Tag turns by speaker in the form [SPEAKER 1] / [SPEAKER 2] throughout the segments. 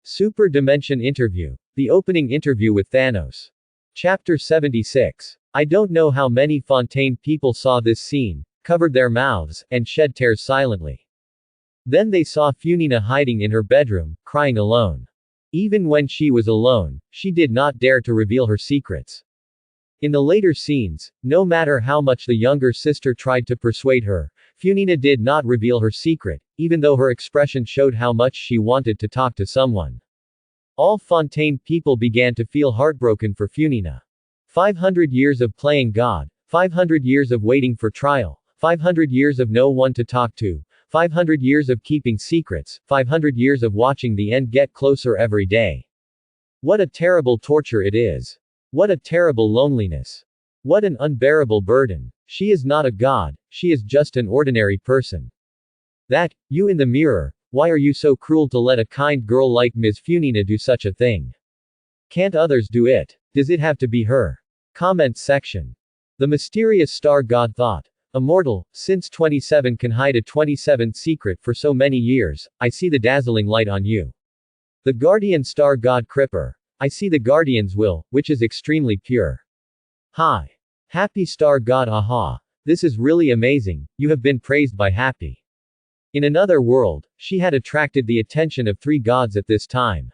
[SPEAKER 1] Super Dimension Interview. The opening interview with Thanos. Chapter 76. I don't know how many Fontaine people saw this scene, covered their mouths, and shed tears silently. Then they saw Funina hiding in her bedroom, crying alone. Even when she was alone, she did not dare to reveal her secrets. In the later scenes, no matter how much the younger sister tried to persuade her, Funina did not reveal her secret, even though her expression showed how much she wanted to talk to someone. All Fontaine people began to feel heartbroken for Funina. 500 years of playing God, 500 years of waiting for trial, 500 years of no one to talk to, 500 years of keeping secrets, 500 years of watching the end get closer every day. What a terrible torture it is. What a terrible loneliness. What an unbearable burden. She is not a god, she is just an ordinary person. That, you in the mirror, why are you so cruel to let a kind girl like Ms. Funina do such a thing? Can't others do it? Does it have to be her? Comment section. The mysterious star god thought. Immortal, since 27 can hide a 27th secret for so many years, I see the dazzling light on you. The guardian star god Cripper. I see the guardian's will, which is extremely pure. Hi. Happy star god aha. This is really amazing, you have been praised by Happy. In another world, she had attracted the attention of 3 gods at this time.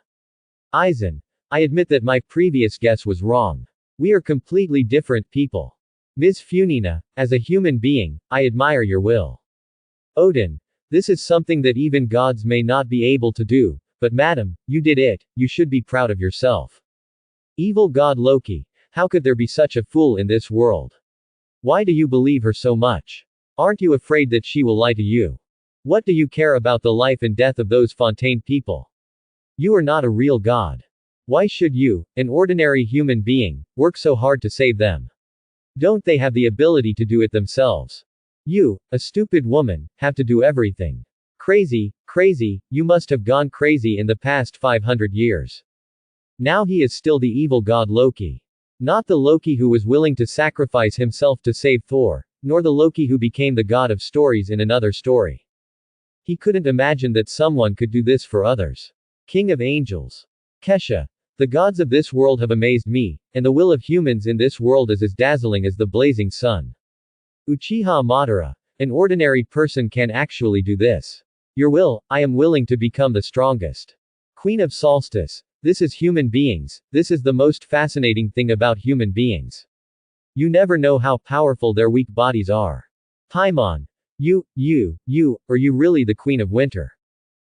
[SPEAKER 1] Aizen. I admit that my previous guess was wrong. We are completely different people. Ms. Funina, as a human being, I admire your will. Odin. This is something that even gods may not be able to do, but madam, you did it, you should be proud of yourself. Evil god Loki. How could there be such a fool in this world? Why do you believe her so much? Aren't you afraid that she will lie to you? What do you care about the life and death of those Fontaine people? You are not a real god. Why should you, an ordinary human being, work so hard to save them? Don't they have the ability to do it themselves? You, a stupid woman, have to do everything. Crazy, crazy, you must have gone crazy in the past 500 years. Now he is still the evil god Loki. Not the Loki who was willing to sacrifice himself to save Thor, nor the Loki who became the god of stories in another story. He couldn't imagine that someone could do this for others. King of Angels. Kesha. The gods of this world have amazed me, and the will of humans in this world is as dazzling as the blazing sun. Uchiha Madara. An ordinary person can actually do this. Your will, I am willing to become the strongest. Queen of Solstice. This is human beings, this is the most fascinating thing about human beings. You never know how powerful their weak bodies are. Paimon. Are you really the Queen of Winter?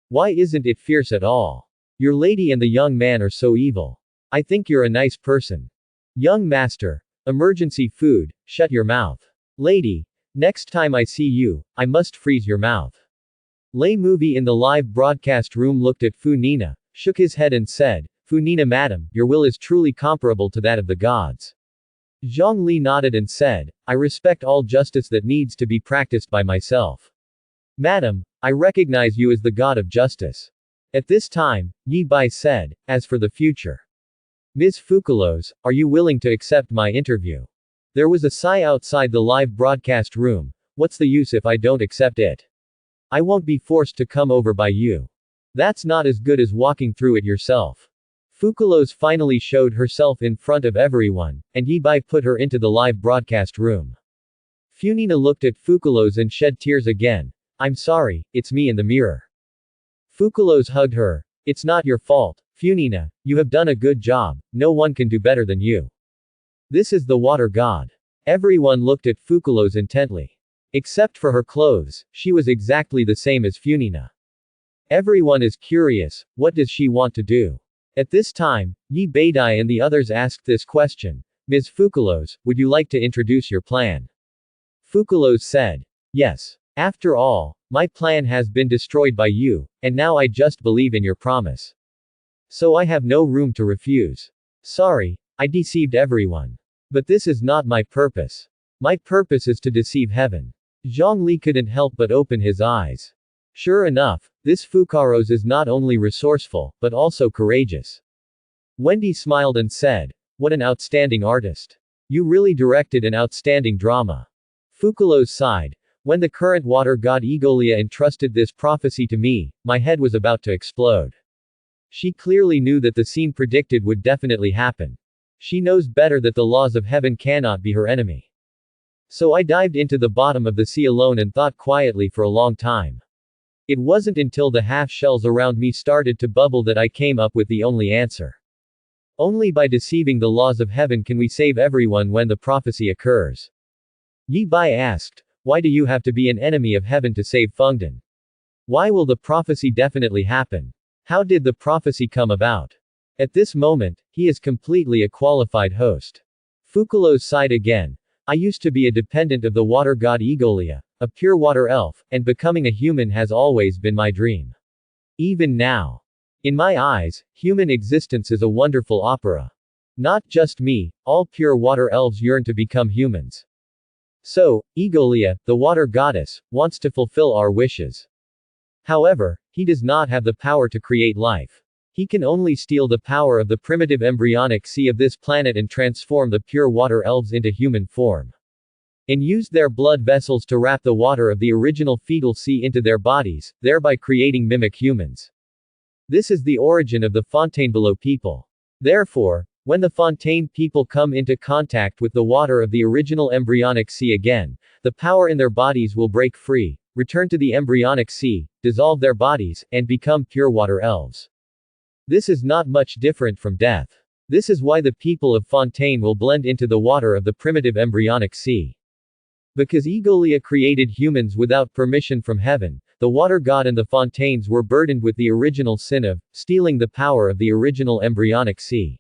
[SPEAKER 1] Why isn't it fierce at all? Your lady and the young man are so evil. I think you're a nice person. Young master. Emergency food, shut your mouth. Lady. Next time I see you, I must freeze your mouth. Lay Movie in the live broadcast room looked at Funina, shook his head and said, Funina madam, your will is truly comparable to that of the gods. Zhongli nodded and said, I respect all justice that needs to be practiced by myself. Madam, I recognize you as the god of justice. At this time, Yi Bai said, as for the future. Ms. Fukulos, are you willing to accept my interview? There was a sigh outside the live broadcast room. What's the use if I don't accept it? I won't be forced to come over by you. That's not as good as walking through it yourself. Fukulos finally showed herself in front of everyone, and Yi Bai put her into the live broadcast room. Funina looked at Fukulos and shed tears again. I'm sorry, it's me in the mirror. Fukulos hugged her. It's not your fault, Funina, you have done a good job, no one can do better than you. This is the water god. Everyone looked at Fukulos intently. Except for her clothes, she was exactly the same as Funina. Everyone is curious, what does she want to do? At this time, Yi Beidai and the others asked this question. Ms. Fukulos, would you like to introduce your plan? Fukulos said. Yes. After all, my plan has been destroyed by you, and now I just believe in your promise. So I have no room to refuse. Sorry, I deceived everyone. But this is not my purpose. My purpose is to deceive heaven. Zhongli couldn't help but open his eyes. Sure enough, this Fukaros is not only resourceful, but also courageous. Wendy smiled and said, what an outstanding artist. You really directed an outstanding drama. Fukulos sighed. When the current water god Egolia entrusted this prophecy to me, my head was about to explode. She clearly knew that the scene predicted would definitely happen. She knows better that the laws of heaven cannot be her enemy. So I dived into the bottom of the sea alone and thought quietly for a long time. It wasn't until the half-shells around me started to bubble that I came up with the only answer. Only by deceiving the laws of heaven can we save everyone when the prophecy occurs. Yi Bai asked, why do you have to be an enemy of heaven to save Fengdan? Why will the prophecy definitely happen? How did the prophecy come about? At this moment, he is completely a qualified host. Fukulo's sighed again. I used to be a dependent of the water god Egolia, a pure water elf, and becoming a human has always been my dream. Even now. In my eyes, human existence is a wonderful opera. Not just me, all pure water elves yearn to become humans. So, Egolia, the water goddess, wants to fulfill our wishes. However, he does not have the power to create life. He can only steal the power of the primitive embryonic sea of this planet and transform the pure water elves into human form. And use their blood vessels to wrap the water of the original fetal sea into their bodies, thereby creating mimic humans. This is the origin of the Fontainebleau people. Therefore, when the Fontaine people come into contact with the water of the original embryonic sea again, the power in their bodies will break free, return to the embryonic sea, dissolve their bodies, and become pure water elves. This is not much different from death. This is why the people of Fontaine will blend into the water of the primitive embryonic sea. Because Egolia created humans without permission from heaven, the water god and the Fontaines were burdened with the original sin of stealing the power of the original embryonic sea.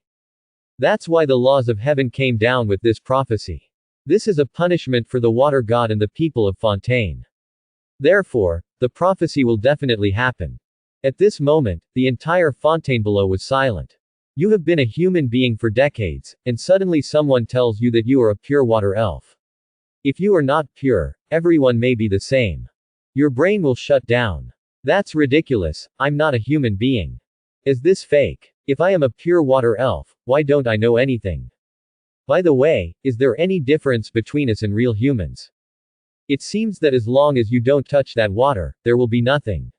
[SPEAKER 1] That's why the laws of heaven came down with this prophecy. This is a punishment for the water god and the people of Fontaine. Therefore, the prophecy will definitely happen. At this moment, the entire Fontainebleau was silent. You have been a human being for decades, and suddenly someone tells you that you are a pure water elf. If you are not pure, everyone may be the same. Your brain will shut down. That's ridiculous, I'm not a human being. Is this fake? If I am a pure water elf, why don't I know anything? By the way, is there any difference between us and real humans? It seems that as long as you don't touch that water, there will be nothing.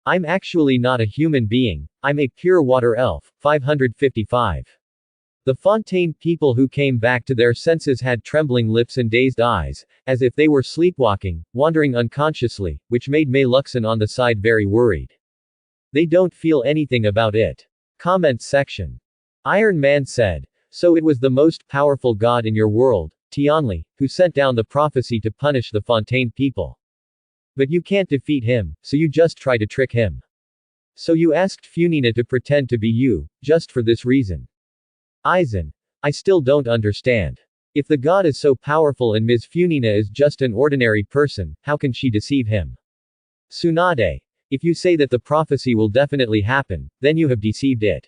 [SPEAKER 1] I'm actually not a human being, I'm a pure water elf. 555. The Fontaine people who came back to their senses had trembling lips and dazed eyes, as if they were sleepwalking, wandering unconsciously, which made Mei Luxon on the side very worried. They don't feel anything about it. Comments section. Iron Man said, so it was the most powerful god in your world, Tianli, who sent down the prophecy to punish the Fontaine people. But you can't defeat him, so you just try to trick him. So you asked Funina to pretend to be you, just for this reason. Aizen. I still don't understand. If the god is so powerful and Ms. Funina is just an ordinary person, how can she deceive him? Tsunade. If you say that the prophecy will definitely happen, then you have deceived it.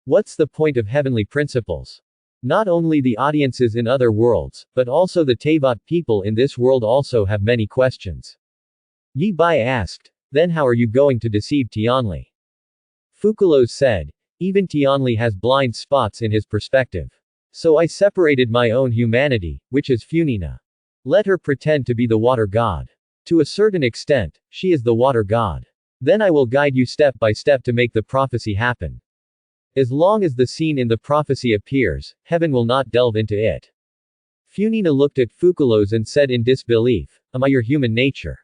[SPEAKER 1] What's the point of heavenly principles? Not only the audiences in other worlds, but also the Teyvat people in this world also have many questions. Yi Bai asked, then how are you going to deceive Tianli? Fukulo said, even Tianli has blind spots in his perspective. So I separated my own humanity, which is Funina. Let her pretend to be the water god. To a certain extent, she is the water god. Then I will guide you step by step to make the prophecy happen. As long as the scene in the prophecy appears, heaven will not delve into it. Funina looked at Fukulos and said in disbelief, am I your human nature?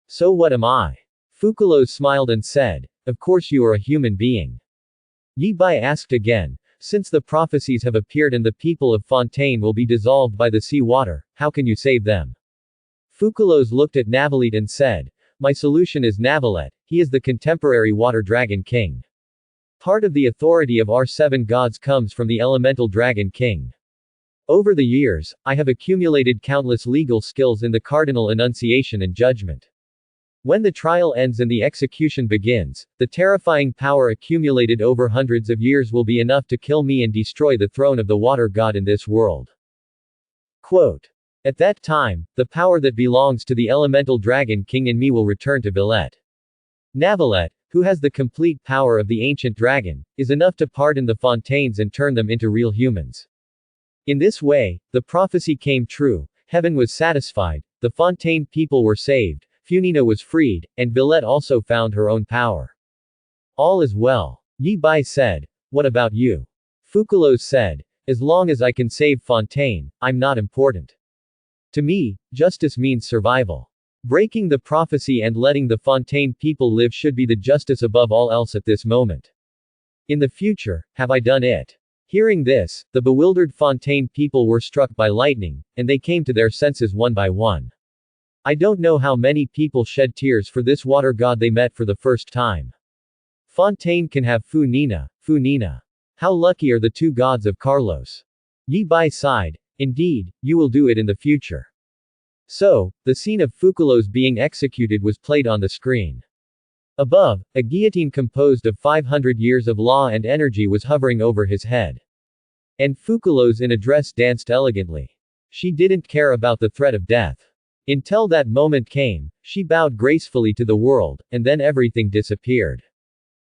[SPEAKER 1] So what am I? Fukulos smiled and said, of course you are a human being. Yi Bai asked again, since the prophecies have appeared and the people of Fontaine will be dissolved by the sea water, how can you save them? Fukulos looked at Navalit and said, my solution is Navalet, he is the contemporary water dragon king. Part of the authority of our 7 gods comes from the elemental dragon king. Over the years, I have accumulated countless legal skills in the cardinal enunciation and judgment. When the trial ends and the execution begins, the terrifying power accumulated over hundreds of years will be enough to kill me and destroy the throne of the water god in this world. Quote. At that time, the power that belongs to the elemental dragon king in me will return to Billet. Navalet, who has the complete power of the ancient dragon, is enough to pardon the Fontaines and turn them into real humans. In this way, the prophecy came true, heaven was satisfied, the Fontaine people were saved, Funina was freed, and Billet also found her own power. All is well. Yi Bai said, "What about you?" Fukulos said, "As long as I can save Fontaine, I'm not important. To me, justice means survival. Breaking the prophecy and letting the Fontaine people live should be the justice above all else at this moment. In the future, have I done it?" Hearing this, the bewildered Fontaine people were struck by lightning, and they came to their senses one by one. I don't know how many people shed tears for this water god they met for the first time. Fontaine can have Fu Nina, Fu Nina. How lucky are the two gods of Carlos. Yi Bai sighed. Indeed, you will do it in the future. So, the scene of Fukulos being executed was played on the screen. Above, a guillotine composed of 500 years of law and energy was hovering over his head. And Fukulos in a dress danced elegantly. She didn't care about the threat of death. Until that moment came, she bowed gracefully to the world, and then everything disappeared.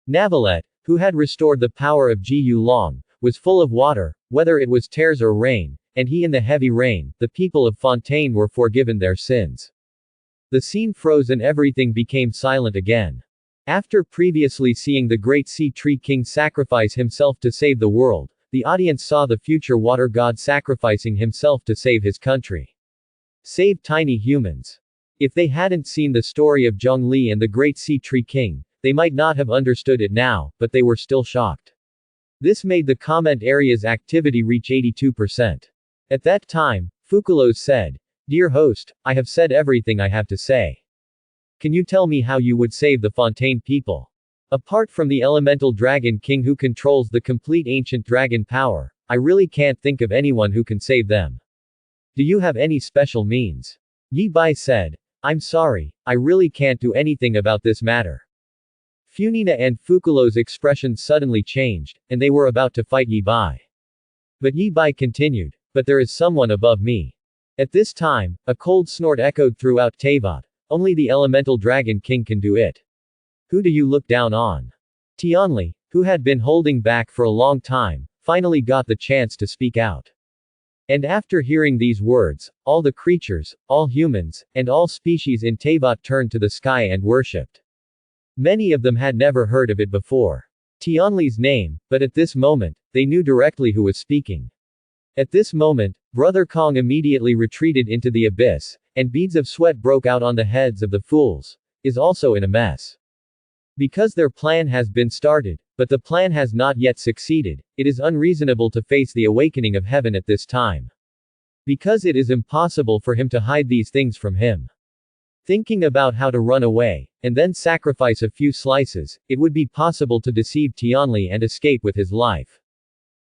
[SPEAKER 1] Navalette, who had restored the power of Ji Long, was full of water, whether it was tears or rain, and he in the heavy rain, the people of Fontaine were forgiven their sins. The scene froze and everything became silent again. After previously seeing the great sea tree king sacrifice himself to save the world, the audience saw the future water god sacrificing himself to save his country. Save tiny humans. If they hadn't seen the story of Zhongli and the great sea tree king, they might not have understood it now, but they were still shocked. This made the comment area's activity reach 82%. At that time, Fukulos said, "Dear host, I have said everything I have to say. Can you tell me how you would save the Fontaine people? Apart from the elemental dragon king who controls the complete ancient dragon power, I really can't think of anyone who can save them. Do you have any special means?" Yi Bai said, "I'm sorry, I really can't do anything about this matter." Funina and Fukulo's expressions suddenly changed, and they were about to fight Yi Bai. But Yi Bai continued, "But there is someone above me." At this time, a cold snort echoed throughout Teyvat. "Only the elemental dragon king can do it. Who do you look down on?" Tianli, who had been holding back for a long time, finally got the chance to speak out. And after hearing these words, all the creatures, all humans, and all species in Teyvat turned to the sky and worshipped. Many of them had never heard of it before. Tianli's name, but at this moment, they knew directly who was speaking. At this moment, Brother Kong immediately retreated into the abyss, and beads of sweat broke out on the heads of the fools, is also in a mess. Because their plan has been started, but the plan has not yet succeeded, it is unreasonable to face the awakening of heaven at this time. Because it is impossible for him to hide these things from him. Thinking about how to run away, and then sacrifice a few slices, it would be possible to deceive Tianli and escape with his life.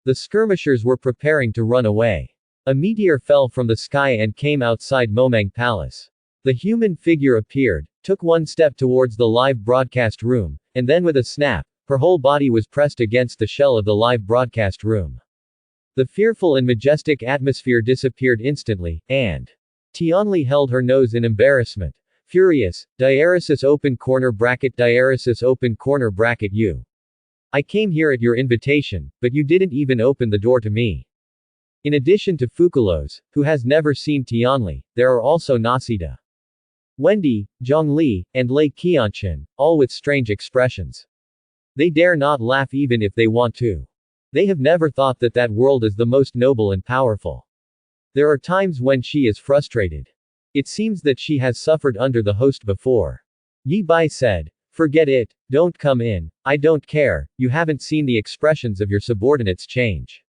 [SPEAKER 1] The skirmishers were preparing to run away. A meteor fell from the sky and came outside Momang Palace. The human figure appeared, took one step towards the live broadcast room, and then with a snap, her whole body was pressed against the shell of the live broadcast room. The fearful and majestic atmosphere disappeared instantly, and Tianli held her nose in embarrassment. Furious, diaresis open corner bracket U. I came here at your invitation, but you didn't even open the door to me. In addition to Fukulos, who has never seen Tianli, there are also Nasida, Wendy, Zhongli, and Lei Qianchen, all with strange expressions. They dare not laugh even if they want to. They have never thought that that world is the most noble and powerful. There are times when she is frustrated. It seems that she has suffered under the host before. Yi Bai said, "Forget it, don't come in, I don't care, you haven't seen the expressions of your subordinates change.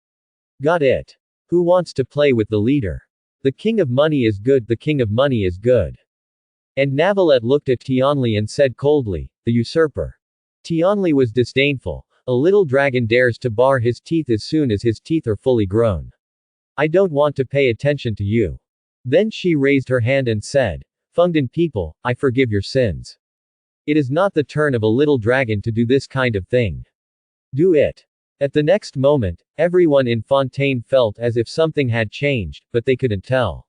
[SPEAKER 1] Got it? Who wants to play with the leader? The king of money is good, the king of money is good." And Navalette looked at Tianli and said coldly, "The usurper." Tianli was disdainful. "A little dragon dares to bar his teeth as soon as his teeth are fully grown. I don't want to pay attention to you." Then she raised her hand and said, "Fengdan people, I forgive your sins. It is not the turn of a little dragon to do this kind of thing. Do it." At the next moment, everyone in Fontaine felt as if something had changed, but they couldn't tell.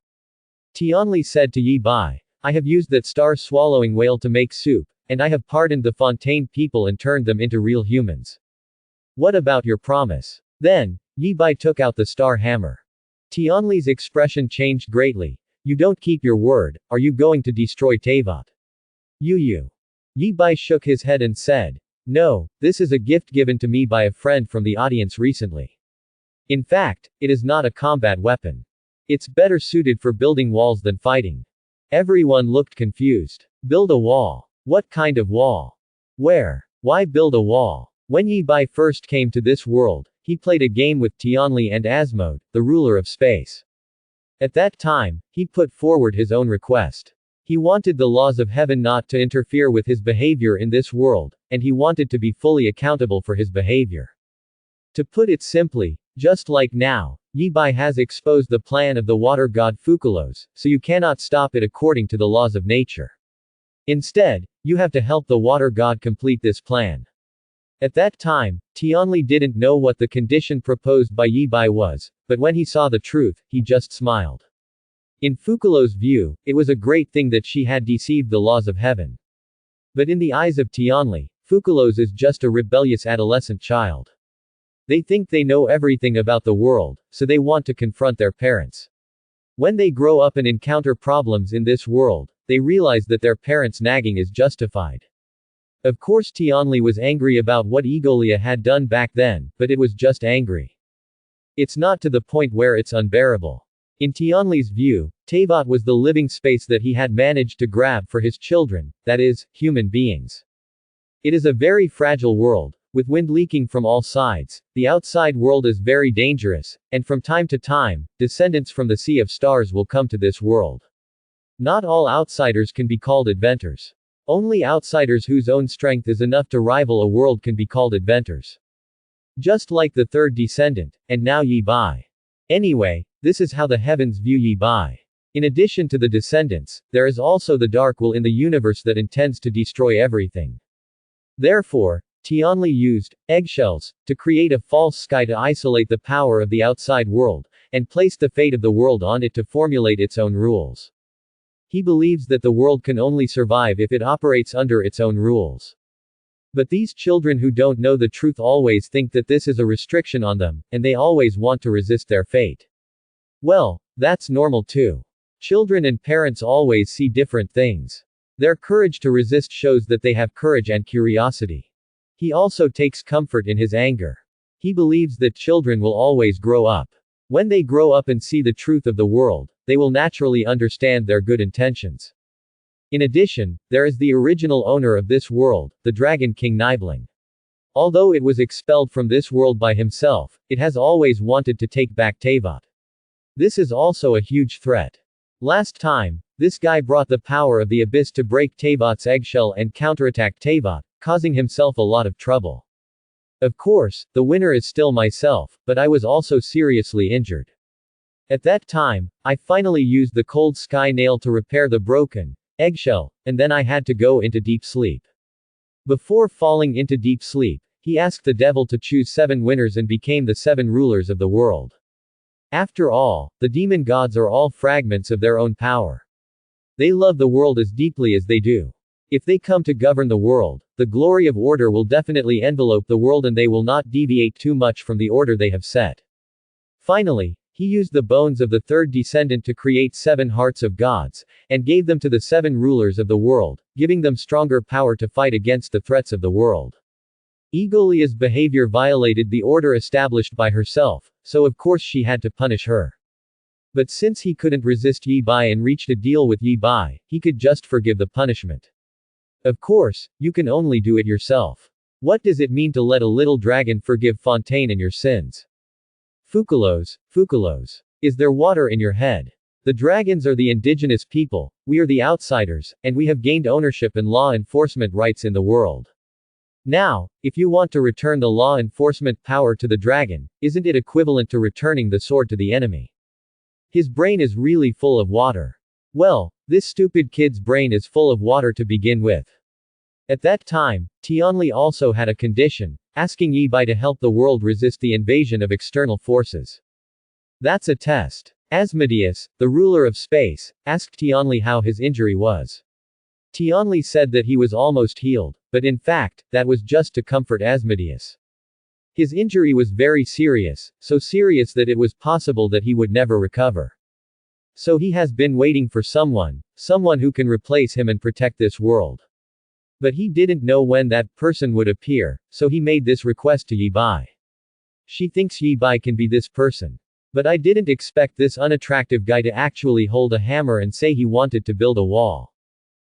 [SPEAKER 1] Tianli said to Yi Bai, "I have used that star-swallowing whale to make soup, and I have pardoned the Fontaine people and turned them into real humans. What about your promise?" Then, Yi Bai took out the star hammer. Tianli's expression changed greatly. "You don't keep your word, are you going to destroy Teyvat?" Yu. Yi Bai shook his head and said, No, this is a gift given to me by a friend from the audience recently. In fact, it is not a combat weapon. It's better suited for building walls than fighting. Everyone looked confused. Build a wall. What kind of wall? Where? Why build a wall? When Yi Bai first came to this world, he played a game with Tianli and Asmode, the ruler of space. At that time, he put forward his own request. He wanted the laws of heaven not to interfere with his behavior in this world, and he wanted to be fully accountable for his behavior. To put it simply, just like now, Yi Bai has exposed the plan of the water god Fukulos, so you cannot stop it according to the laws of nature. Instead, you have to help the water god complete this plan. At that time, Tianli didn't know what the condition proposed by Yi Bai was, but when he saw the truth, he just smiled. In Fukulo's view, it was a great thing that she had deceived the laws of heaven. But in the eyes of Tianli, Fukulos is just a rebellious adolescent child. They think they know everything about the world, so they want to confront their parents. When they grow up and encounter problems in this world, they realize that their parents' nagging is justified. Of course Tianli was angry about what Egolia had done back then, but it was just angry. It's not to the point where it's unbearable. In Tianli's view, Teyvat was the living space that he had managed to grab for his children, that is, human beings. It is a very fragile world, with wind leaking from all sides. The outside world is very dangerous, and from time to time, descendants from the Sea of Stars will come to this world. Not all outsiders can be called inventors. Only outsiders whose own strength is enough to rival a world can be called inventors. Just like the third descendant, and now Yi Bai. Anyway, this is how the heavens view Yi Bai. In addition to the descendants, there is also the dark will in the universe that intends to destroy everything. Therefore, Tianli used eggshells to create a false sky to isolate the power of the outside world, and placed the fate of the world on it to formulate its own rules. He believes that the world can only survive if it operates under its own rules. But these children who don't know the truth always think that this is a restriction on them, and they always want to resist their fate. Well, that's normal too. Children and parents always see different things. Their courage to resist shows that they have courage and curiosity. He also takes comfort in his anger. He believes that children will always grow up. When they grow up and see the truth of the world, they will naturally understand their good intentions. In addition, there is the original owner of this world, the Dragon King Nibling. Although it was expelled from this world by himself, it has always wanted to take back Teyvat. This is also a huge threat. Last time, this guy brought the power of the abyss to break Teyvat's eggshell and counterattack Teyvat, causing himself a lot of trouble. Of course, the winner is still myself, but I was also seriously injured. At that time, I finally used the cold sky nail to repair the broken eggshell, and then I had to go into deep sleep. Before falling into deep sleep, he asked the devil to choose 7 winners and became the 7 rulers of the world. After all, the demon gods are all fragments of their own power. They love the world as deeply as they do. If they come to govern the world, the glory of order will definitely envelope the world and they will not deviate too much from the order they have set. Finally, he used the bones of the third descendant to create 7 hearts of gods, and gave them to the 7 rulers of the world, giving them stronger power to fight against the threats of the world. Egolia's behavior violated the order established by herself, so of course she had to punish her. But since he couldn't resist Yi Bai and reached a deal with Yi Bai, he could just forgive the punishment. Of course, you can only do it yourself. What does it mean to let a little dragon forgive Fontaine and your sins? Fukulos, Fukulos. Is there water in your head? The dragons are the indigenous people, we are the outsiders, and we have gained ownership and law enforcement rights in the world. Now, if you want to return the law enforcement power to the dragon, isn't it equivalent to returning the sword to the enemy? His brain is really full of water. Well, this stupid kid's brain is full of water to begin with. At that time, Tianli also had a condition, asking Yi Bai to help the world resist the invasion of external forces. That's a test. Asmodeus, the ruler of space, asked Tianli how his injury was. Tianli said that he was almost healed, but in fact, that was just to comfort Asmodeus. His injury was very serious, so serious that it was possible that he would never recover. So he has been waiting for someone who can replace him and protect this world. But he didn't know when that person would appear, so he made this request to Yi Bai. She thinks Yi Bai can be this person. But I didn't expect this unattractive guy to actually hold a hammer and say he wanted to build a wall.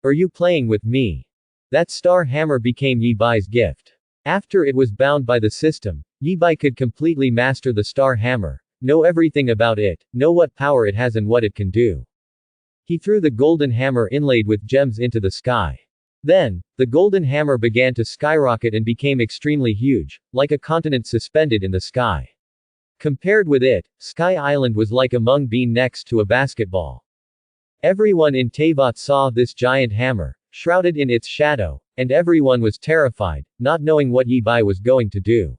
[SPEAKER 1] Are you playing with me? That star hammer became Yi Bai's gift. After it was bound by the system, Yi Bai could completely master the star hammer, know everything about it, know what power it has and what it can do. He threw the golden hammer inlaid with gems into the sky. Then, the golden hammer began to skyrocket and became extremely huge, like a continent suspended in the sky. Compared with it, Sky Island was like a mung bean next to a basketball. Everyone in Teyvat saw this giant hammer, shrouded in its shadow, and everyone was terrified, not knowing what Yi Bai was going to do.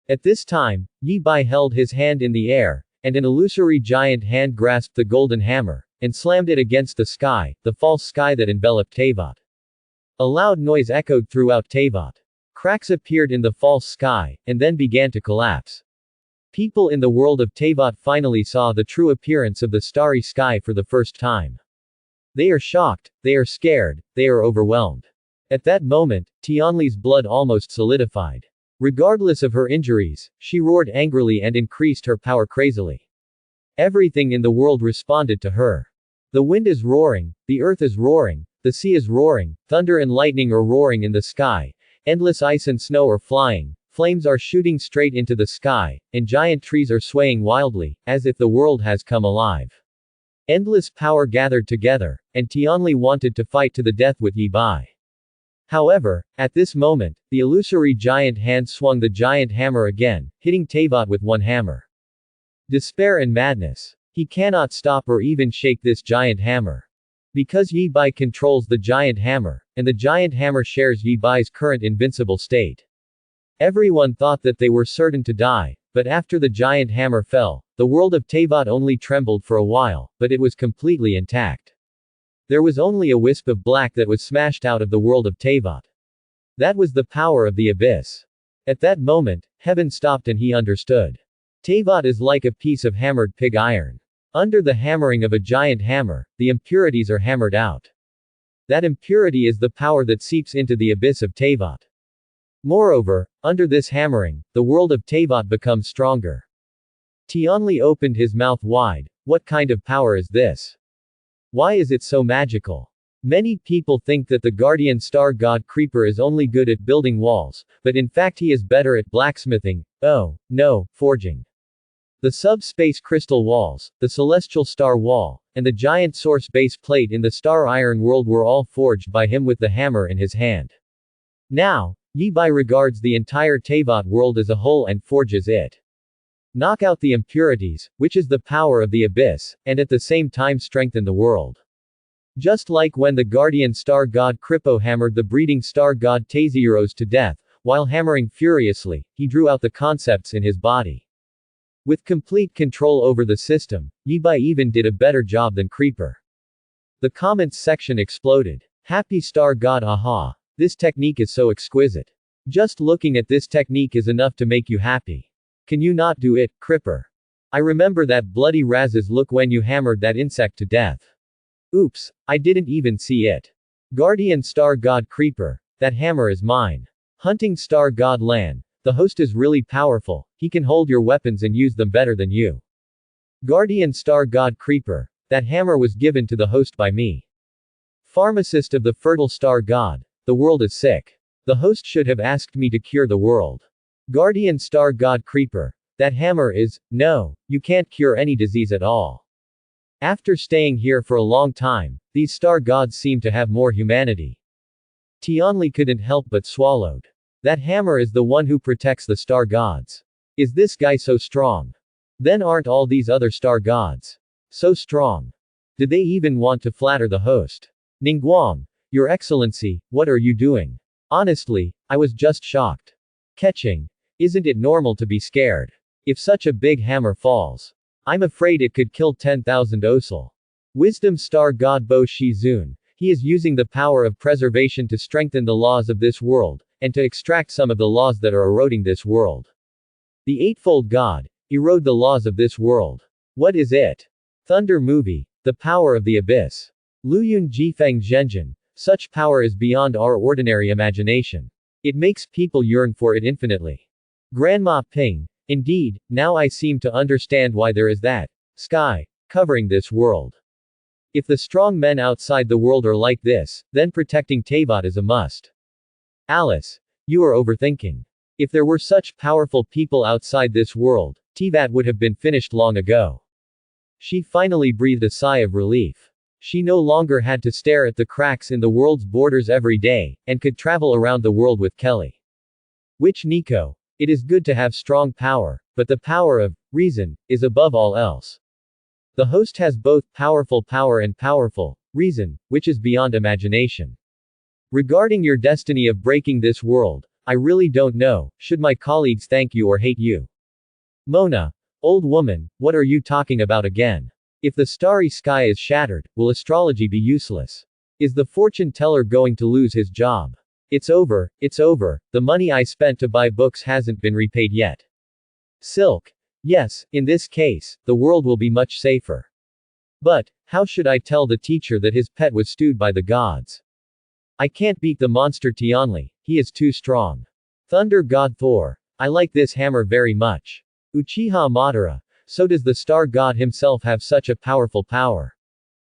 [SPEAKER 1] At this time, Yi Bai held his hand in the air, and an illusory giant hand grasped the golden hammer, and slammed it against the sky, the false sky that enveloped Teyvat. A loud noise echoed throughout Teyvat. Cracks appeared in the false sky, and then began to collapse. People in the world of Teyvat finally saw the true appearance of the starry sky for the first time. They are shocked, they are scared, they are overwhelmed. At that moment, Tianli's blood almost solidified. Regardless of her injuries, she roared angrily and increased her power crazily. Everything in the world responded to her. The wind is roaring, the earth is roaring, the sea is roaring, thunder and lightning are roaring in the sky, endless ice and snow are flying, flames are shooting straight into the sky, and giant trees are swaying wildly, as if the world has come alive. Endless power gathered together, and Tianli wanted to fight to the death with Yi Bai. However, at this moment, the illusory giant hand swung the giant hammer again, hitting Teyvat with one hammer. Despair and madness. He cannot stop or even shake this giant hammer. Because Yi Bai controls the giant hammer, and the giant hammer shares Yi Bai's current invincible state. Everyone thought that they were certain to die, but after the giant hammer fell, the world of Teyvat only trembled for a while, but it was completely intact. There was only a wisp of black that was smashed out of the world of Teyvat. That was the power of the abyss. At that moment, heaven stopped and he understood. Teyvat is like a piece of hammered pig iron. Under the hammering of a giant hammer, the impurities are hammered out. That impurity is the power that seeps into the abyss of Teyvat. Moreover, under this hammering, the world of Teyvat becomes stronger. Tianli opened his mouth wide. What kind of power is this? Why is it so magical? Many people think that the guardian star god Creeper is only good at building walls, but in fact he is better at blacksmithing, forging. The subspace crystal walls, the celestial star wall, and the giant source base plate in the star iron world were all forged by him with the hammer in his hand. Now, Yi Bai regards the entire Teyvat world as a whole and forges it. Knock out the impurities, which is the power of the abyss, and at the same time strengthen the world. Just like when the guardian star god Kripo hammered the breeding star god Tazeiros to death, while hammering furiously, he drew out the concepts in his body. With complete control over the system, Yi Bai even did a better job than Creeper. The comments section exploded. Happy star god, aha. This technique is so exquisite. Just looking at this technique is enough to make you happy. Can you not do it, Creeper? I remember that bloody Raz's look when you hammered that insect to death. Oops, I didn't even see it. Guardian star god Creeper, that hammer is mine. Hunting star god Lan, the host is really powerful, he can hold your weapons and use them better than you. Guardian star god Creeper, that hammer was given to the host by me. Pharmacist of the fertile star god, the world is sick. The host should have asked me to cure the world. Guardian star god Creeper, that hammer is, no, you can't cure any disease at all. After staying here for a long time, these star gods seem to have more humanity. Tianli couldn't help but swallowed. That hammer is the one who protects the star gods. Is this guy so strong? Then aren't all these other star gods so strong? Did they even want to flatter the host? Ningguang, Your Excellency, what are you doing? Honestly, I was just shocked. Catching. Isn't it normal to be scared? If such a big hammer falls, I'm afraid it could kill 10,000 Osul. Wisdom star god Bo Shizun. He is using the power of preservation to strengthen the laws of this world, and to extract some of the laws that are eroding this world. The Eightfold God, erode the laws of this world. What is it? Thunder movie. The power of the abyss. Luyun Jifeng Zhenjin. Such power is beyond our ordinary imagination. It makes people yearn for it infinitely. Grandma Ping. Indeed, now I seem to understand why there is that sky covering this world. If the strong men outside the world are like this, then protecting Teyvat is a must. Alice, you are overthinking. If there were such powerful people outside this world, Teyvat would have been finished long ago. She finally breathed a sigh of relief. She no longer had to stare at the cracks in the world's borders every day, and could travel around the world with Kelly. Which Nico? It is good to have strong power, but the power of reason is above all else. The host has both powerful power and powerful reason, which is beyond imagination. Regarding your destiny of breaking this world, I really don't know, should my colleagues thank you or hate you. Mona, old woman, what are you talking about again? If the starry sky is shattered, will astrology be useless? Is the fortune teller going to lose his job? It's over, the money I spent to buy books hasn't been repaid yet. Silk. Yes, in this case, the world will be much safer. But, how should I tell the teacher that his pet was stewed by the gods? I can't beat the monster Tianli, he is too strong. Thunder God Thor. I like this hammer very much. Uchiha Madara. So does the star god himself have such a powerful power?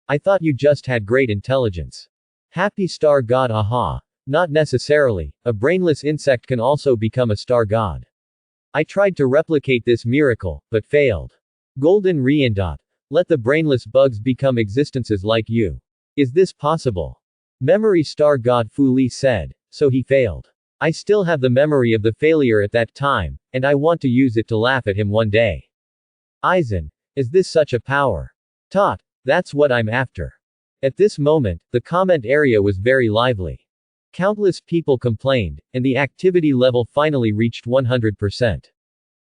[SPEAKER 1] I thought you just had great intelligence. Happy star god aha. Not necessarily, a brainless insect can also become a star god. I tried to replicate this miracle, but failed. Golden Riendot. Let the brainless bugs become existences like you. Is this possible? Memory star god Fu Li said, so he failed. I still have the memory of the failure at that time, and I want to use it to laugh at him one day. Aizen. Is this such a power? Tot. That's what I'm after. At this moment, the comment area was very lively. Countless people complained, and the activity level finally reached 100%.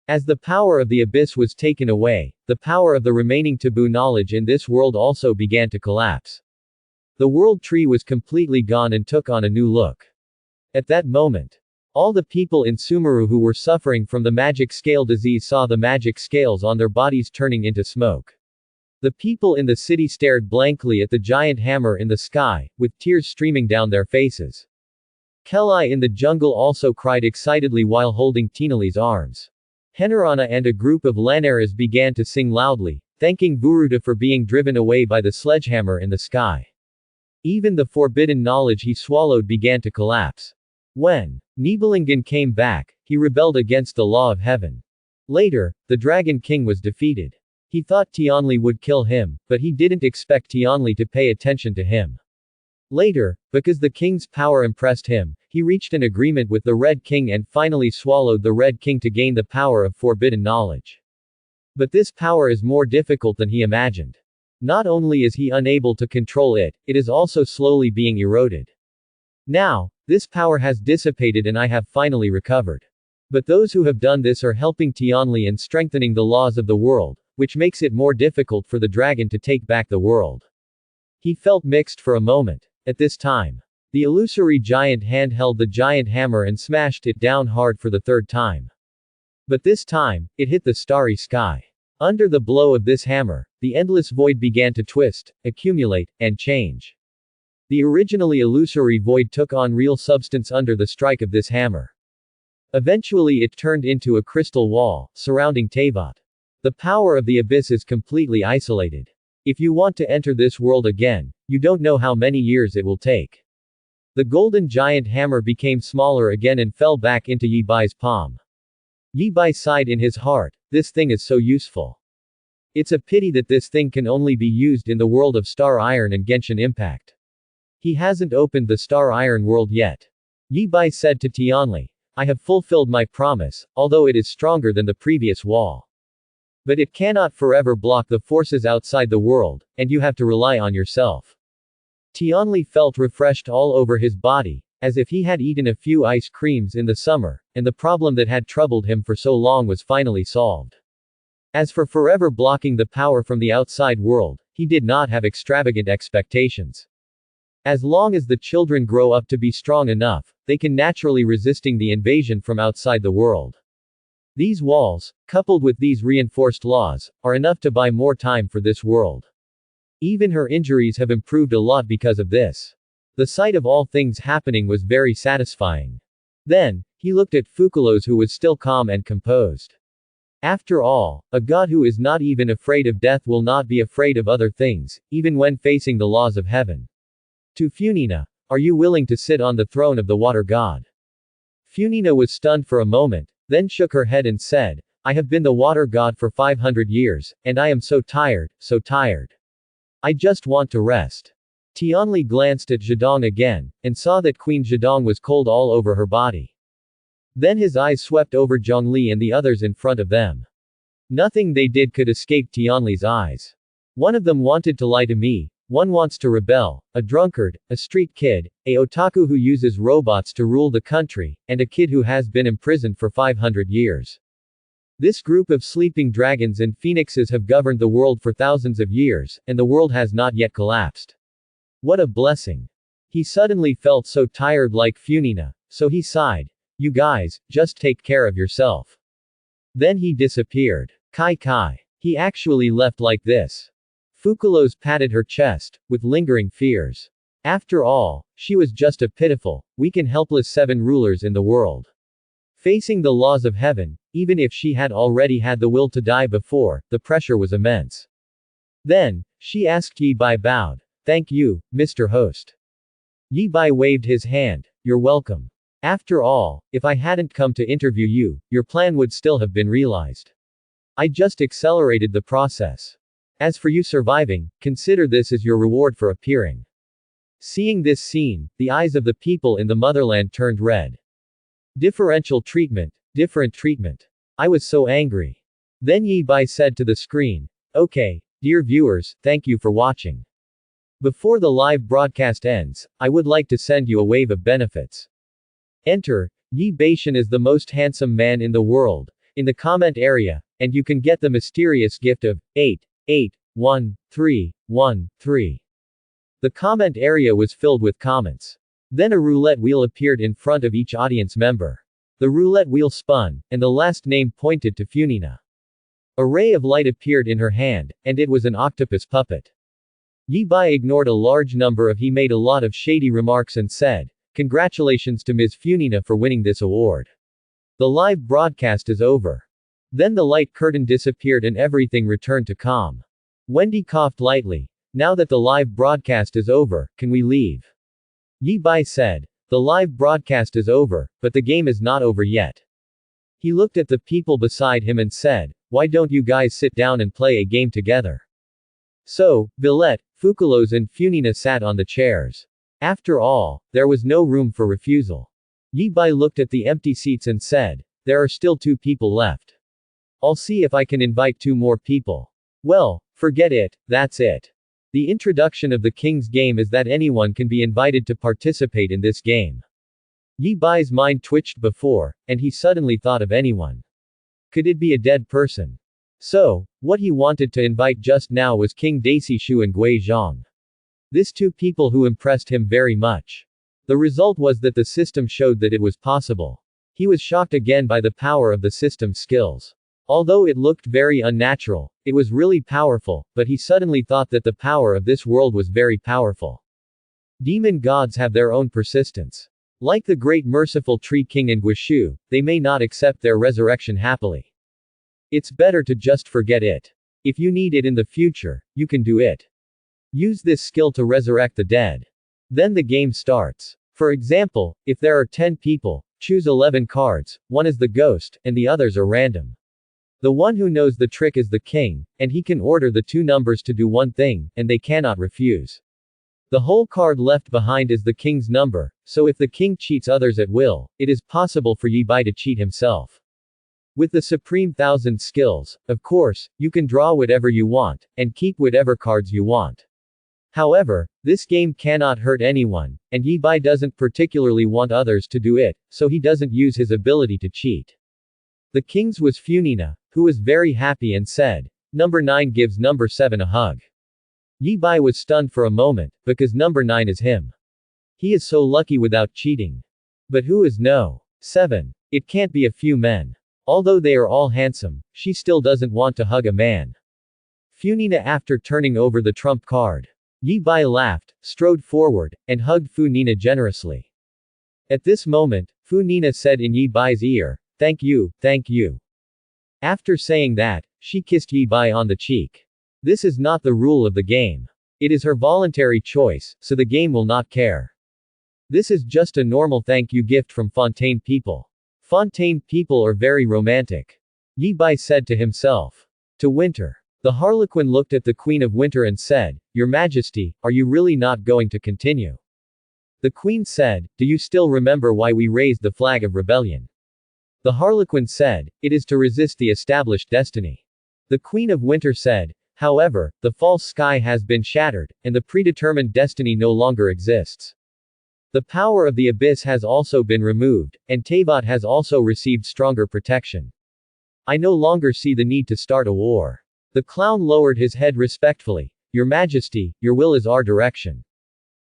[SPEAKER 1] As the power of the abyss was taken away, the power of the remaining taboo knowledge in this world also began to collapse. The world tree was completely gone and took on a new look. At that moment, all the people in Sumeru who were suffering from the magic scale disease saw the magic scales on their bodies turning into smoke. The people in the city stared blankly at the giant hammer in the sky, with tears streaming down their faces. Kelai in the jungle also cried excitedly while holding Tinali's arms. Henarana and a group of Lanaras began to sing loudly, thanking Buruta for being driven away by the sledgehammer in the sky. Even the forbidden knowledge he swallowed began to collapse. When Nibelungen came back, he rebelled against the law of heaven. Later, the Dragon King was defeated. He thought Tianli would kill him, but he didn't expect Tianli to pay attention to him. Later, because the king's power impressed him, he reached an agreement with the Red King and finally swallowed the Red King to gain the power of forbidden knowledge. But this power is more difficult than he imagined. Not only is he unable to control it, it is also slowly being eroded. Now, this power has dissipated and I have finally recovered. But those who have done this are helping Tianli and strengthening the laws of the world, which makes it more difficult for the dragon to take back the world. He felt mixed for a moment. At this time, the illusory giant hand held the giant hammer and smashed it down hard for the third time. But this time, it hit the starry sky. Under the blow of this hammer, the endless void began to twist, accumulate, and change. The originally illusory void took on real substance under the strike of this hammer. Eventually it turned into a crystal wall, surrounding Teyvat. The power of the abyss is completely isolated. If you want to enter this world again, you don't know how many years it will take. The golden giant hammer became smaller again and fell back into Yi Bai's palm. Yi Bai sighed in his heart, this thing is so useful. It's a pity that this thing can only be used in the world of Star Iron and Genshin Impact. He hasn't opened the Star Iron world yet. Yi Bai said to Tianli, I have fulfilled my promise, although it is stronger than the previous wall. But it cannot forever block the forces outside the world, and you have to rely on yourself. Tianli felt refreshed all over his body, as if he had eaten a few ice creams in the summer, and the problem that had troubled him for so long was finally solved. As for forever blocking the power from the outside world, he did not have extravagant expectations. As long as the children grow up to be strong enough, they can naturally resisting the invasion from outside the world. These walls, coupled with these reinforced laws, are enough to buy more time for this world. Even her injuries have improved a lot because of this. The sight of all things happening was very satisfying. Then, he looked at Fukulos, who was still calm and composed. After all, a god who is not even afraid of death will not be afraid of other things, even when facing the laws of heaven. To Funina, are you willing to sit on the throne of the water god? Funina was stunned for a moment, then shook her head and said, I have been the water god for 500 years, and I am so tired, so tired. I just want to rest. Tianli glanced at Zhedong again, and saw that Queen Zhedong was cold all over her body. Then his eyes swept over Zhongli and the others in front of them. Nothing they did could escape Tianli's eyes. One of them wanted to lie to me, one wants to rebel, a drunkard, a street kid, a otaku who uses robots to rule the country, and a kid who has been imprisoned for 500 years. This group of sleeping dragons and phoenixes have governed the world for thousands of years, and the world has not yet collapsed. What a blessing. He suddenly felt so tired like Funina, so he sighed. You guys, just take care of yourself. Then he disappeared. Kai Kai. He actually left like this. Fukulos patted her chest, with lingering fears. After all, she was just a pitiful, weak and helpless 7 rulers in the world. Facing the laws of heaven, even if she had already had the will to die before, the pressure was immense. Then, she asked Yi Bai bowed. Thank you, Mr. Host. Yi Bai waved his hand. You're welcome. After all, if I hadn't come to interview you, your plan would still have been realized. I just accelerated the process. As for you surviving, consider this as your reward for appearing. Seeing this scene, the eyes of the people in the motherland turned red. Differential treatment, different treatment. I was so angry. Then Yi Bai said to the screen, okay, dear viewers, thank you for watching. Before the live broadcast ends, I would like to send you a wave of benefits. Enter, Yi Baishan is the most handsome man in the world, in the comment area, and you can get the mysterious gift of 8811313. The comment area was filled with comments. Then a roulette wheel appeared in front of each audience member. The roulette wheel spun, and the last name pointed to Funina. A ray of light appeared in her hand, and it was an octopus puppet. Yi Bai ignored a large number of he made a lot of shady remarks and said, congratulations to Ms. Funina for winning this award. The live broadcast is over. Then the light curtain disappeared and everything returned to calm. Wendy coughed lightly. Now that the live broadcast is over, can we leave? Yi Bai said. The live broadcast is over, but the game is not over yet. He looked at the people beside him and said, why don't you guys sit down and play a game together? So, Villette, Fukulos and Funina sat on the chairs. After all, there was no room for refusal. Yi Bai looked at the empty seats and said, there are still 2 people left. I'll see if I can invite 2 more people. Well, forget it, that's it. The introduction of the King's game is that anyone can be invited to participate in this game. Yi Bai's mind twitched before, and he suddenly thought of anyone. Could it be a dead person? So, what he wanted to invite just now was King Daisy Shu and Gui Zhang. This 2 people who impressed him very much. The result was that the system showed that it was possible. He was shocked again by the power of the system's skills. Although it looked very unnatural, it was really powerful, but he suddenly thought that the power of this world was very powerful. Demon gods have their own persistence. Like the great merciful Tree King and Guishu, they may not accept their resurrection happily. It's better to just forget it. If you need it in the future, you can do it. Use this skill to resurrect the dead. Then the game starts. For example, if there are 10 people, choose 11 cards, one is the ghost, and the others are random. The one who knows the trick is the king, and he can order the 2 numbers to do one thing, and they cannot refuse. The whole card left behind is the king's number, so if the king cheats others at will, it is possible for Yi Bai to cheat himself. With the Supreme 1000 skills, of course, you can draw whatever you want, and keep whatever cards you want. However, this game cannot hurt anyone, and Yi Bai doesn't particularly want others to do it, so he doesn't use his ability to cheat. The king's was Funina, who was very happy and said, number 9 gives number 7 a hug. Yi Bai was stunned for a moment, because number 9 is him. He is so lucky without cheating. But who is no 7? It can't be a few men. Although they are all handsome, she still doesn't want to hug a man. Funina after turning over the trump card. Yi Bai laughed, strode forward, and hugged Fu Nina generously. At this moment, Fu Nina said in Yi Bai's ear, "Thank you, thank you." After saying that, she kissed Yi Bai on the cheek. This is not the rule of the game. It is her voluntary choice, so the game will not care. This is just a normal thank you gift from Fontaine people. Fontaine people are very romantic. Yi Bai said to himself. To Winter. The Harlequin looked at the Queen of Winter and said, "Your Majesty, are you really not going to continue?" The Queen said, "Do you still remember why we raised the flag of rebellion?" The Harlequin said, "It is to resist the established destiny." The Queen of Winter said, "However, the false sky has been shattered, and the predetermined destiny no longer exists. The power of the abyss has also been removed, and Teyvat has also received stronger protection. I no longer see the need to start a war." The clown lowered his head respectfully. "Your Majesty, your will is our direction."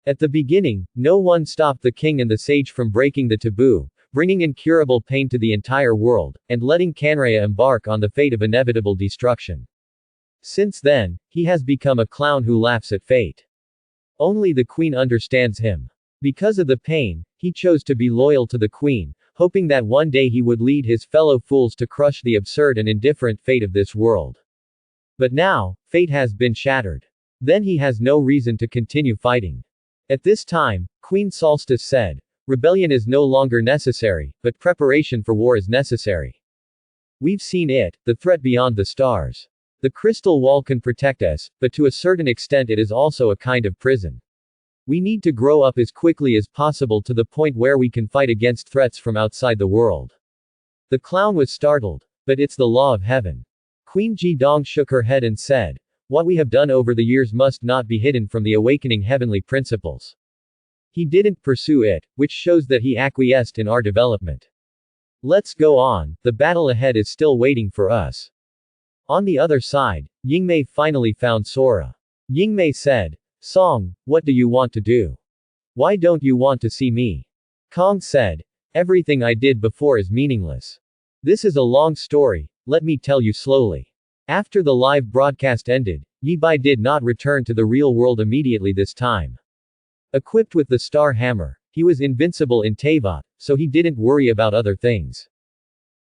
[SPEAKER 1] At the beginning, no one stopped the king and the sage from breaking the taboo, bringing incurable pain to the entire world, and letting Canrea embark on the fate of inevitable destruction. Since then, he has become a clown who laughs at fate. Only the queen understands him. Because of the pain, he chose to be loyal to the queen, hoping that one day he would lead his fellow fools to crush the absurd and indifferent fate of this world. But now, fate has been shattered. Then he has no reason to continue fighting. At this time, Queen Solstice said, "Rebellion is no longer necessary, but preparation for war is necessary. We've seen it, the threat beyond the stars. The crystal wall can protect us, but to a certain extent it is also a kind of prison. We need to grow up as quickly as possible to the point where we can fight against threats from outside the world." The clown was startled. "But it's the law of heaven." Queen Jidong shook her head and said, "What we have done over the years must not be hidden from the awakening heavenly principles." He didn't pursue it, which shows that he acquiesced in our development. Let's go on, the battle ahead is still waiting for us. On the other side, Yingmei finally found Sora. Yingmei said, "Song, what do you want to do? Why don't you want to see me?" Kong said, "Everything I did before is meaningless. This is a long story, let me tell you slowly." After the live broadcast ended, Yi Bai did not return to the real world immediately this time. Equipped with the Star Hammer, he was invincible in Teyvat, so he didn't worry about other things.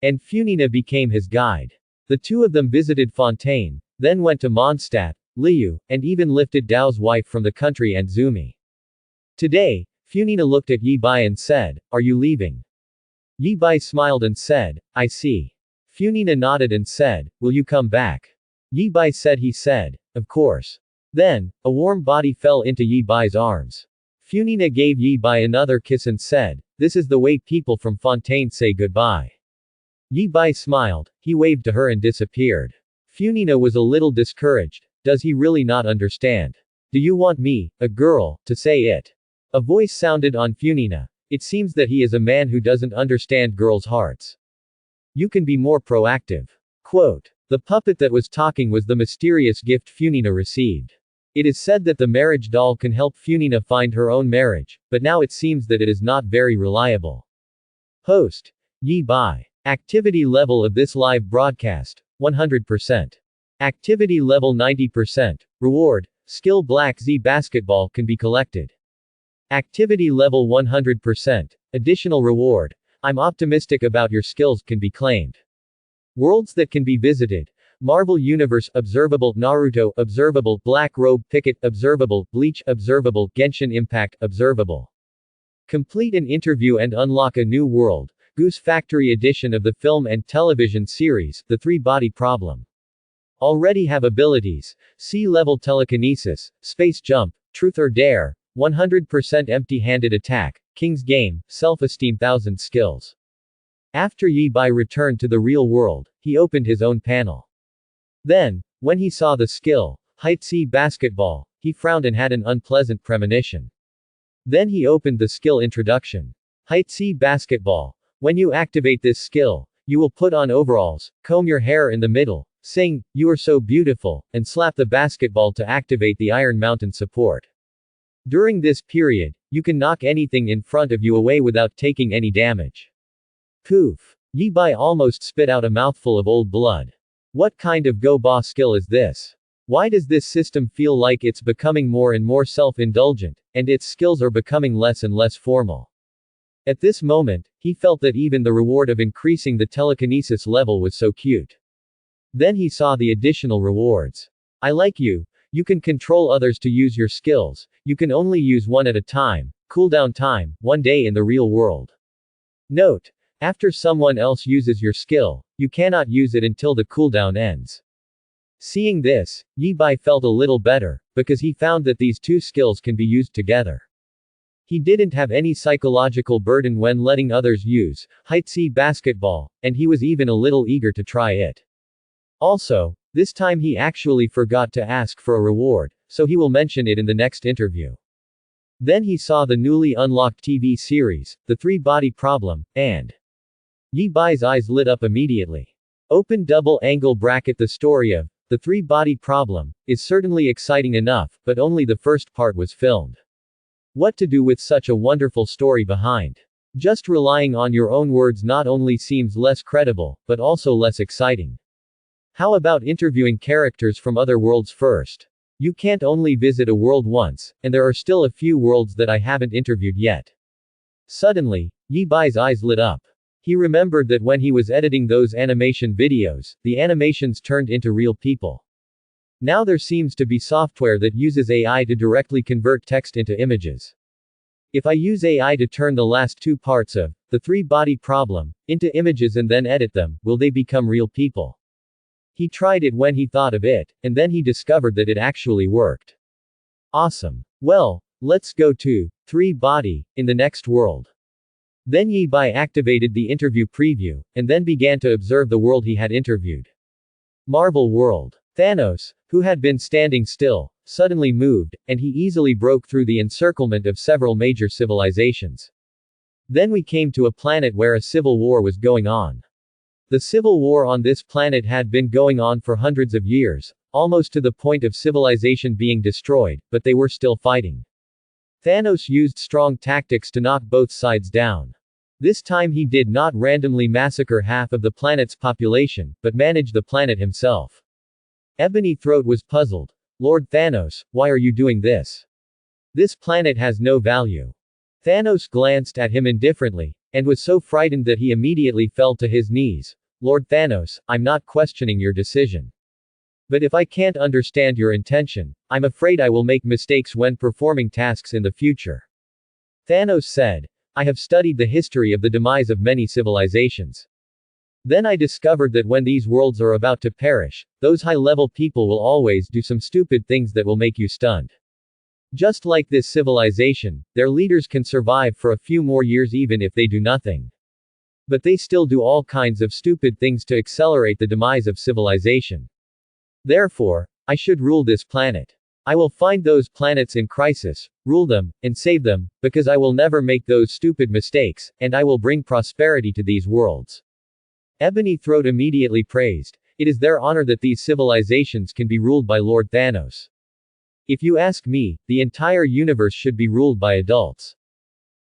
[SPEAKER 1] And Funina became his guide. The two of them visited Fontaine, then went to Mondstadt, Liu, and even lifted Dao's wife from the country and Zumi. Today, Funina looked at Yi Bai and said, "Are you leaving?" Yi Bai smiled and said, "I see." Funina nodded and said, "Will you come back?" Yi Bai said he said, "Of course." Then, a warm body fell into Yi Bai's arms. Funina gave Yi Bai another kiss and said, "This is the way people from Fontaine say goodbye." Yi Bai smiled, he waved to her and disappeared. Funina was a little discouraged. Does he really not understand? Do you want me, a girl, to say it? A voice sounded on Funina. It seems that he is a man who doesn't understand girls' hearts. You can be more proactive. Quote. The puppet that was talking was the mysterious gift Funina received. It is said that the marriage doll can help Funina find her own marriage, but now it seems that it is not very reliable. Host. Yi Bai. Activity level of this live broadcast, 100%. Activity level 90%. Reward, skill Black Z basketball can be collected. Activity level 100%. Additional reward, I'm optimistic about your skills can be claimed. Worlds that can be visited. Marvel Universe observable, Naruto observable, Black Robe Picket observable, Bleach observable, Genshin Impact observable. Complete an interview and unlock a new world. Goose Factory edition of the film and television series, The Three-Body Problem. Already have abilities, sea-level telekinesis, space jump, truth or dare, 100% empty-handed attack, King's Game, self-esteem 1000 skills. After Yi Bai returned to the real world, he opened his own panel. Then, when he saw the skill, Height C basketball, he frowned and had an unpleasant premonition. Then he opened the skill introduction. Height C basketball. When you activate this skill, you will put on overalls, comb your hair in the middle, sing, "You are so beautiful," and slap the basketball to activate the Iron Mountain support. During this period, you can knock anything in front of you away without taking any damage. Poof. Yi Bai almost spit out a mouthful of old blood. What kind of go-ba skill is this? Why does this system feel like it's becoming more and more self-indulgent, and its skills are becoming less and less formal? At this moment, he felt that even the reward of increasing the telekinesis level was so cute. Then he saw the additional rewards. I like you. You can control others to use your skills. You can only use one at a time. Cooldown time, 1 day in the real world. Note: after someone else uses your skill, you cannot use it until the cooldown ends. Seeing this, Yi Bai felt a little better, because he found that these two skills can be used together. He didn't have any psychological burden when letting others use Heitsi basketball, and he was even a little eager to try it. Also, this time he actually forgot to ask for a reward, so he will mention it in the next interview. Then he saw the newly unlocked TV series, The Three-Body Problem, and Yi Bai's eyes lit up immediately. Open double angle bracket. The story of The Three-Body Problem is certainly exciting enough, but only the first part was filmed. What to do with such a wonderful story behind? Just relying on your own words not only seems less credible, but also less exciting. How about interviewing characters from other worlds first? You can't only visit a world once, and there are still a few worlds that I haven't interviewed yet. Suddenly, Yi Bai's eyes lit up. He remembered that when he was editing those animation videos, the animations turned into real people. Now there seems to be software that uses AI to directly convert text into images. If I use AI to turn the last two parts of The Three-Body Problem into images and then edit them, will they become real people? He tried it when he thought of it, and then he discovered that it actually worked. Awesome. Well, let's go to Three-Body in the next world. Then Yi Bai activated the interview preview, and then began to observe the world he had interviewed. Marvel World. Thanos, who had been standing still, suddenly moved, and he easily broke through the encirclement of several major civilizations. Then we came to a planet where a civil war was going on. The civil war on this planet had been going on for hundreds of years, almost to the point of civilization being destroyed, but they were still fighting. Thanos used strong tactics to knock both sides down. This time he did not randomly massacre half of the planet's population, but manage the planet himself. Ebony Throat was puzzled. Lord Thanos, why are you doing this? This planet has no value. Thanos glanced at him indifferently, and was so frightened that he immediately fell to his knees. Lord Thanos, I'm not questioning your decision. But if I can't understand your intention, I'm afraid I will make mistakes when performing tasks in the future. Thanos said, I have studied the history of the demise of many civilizations. Then I discovered that when these worlds are about to perish, those high-level people will always do some stupid things that will make you stunned. Just like this civilization, their leaders can survive for a few more years even if they do nothing. But they still do all kinds of stupid things to accelerate the demise of civilization. Therefore, I should rule this planet. I will find those planets in crisis, rule them, and save them, because I will never make those stupid mistakes, and I will bring prosperity to these worlds. Ebony Throat immediately praised. It is their honor that these civilizations can be ruled by Lord Thanos. If you ask me, the entire universe should be ruled by adults.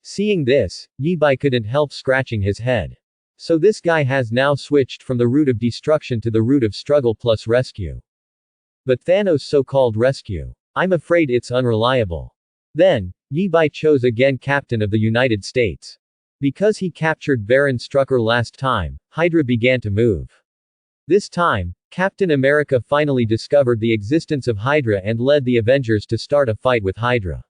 [SPEAKER 1] Seeing this, Yi Bai couldn't help scratching his head. So this guy has now switched from the route of destruction to the route of struggle plus rescue. But Thanos' so-called rescue. I'm afraid it's unreliable. Then, Yi Bai chose again Captain of the United States. Because he captured Baron Strucker last time, Hydra began to move. This time, Captain America finally discovered the existence of Hydra and led the Avengers to start a fight with Hydra.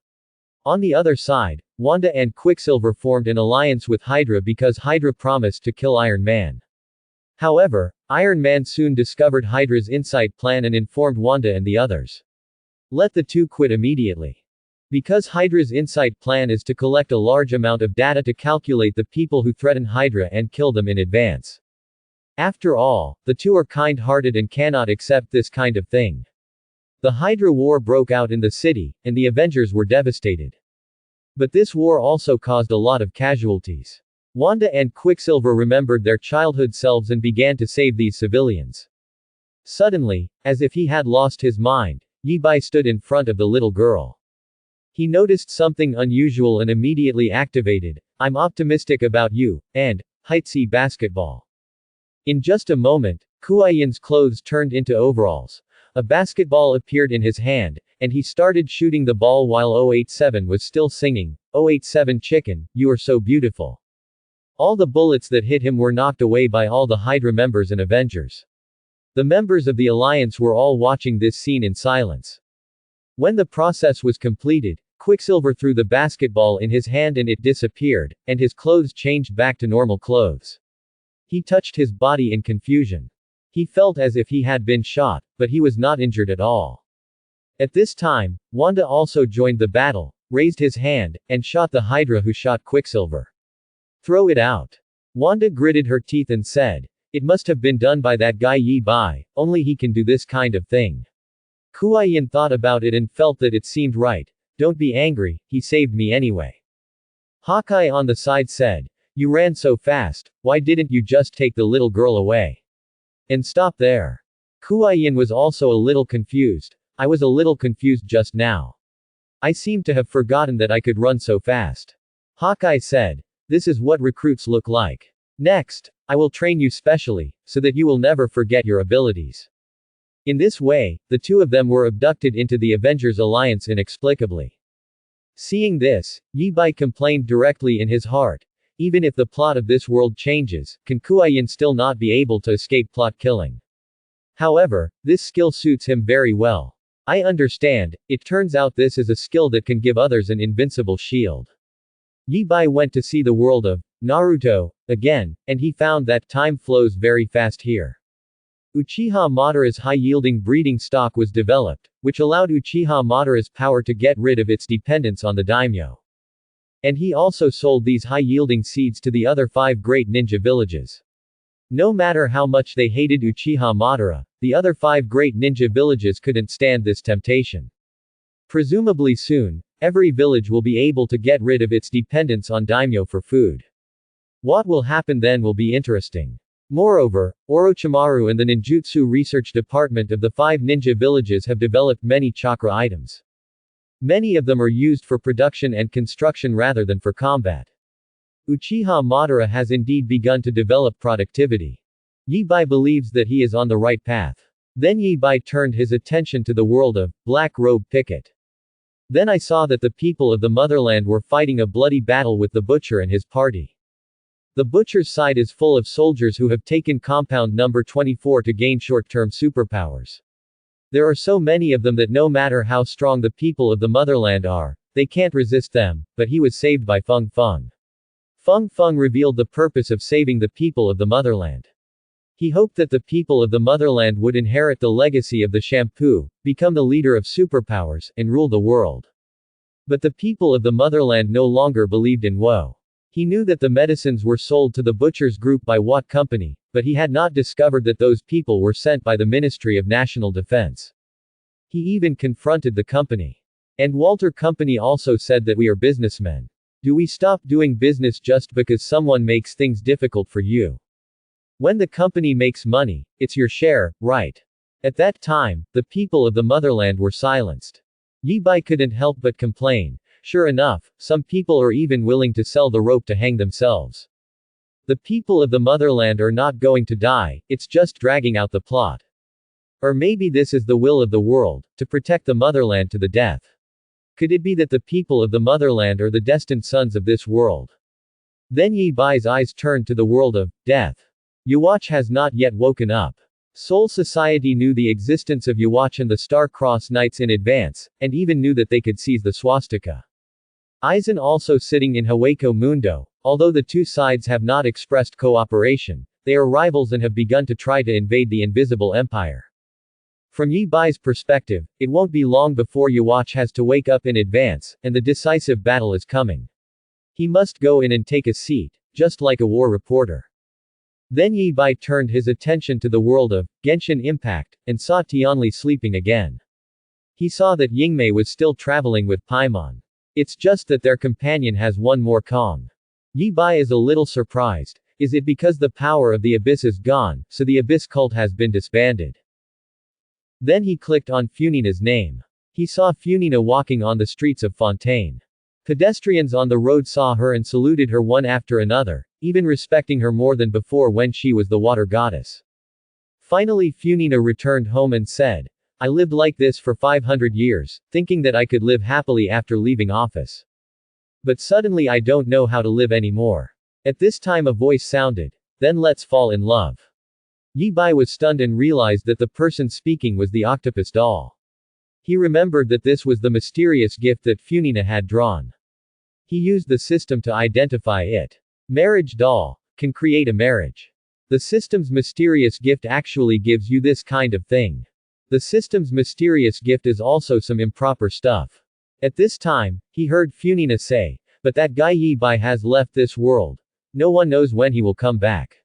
[SPEAKER 1] On the other side, Wanda and Quicksilver formed an alliance with Hydra because Hydra promised to kill Iron Man. However, Iron Man soon discovered Hydra's inside plan and informed Wanda and the others. Let the two quit immediately. Because Hydra's inside plan is to collect a large amount of data to calculate the people who threaten Hydra and kill them in advance. After all, the two are kind-hearted and cannot accept this kind of thing. The Hydra war broke out in the city, and the Avengers were devastated. But this war also caused a lot of casualties. Wanda and Quicksilver remembered their childhood selves and began to save these civilians. Suddenly, as if he had lost his mind, Yi Bai stood in front of the little girl. He noticed something unusual and immediately activated. I'm optimistic about you, and Heitsi basketball. In just a moment, Kuayan's clothes turned into overalls. A basketball appeared in his hand, and he started shooting the ball while 087 was still singing, 087 chicken, you are so beautiful. All the bullets that hit him were knocked away by all the Hydra members and Avengers. The members of the Alliance were all watching this scene in silence. When the process was completed, Quicksilver threw the basketball in his hand and it disappeared, and his clothes changed back to normal clothes. He touched his body in confusion. He felt as if he had been shot, but he was not injured at all. At this time, Wanda also joined the battle, raised his hand, and shot the Hydra who shot Quicksilver. Throw it out. Wanda gritted her teeth and said, it must have been done by that guy Yi Bai, only he can do this kind of thing. Kuai-yin thought about it and felt that it seemed right. Don't be angry, he saved me anyway. Hawkeye on the side said, you ran so fast, why didn't you just take the little girl away? And stop there. Kuai-yin was also a little confused. I was a little confused just now. I seem to have forgotten that I could run so fast. Hawkeye said, this is what recruits look like. Next, I will train you specially, so that you will never forget your abilities. In this way, the two of them were abducted into the Avengers Alliance inexplicably. Seeing this, Yi Bai complained directly in his heart. Even if the plot of this world changes, can Kuai-yin still not be able to escape plot killing? However, this skill suits him very well. I understand, it turns out this is a skill that can give others an invincible shield. Yi Bai went to see the world of Naruto again, and he found that time flows very fast here. Uchiha Madara's high-yielding breeding stock was developed, which allowed Uchiha Madara's power to get rid of its dependence on the daimyo. And he also sold these high-yielding seeds to the other 5 great ninja villages. No matter how much they hated Uchiha Madara, the other 5 great ninja villages couldn't stand this temptation. Presumably soon, every village will be able to get rid of its dependence on daimyo for food. What will happen then will be interesting. Moreover, Orochimaru and the Ninjutsu Research Department of the 5 ninja villages have developed many chakra items. Many of them are used for production and construction rather than for combat. Uchiha Madara has indeed begun to develop productivity. Yi Bai believes that he is on the right path. Then Yi Bai turned his attention to the world of Black Robe Picket. Then I saw that the people of the motherland were fighting a bloody battle with the Butcher and his party. The Butcher's side is full of soldiers who have taken compound number 24 to gain short-term superpowers. There are so many of them that no matter how strong the people of the motherland are, they can't resist them, but he was saved by Feng Feng. Feng Feng revealed the purpose of saving the people of the motherland. He hoped that the people of the motherland would inherit the legacy of the shampoo, become the leader of superpowers, and rule the world. But the people of the motherland no longer believed in woe. He knew that the medicines were sold to the Butcher's group by Watt Company, but he had not discovered that those people were sent by the Ministry of National Defense. He even confronted the company. And Walter Company also said that we are businessmen. Do we stop doing business just because someone makes things difficult for you? When the company makes money, it's your share, right? At that time, the people of the motherland were silenced. Yi Bai couldn't help but complain. Sure enough, some people are even willing to sell the rope to hang themselves. The people of the motherland are not going to die, it's just dragging out the plot. Or maybe this is the will of the world, to protect the motherland to the death. Could it be that the people of the motherland are the destined sons of this world? Then Yi Bai's eyes turned to the world of death. Yhwach has not yet woken up. Soul Society knew the existence of Yhwach and the Star-Crossed Knights in advance, and even knew that they could seize the swastika. Aizen also sitting in Hueco Mundo. Although the two sides have not expressed cooperation, they are rivals and have begun to try to invade the Invisible Empire. From Yi Bai's perspective, it won't be long before Yhwach has to wake up in advance, and the decisive battle is coming. He must go in and take a seat, just like a war reporter. Then Yi Bai turned his attention to the world of Genshin Impact, and saw Tianli sleeping again. He saw that Yingmei was still traveling with Paimon. It's just that their companion has one more Kong. Yi Bai is a little surprised. Is it because the power of the Abyss is gone, so the Abyss cult has been disbanded? Then he clicked on Funina's name. He saw Funina walking on the streets of Fontaine. Pedestrians on the road saw her and saluted her one after another, even respecting her more than before when she was the water goddess. Finally Funina returned home and said, I lived like this for 500 years, thinking that I could live happily after leaving office. But suddenly I don't know how to live anymore. At this time a voice sounded. Then let's fall in love. Yi Bai was stunned and realized that the person speaking was the octopus doll. He remembered that this was the mysterious gift that Funina had drawn. He used the system to identify it. Marriage doll can create a marriage. The system's mysterious gift actually gives you this kind of thing. The system's mysterious gift is also some improper stuff. At this time, he heard Funina say, but that guy Yi Bai has left this world. No one knows when he will come back.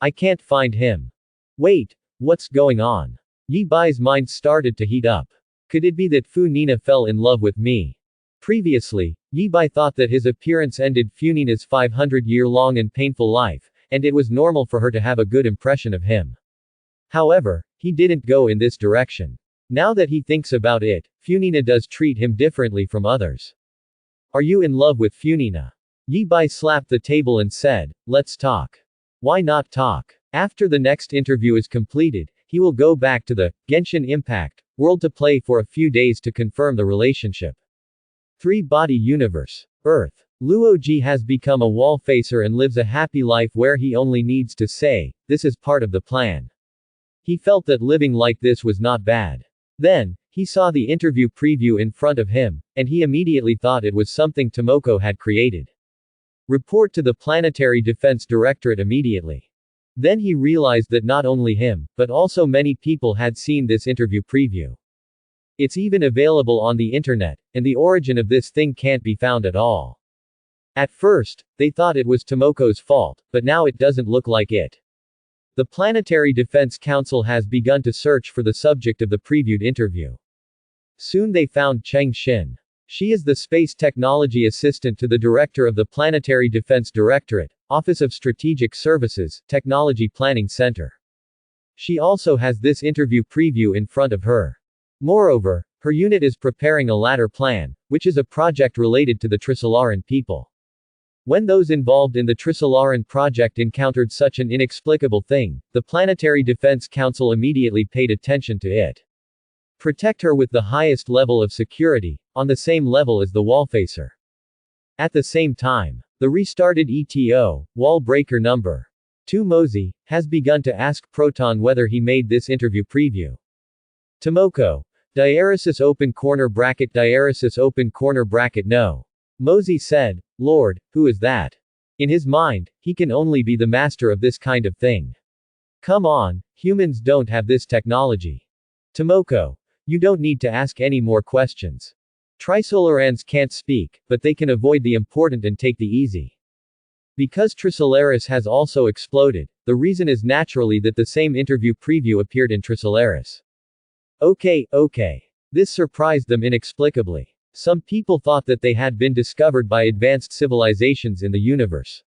[SPEAKER 1] I can't find him. Wait, what's going on? Yi Bai's mind started to heat up. Could it be that Fu Nina fell in love with me? Previously, Yi Bai thought that his appearance ended Fu Nina's 500-year-long and painful life, and it was normal for her to have a good impression of him. However, he didn't go in this direction. Now that he thinks about it, Fu Nina does treat him differently from others. Are you in love with Fu Nina? Yi Bai slapped the table and said, let's talk. Why not talk? After the next interview is completed, he will go back to the Genshin Impact world to play for a few days to confirm the relationship. 3-body universe. Earth. Luo Ji has become a wall facer and lives a happy life where he only needs to say, this is part of the plan. He felt that living like this was not bad. Then, he saw the interview preview in front of him, and he immediately thought it was something Tomoko had created. Report to the Planetary Defense Directorate immediately. Then he realized that not only him, but also many people had seen this interview preview. It's even available on the internet, and the origin of this thing can't be found at all. At first, they thought it was Tomoko's fault, but now it doesn't look like it. The Planetary Defense Council has begun to search for the subject of the previewed interview. Soon they found Cheng Xin. She is the space technology assistant to the director of the Planetary Defense Directorate, Office of Strategic Services, Technology Planning Center. She also has this interview preview in front of her. Moreover, her unit is preparing a ladder plan, which is a project related to the Trisolaran people. When those involved in the Trisolaran project encountered such an inexplicable thing, the Planetary Defense Council immediately paid attention to it. Protect her with the highest level of security, on the same level as the wallfacer. At the same time, the restarted ETO, wall breaker number 2 Mosey, has begun to ask Proton whether he made this interview preview. Tomoko. Diaresis open corner bracket no. Mosey said, Lord, who is that? In his mind, he can only be the master of this kind of thing. Come on, humans don't have this technology. Tomoko. You don't need to ask any more questions. Trisolarans can't speak, but they can avoid the important and take the easy. Because Trisolaris has also exploded, the reason is naturally that the same interview preview appeared in Trisolaris. Okay. This surprised them inexplicably. Some people thought that they had been discovered by advanced civilizations in the universe.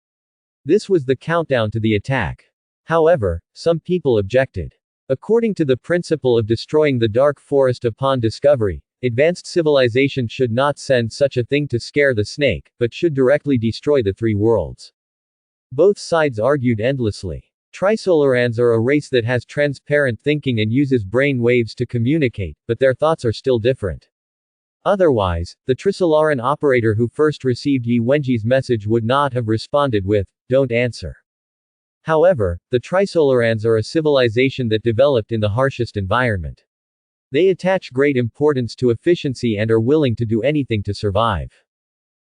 [SPEAKER 1] This was the countdown to the attack. However, some people objected. According to the principle of destroying the dark forest upon discovery, advanced civilization should not send such a thing to scare the snake, but should directly destroy the 3 worlds. Both sides argued endlessly. Trisolarans are a race that has transparent thinking and uses brain waves to communicate, but their thoughts are still different. Otherwise, the Trisolaran operator who first received Yi Wenji's message would not have responded with, don't answer. However, the Trisolarans are a civilization that developed in the harshest environment. They attach great importance to efficiency and are willing to do anything to survive.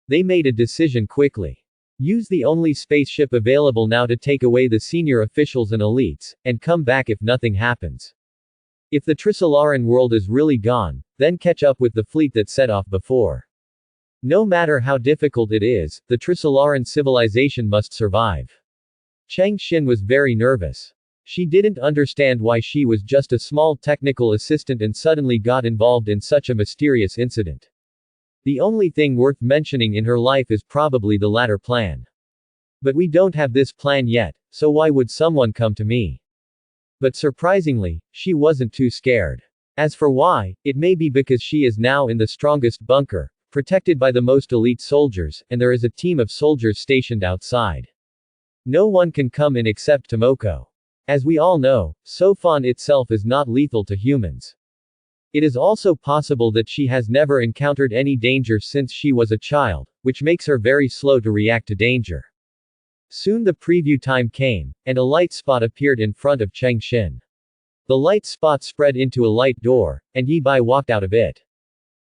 [SPEAKER 1] They made a decision quickly. Use the only spaceship available now to take away the senior officials and elites, and come back if nothing happens. If the Trisolaran world is really gone, then catch up with the fleet that set off before. No matter how difficult it is, the Trisolaran civilization must survive. Cheng Xin was very nervous. She didn't understand why she was just a small technical assistant and suddenly got involved in such a mysterious incident. The only thing worth mentioning in her life is probably the latter plan. But we don't have this plan yet, so why would someone come to me? But surprisingly, she wasn't too scared. As for why, it may be because she is now in the strongest bunker, protected by the most elite soldiers, and there is a team of soldiers stationed outside. No one can come in except Tomoko. As we all know, Sofan itself is not lethal to humans. It is also possible that she has never encountered any danger since she was a child, which makes her very slow to react to danger. Soon the preview time came, and a light spot appeared in front of Cheng Xin. The light spot spread into a light door, and Yi Bai walked out of it.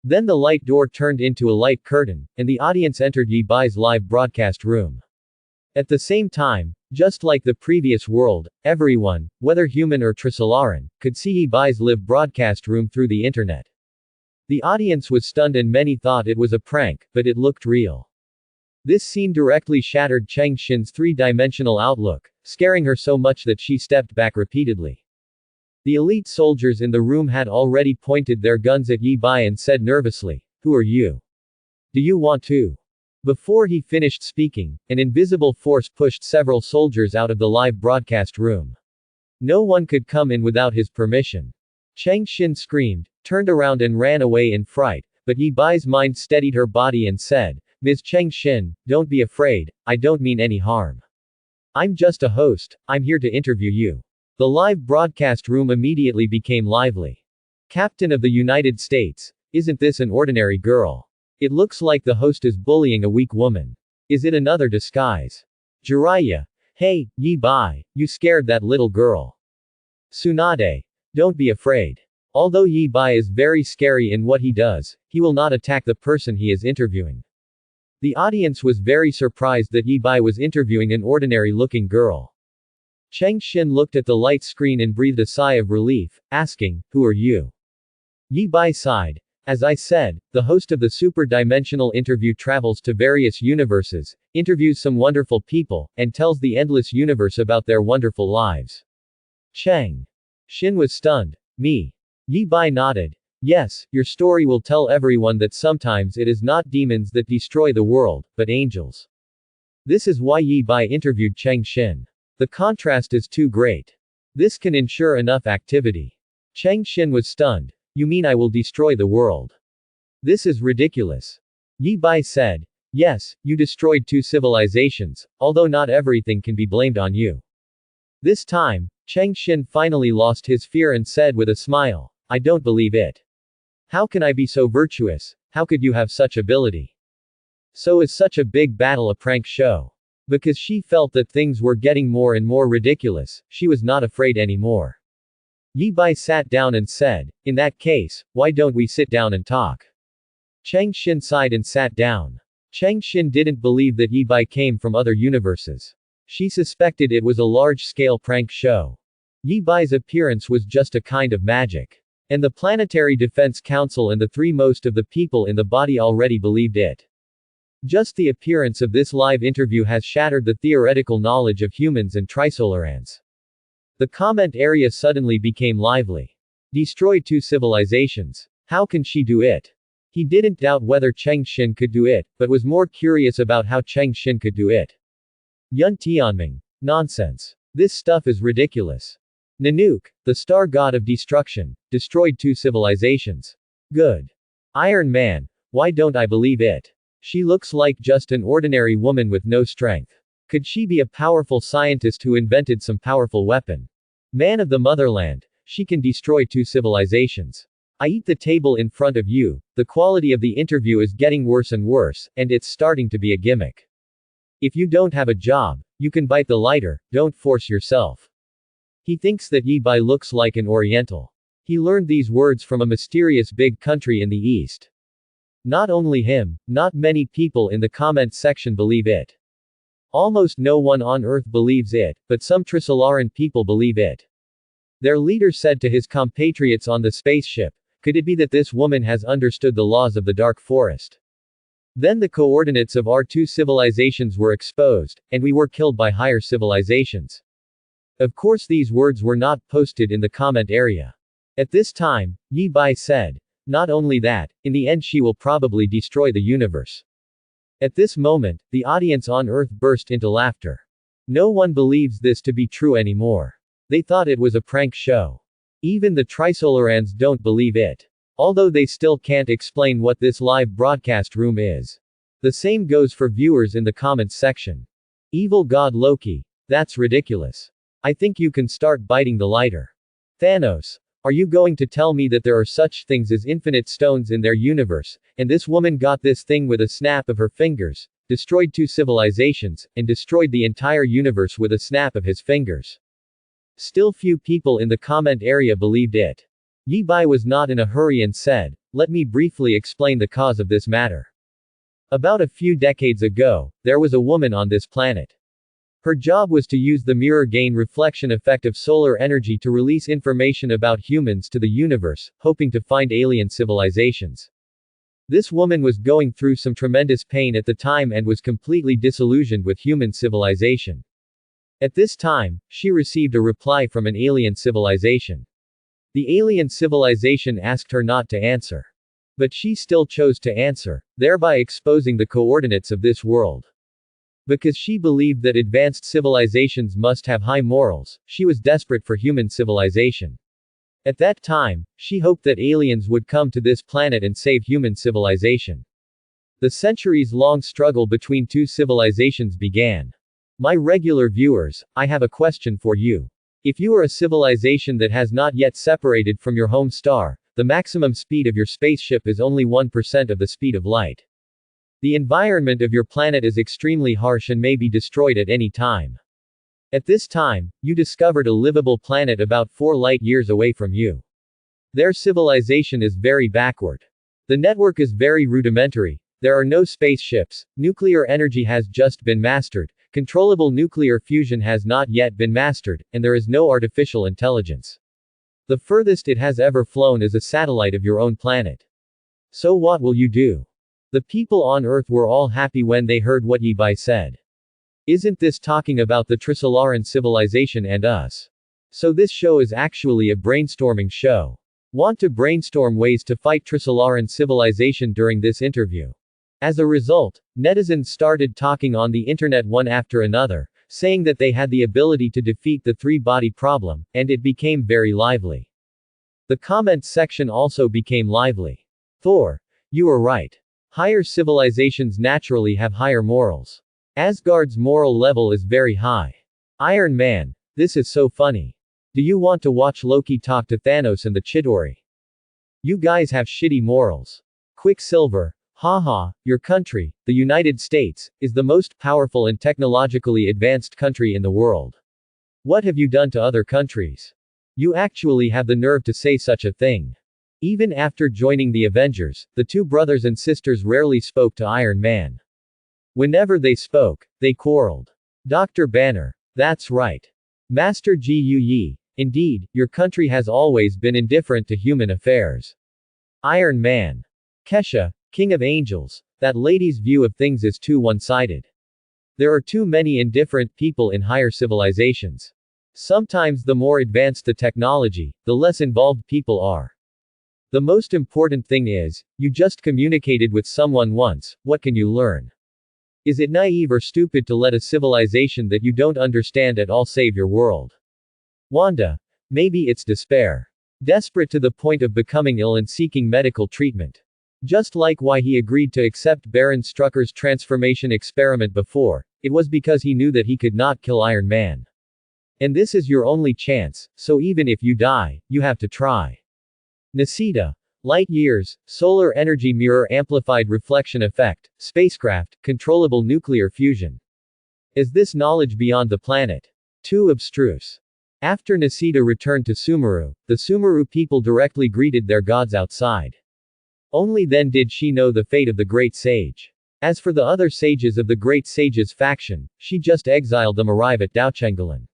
[SPEAKER 1] Then the light door turned into a light curtain, and the audience entered Yi Bai's live broadcast room. At the same time, just like the previous world, everyone, whether human or Trisolaran, could see Yi Bai's live broadcast room through the internet. The audience was stunned and many thought it was a prank, but it looked real. This scene directly shattered Cheng Xin's three-dimensional outlook, scaring her so much that she stepped back repeatedly. The elite soldiers in the room had already pointed their guns at Yi Bai and said nervously, "Who are you? Do you want to?" Before he finished speaking, an invisible force pushed several soldiers out of the live broadcast room. No one could come in without his permission. Cheng Xin screamed, turned around and ran away in fright, but Yi Bai's mind steadied her body and said, "Ms. Cheng Xin, don't be afraid, I don't mean any harm. I'm just a host, I'm here to interview you." The live broadcast room immediately became lively. "Captain of the United States, isn't this an ordinary girl? It looks like the host is bullying a weak woman. Is it another disguise? Jiraiya. Hey, Yi Bai, you scared that little girl. Tsunade. Don't be afraid. Although Yi Bai is very scary in what he does, he will not attack the person he is interviewing." The audience was very surprised that Yi Bai was interviewing an ordinary-looking girl. Cheng Xin looked at the light screen and breathed a sigh of relief, asking, "Who are you?" Yi Bai sighed. "As I said, the host of the super-dimensional interview travels to various universes, interviews some wonderful people, and tells the endless universe about their wonderful lives." Cheng Xin was stunned. "Me?" Yi Bai nodded. "Yes, your story will tell everyone that sometimes it is not demons that destroy the world, but angels." This is why Yi Bai interviewed Cheng Xin. The contrast is too great. This can ensure enough activity. Cheng Xin was stunned. "You mean I will destroy the world? This is ridiculous." Yi Bai said. "Yes, you destroyed 2 civilizations, although not everything can be blamed on you." This time, Cheng Xin finally lost his fear and said with a smile, "I don't believe it. How can I be so virtuous? How could you have such ability? So is such a big battle a prank show?" Because she felt that things were getting more and more ridiculous, she was not afraid anymore. Yi Bai sat down and said, "In that case, why don't we sit down and talk?" Cheng Xin sighed and sat down. Cheng Xin didn't believe that Yi Bai came from other universes. She suspected it was a large-scale prank show. Yi Bai's appearance was just a kind of magic. And the Planetary Defense Council and the 3 most of the people in the body already believed it. Just the appearance of this live interview has shattered the theoretical knowledge of humans and Trisolarans. The comment area suddenly became lively. "Destroy 2 civilizations. How can she do it?" He didn't doubt whether Cheng Xin could do it, but was more curious about how Cheng Xin could do it. Yun Tianming. Nonsense. This stuff is ridiculous. Nanook, the star god of destruction, destroyed 2 civilizations. Good. Iron Man. Why don't I believe it? She looks like just an ordinary woman with no strength. Could she be a powerful scientist who invented some powerful weapon? Man of the motherland, she can destroy 2 civilizations. I eat the table in front of you. The quality of the interview is getting worse and worse, and it's starting to be a gimmick. If you don't have a job, you can bite the lighter, don't force yourself. He thinks that Yi Bai looks like an Oriental. He learned these words from a mysterious big country in the East. Not only him, not many people in the comment section believe it. Almost no one on Earth believes it, but some Trisolaran people believe it. Their leader said to his compatriots on the spaceship, "Could it be that this woman has understood the laws of the Dark Forest?" Then the coordinates of our 2 civilizations were exposed, and we were killed by higher civilizations. Of course these words were not posted in the comment area. At this time, Yi Bai said, "Not only that, in the end she will probably destroy the universe." At this moment, the audience on Earth burst into laughter. No one believes this to be true anymore. They thought it was a prank show. Even the Trisolarans don't believe it. Although they still can't explain what this live broadcast room is. The same goes for viewers in the comments section. Evil god Loki. That's ridiculous. I think you can start biting the lighter. Thanos. Are you going to tell me that there are such things as infinite stones in their universe, and this woman got this thing with a snap of her fingers, destroyed 2 civilizations, and destroyed the entire universe with a snap of his fingers? Still few people in the comment area believed it. Yi Bai was not in a hurry and said, "Let me briefly explain the cause of this matter. About a few decades ago, there was a woman on this planet. Her job was to use the mirror gain reflection effect of solar energy to release information about humans to the universe, hoping to find alien civilizations. This woman was going through some tremendous pain at the time and was completely disillusioned with human civilization. At this time, she received a reply from an alien civilization. The alien civilization asked her not to answer. But she still chose to answer, thereby exposing the coordinates of this world. Because she believed that advanced civilizations must have high morals, she was desperate for human civilization. At that time, she hoped that aliens would come to this planet and save human civilization. The centuries-long struggle between 2 civilizations began. My regular viewers, I have a question for you. If you are a civilization that has not yet separated from your home star, the maximum speed of your spaceship is only 1% of the speed of light. The environment of your planet is extremely harsh and may be destroyed at any time. At this time, you discovered a livable planet about 4 light years away from you. Their civilization is very backward. The network is very rudimentary, there are no spaceships, nuclear energy has just been mastered, controllable nuclear fusion has not yet been mastered, and there is no artificial intelligence. The furthest it has ever flown is a satellite of your own planet. So what will you do? The people on Earth were all happy when they heard what Yi Bai said. Isn't this talking about the Trisolaran civilization and us? So this show is actually a brainstorming show. Want to brainstorm ways to fight Trisolaran civilization during this interview. As a result, netizens started talking on the internet one after another, saying that they had the ability to defeat the 3-body problem, and it became very lively. The comments section also became lively. Thor, you are right. Higher civilizations naturally have higher morals. Asgard's moral level is very high. Iron Man, this is so funny. Do you want to watch Loki talk to Thanos and the Chidori? You guys have shitty morals. Quicksilver, haha, your country, the United States, is the most powerful and technologically advanced country in the world. What have you done to other countries? You actually have the nerve to say such a thing. Even after joining the Avengers, the 2 brothers and sisters rarely spoke to Iron Man. Whenever they spoke, they quarreled. Dr. Banner. That's right. Master Gu Yi. Indeed, your country has always been indifferent to human affairs. Iron Man. Kesha, King of Angels, that lady's view of things is too one-sided. There are too many indifferent people in higher civilizations. Sometimes the more advanced the technology, the less involved people are. The most important thing is, you just communicated with someone once, what can you learn? Is it naive or stupid to let a civilization that you don't understand at all save your world? Wanda. Maybe it's despair. Desperate to the point of becoming ill and seeking medical treatment. Just like why he agreed to accept Baron Strucker's transformation experiment before, it was because he knew that he could not kill Iron Man. And this is your only chance, so even if you die, you have to try. Nisita. Light years, solar energy mirror amplified reflection effect, spacecraft, controllable nuclear fusion. Is this knowledge beyond the planet? Too abstruse. After Nisita returned to Sumeru, the Sumeru people directly greeted their gods outside. Only then did she know the fate of the great sage. As for the other sages of the great sage's faction, she just exiled them arrive at Daochengalan.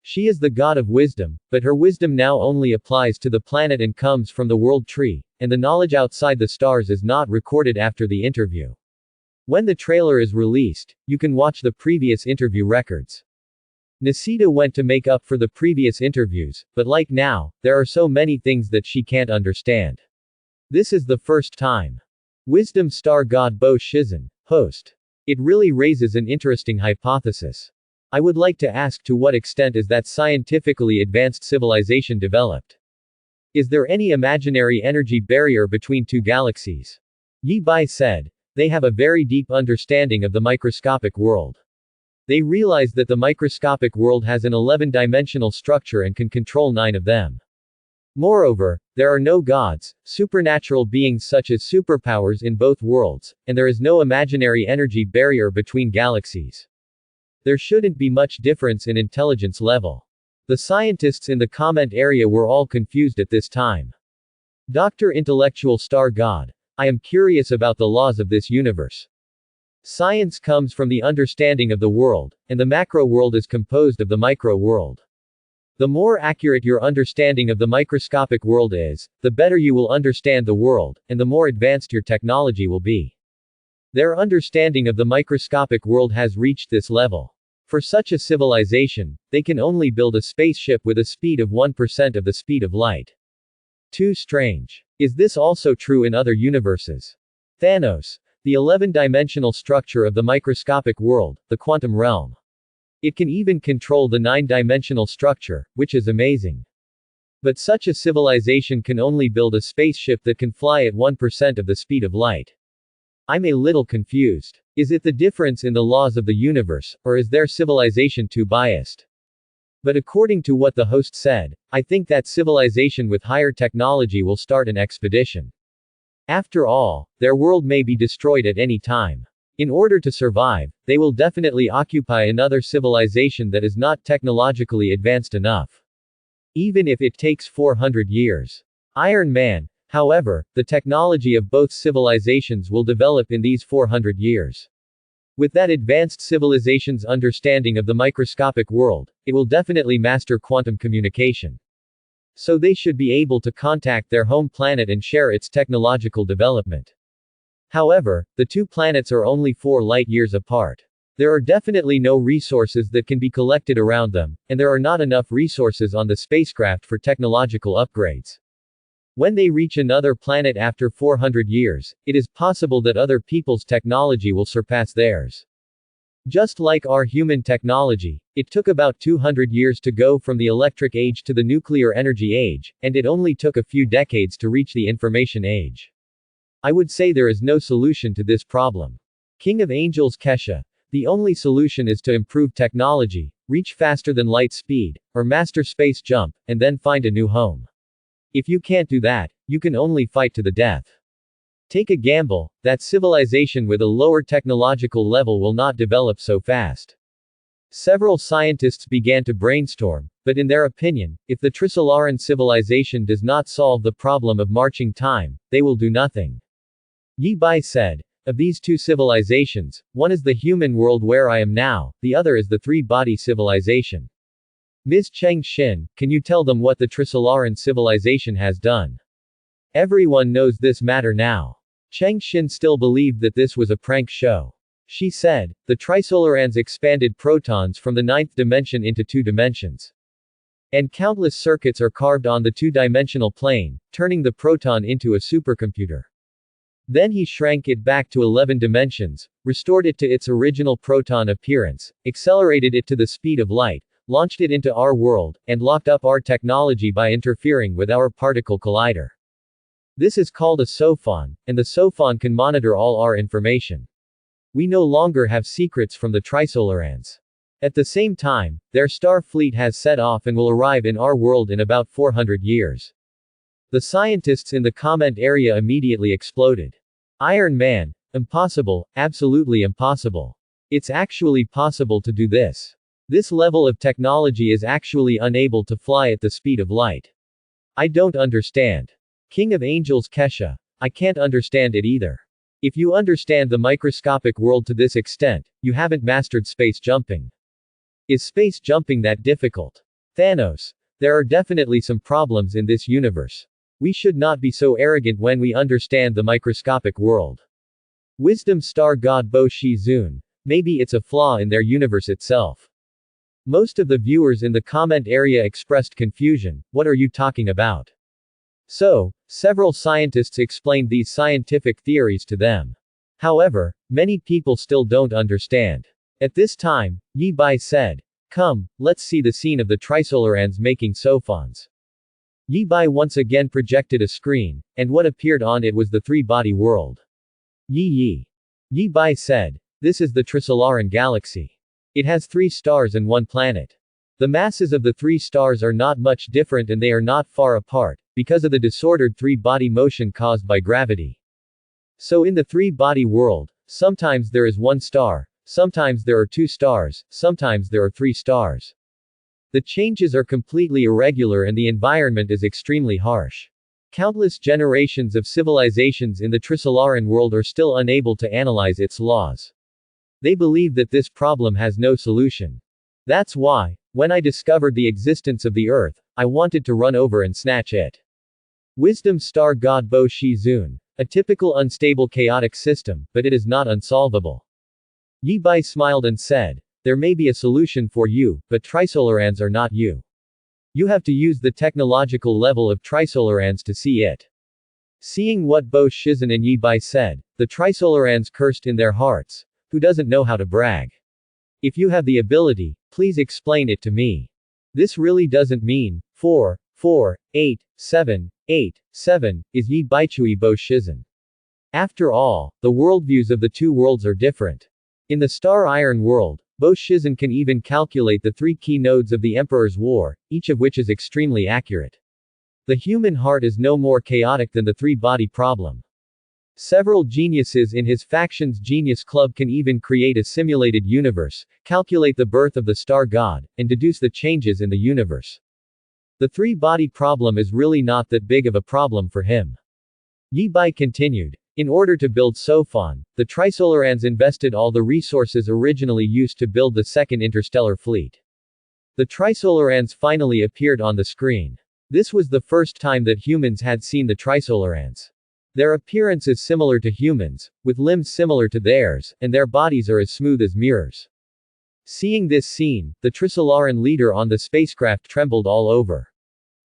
[SPEAKER 1] She is the god of wisdom, but her wisdom now only applies to the planet and comes from the world tree, and the knowledge outside the stars is not recorded after the interview. When the trailer is released, you can watch the previous interview records. Nisita went to make up for the previous interviews, but like now, there are so many things that she can't understand. This is the first time. Wisdom star god Bo Shizen, host. It really raises an interesting hypothesis. I would like to ask, to what extent is that scientifically advanced civilization developed? Is there any imaginary energy barrier between 2 galaxies? Yi Bai said, they have a very deep understanding of the microscopic world. They realize that the microscopic world has an 11-dimensional structure and can control 9 of them. Moreover, there are no gods, supernatural beings such as superpowers in both worlds, and there is no imaginary energy barrier between galaxies. There shouldn't be much difference in intelligence level. The scientists in the comment area were all confused at this time. Dr. Intellectual Star God. I am curious about the laws of this universe. Science comes from the understanding of the world, and the macro world is composed of the micro world. The more accurate your understanding of the microscopic world is, the better you will understand the world, and the more advanced your technology will be. Their understanding of the microscopic world has reached this level. For such a civilization, they can only build a spaceship with a speed of 1% of the speed of light. Too strange. Is this also true in other universes? Thanos. The 11-dimensional structure of the microscopic world, the quantum realm. It can even control the 9-dimensional structure, which is amazing. But such a civilization can only build a spaceship that can fly at 1% of the speed of light. I'm a little confused. Is it the difference in the laws of the universe, or is their civilization too biased? But according to what the host said, I think that civilization with higher technology will start an expedition. After all, their world may be destroyed at any time. In order to survive, they will definitely occupy another civilization that is not technologically advanced enough. Even if it takes 400 years. Iron Man. However, the technology of both civilizations will develop in these 400 years. With that advanced civilization's understanding of the microscopic world, it will definitely master quantum communication. So they should be able to contact their home planet and share its technological development. However, the two planets are only 4 light-years apart. There are definitely no resources that can be collected around them, and there are not enough resources on the spacecraft for technological upgrades. When they reach another planet after 400 years, it is possible that other people's technology will surpass theirs. Just like our human technology, it took about 200 years to go from the electric age to the nuclear energy age, and it only took a few decades to reach the information age. I would say there is no solution to this problem. King of Angels Kesha. The only solution is to improve technology, reach faster than light speed, or master space jump, and then find a new home. If you can't do that, you can only fight to the death. Take a gamble, that civilization with a lower technological level will not develop so fast. Several scientists began to brainstorm, but in their opinion, if the Trisolaran civilization does not solve the problem of marching time, they will do nothing. Yi Bai said, of these two civilizations, one is the human world where I am now, the other is the three-body civilization. Ms. Cheng Xin, can you tell them what the Trisolaran civilization has done? Everyone knows this matter now. Cheng Xin still believed that this was a prank show. She said, the Trisolarans expanded protons from the 9th dimension into 2 dimensions. And countless circuits are carved on the 2-dimensional plane, turning the proton into a supercomputer. Then he shrank it back to 11 dimensions, restored it to its original proton appearance, accelerated it to the speed of light, launched it into our world, and locked up our technology by interfering with our particle collider. This is called a sophon, and the sophon can monitor all our information. We no longer have secrets from the Trisolarans. At the same time, their star fleet has set off and will arrive in our world in about 400 years. The scientists in the comment area immediately exploded. Iron Man. Impossible, absolutely impossible. It's actually possible to do this. This level of technology is actually unable to fly at the speed of light. I don't understand. King of Angels Kesha. I can't understand it either. If you understand the microscopic world to this extent, you haven't mastered space jumping. Is space jumping that difficult? Thanos. There are definitely some problems in this universe. We should not be so arrogant when we understand the microscopic world. Wisdom Star God Bo Shi Zun. Maybe it's a flaw in their universe itself. Most of the viewers in the comment area expressed confusion. What are you talking about? So, several scientists explained these scientific theories to them. However, many people still don't understand. At this time, Yi Bai said, come, let's see the scene of the Trisolarans making sophons. Yi Bai once again projected a screen, and what appeared on it was the three-body world. Yi Bai said, this is the Trisolaran galaxy. It has 3 stars and 1 planet. The masses of the 3 stars are not much different and they are not far apart, because of the disordered three-body motion caused by gravity. So in the three-body world, sometimes there is one star, sometimes there are two stars, sometimes there are three stars. The changes are completely irregular and the environment is extremely harsh. Countless generations of civilizations in the Trisolaran world are still unable to analyze its laws. They believe that this problem has no solution. That's why, when I discovered the existence of the Earth, I wanted to run over and snatch it. Wisdom Star God Bo Shi Zun. A typical unstable chaotic system, but it is not unsolvable. Yi Bai smiled and said, there may be a solution for you, but Trisolarans are not you. You have to use the technological level of Trisolarans to see it. Seeing what Bo Shizun and Yi Bai said, the Trisolarans cursed in their hearts. Who doesn't know how to brag? If you have the ability, please explain it to me. This really doesn't mean 4, 4, 8, 7, 8, 7, is Yi Baichui Bo Shizun. After all, the worldviews of the two worlds are different. In the Star Iron world, Bo Shizun can even calculate the 3 key nodes of the Emperor's War, each of which is extremely accurate. The human heart is no more chaotic than the three-body problem. Several geniuses in his faction's Genius Club can even create a simulated universe, calculate the birth of the star god, and deduce the changes in the universe. The three-body problem is really not that big of a problem for him. Yi Bai continued. In order to build Sofan, the Trisolarans invested all the resources originally used to build the second interstellar fleet. The Trisolarans finally appeared on the screen. This was the first time that humans had seen the Trisolarans. Their appearance is similar to humans, with limbs similar to theirs, and their bodies are as smooth as mirrors. Seeing this scene, the Trisolaran leader on the spacecraft trembled all over.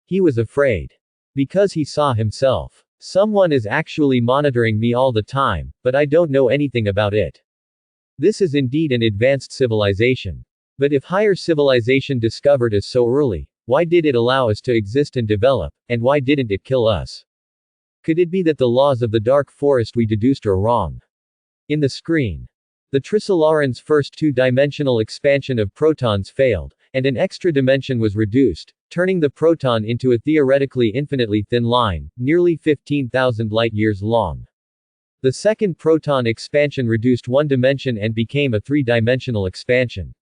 [SPEAKER 1] He was afraid. Because he saw himself. Someone is actually monitoring me all the time, but I don't know anything about it. This is indeed an advanced civilization. But if higher civilization discovered us so early, why did it allow us to exist and develop, and why didn't it kill us? Could it be that the laws of the dark forest we deduced are wrong? In the screen. The Trisolaran's first two-dimensional expansion of protons failed, and an extra dimension was reduced, turning the proton into a theoretically infinitely thin line, nearly 15,000 light-years long. The second proton expansion reduced one dimension and became a three-dimensional expansion.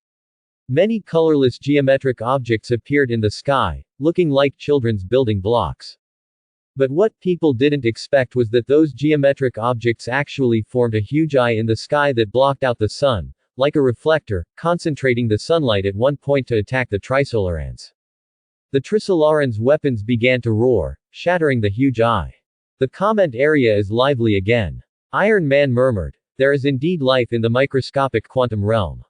[SPEAKER 1] Many colorless geometric objects appeared in the sky, looking like children's building blocks. But what people didn't expect was that those geometric objects actually formed a huge eye in the sky that blocked out the sun, like a reflector, concentrating the sunlight at one point to attack the Trisolarans. The Trisolaran's weapons began to roar, shattering the huge eye. The comment area is lively again. Iron Man murmured, there is indeed life in the microscopic quantum realm.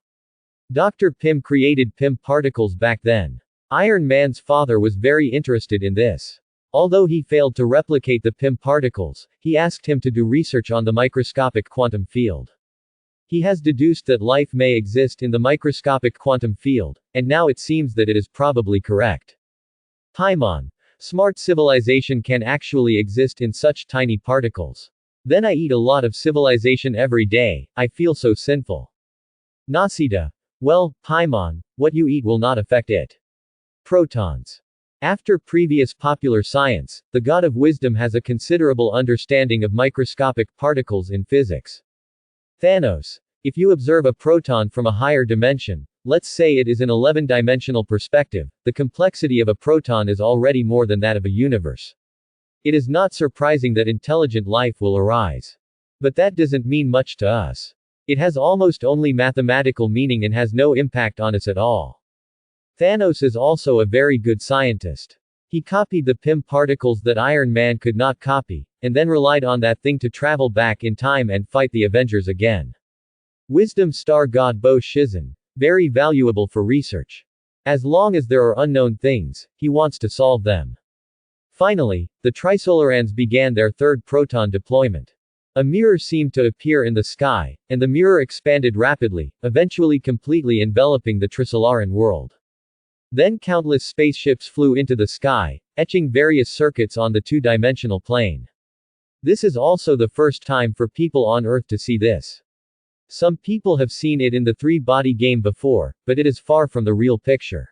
[SPEAKER 1] Dr. Pym created Pym particles back then. Iron Man's father was very interested in this. Although he failed to replicate the Pym particles, he asked him to do research on the microscopic quantum field. He has deduced that life may exist in the microscopic quantum field, and now it seems that it is probably correct. Paimon. Smart civilization can actually exist in such tiny particles. Then I eat a lot of civilization every day, I feel so sinful. Nasida. Well, Paimon, what you eat will not affect it. Protons. After previous popular science, the god of wisdom has a considerable understanding of microscopic particles in physics. Thanos. If you observe a proton from a higher dimension, let's say it is an 11-dimensional perspective, the complexity of a proton is already more than that of a universe. It is not surprising that intelligent life will arise. But that doesn't mean much to us. It has almost only mathematical meaning and has no impact on us at all. Thanos is also a very good scientist. He copied the Pym particles that Iron Man could not copy, and then relied on that thing to travel back in time and fight the Avengers again. Wisdom Star God Bo Shizun. Very valuable for research. As long as there are unknown things, he wants to solve them. Finally, the Trisolarans began their third proton deployment. A mirror seemed to appear in the sky, and the mirror expanded rapidly, eventually completely enveloping the Trisolaran world. Then countless spaceships flew into the sky, etching various circuits on the two-dimensional plane. This is also the first time for people on Earth to see this. Some people have seen it in the three-body game before, but it is far from the real picture.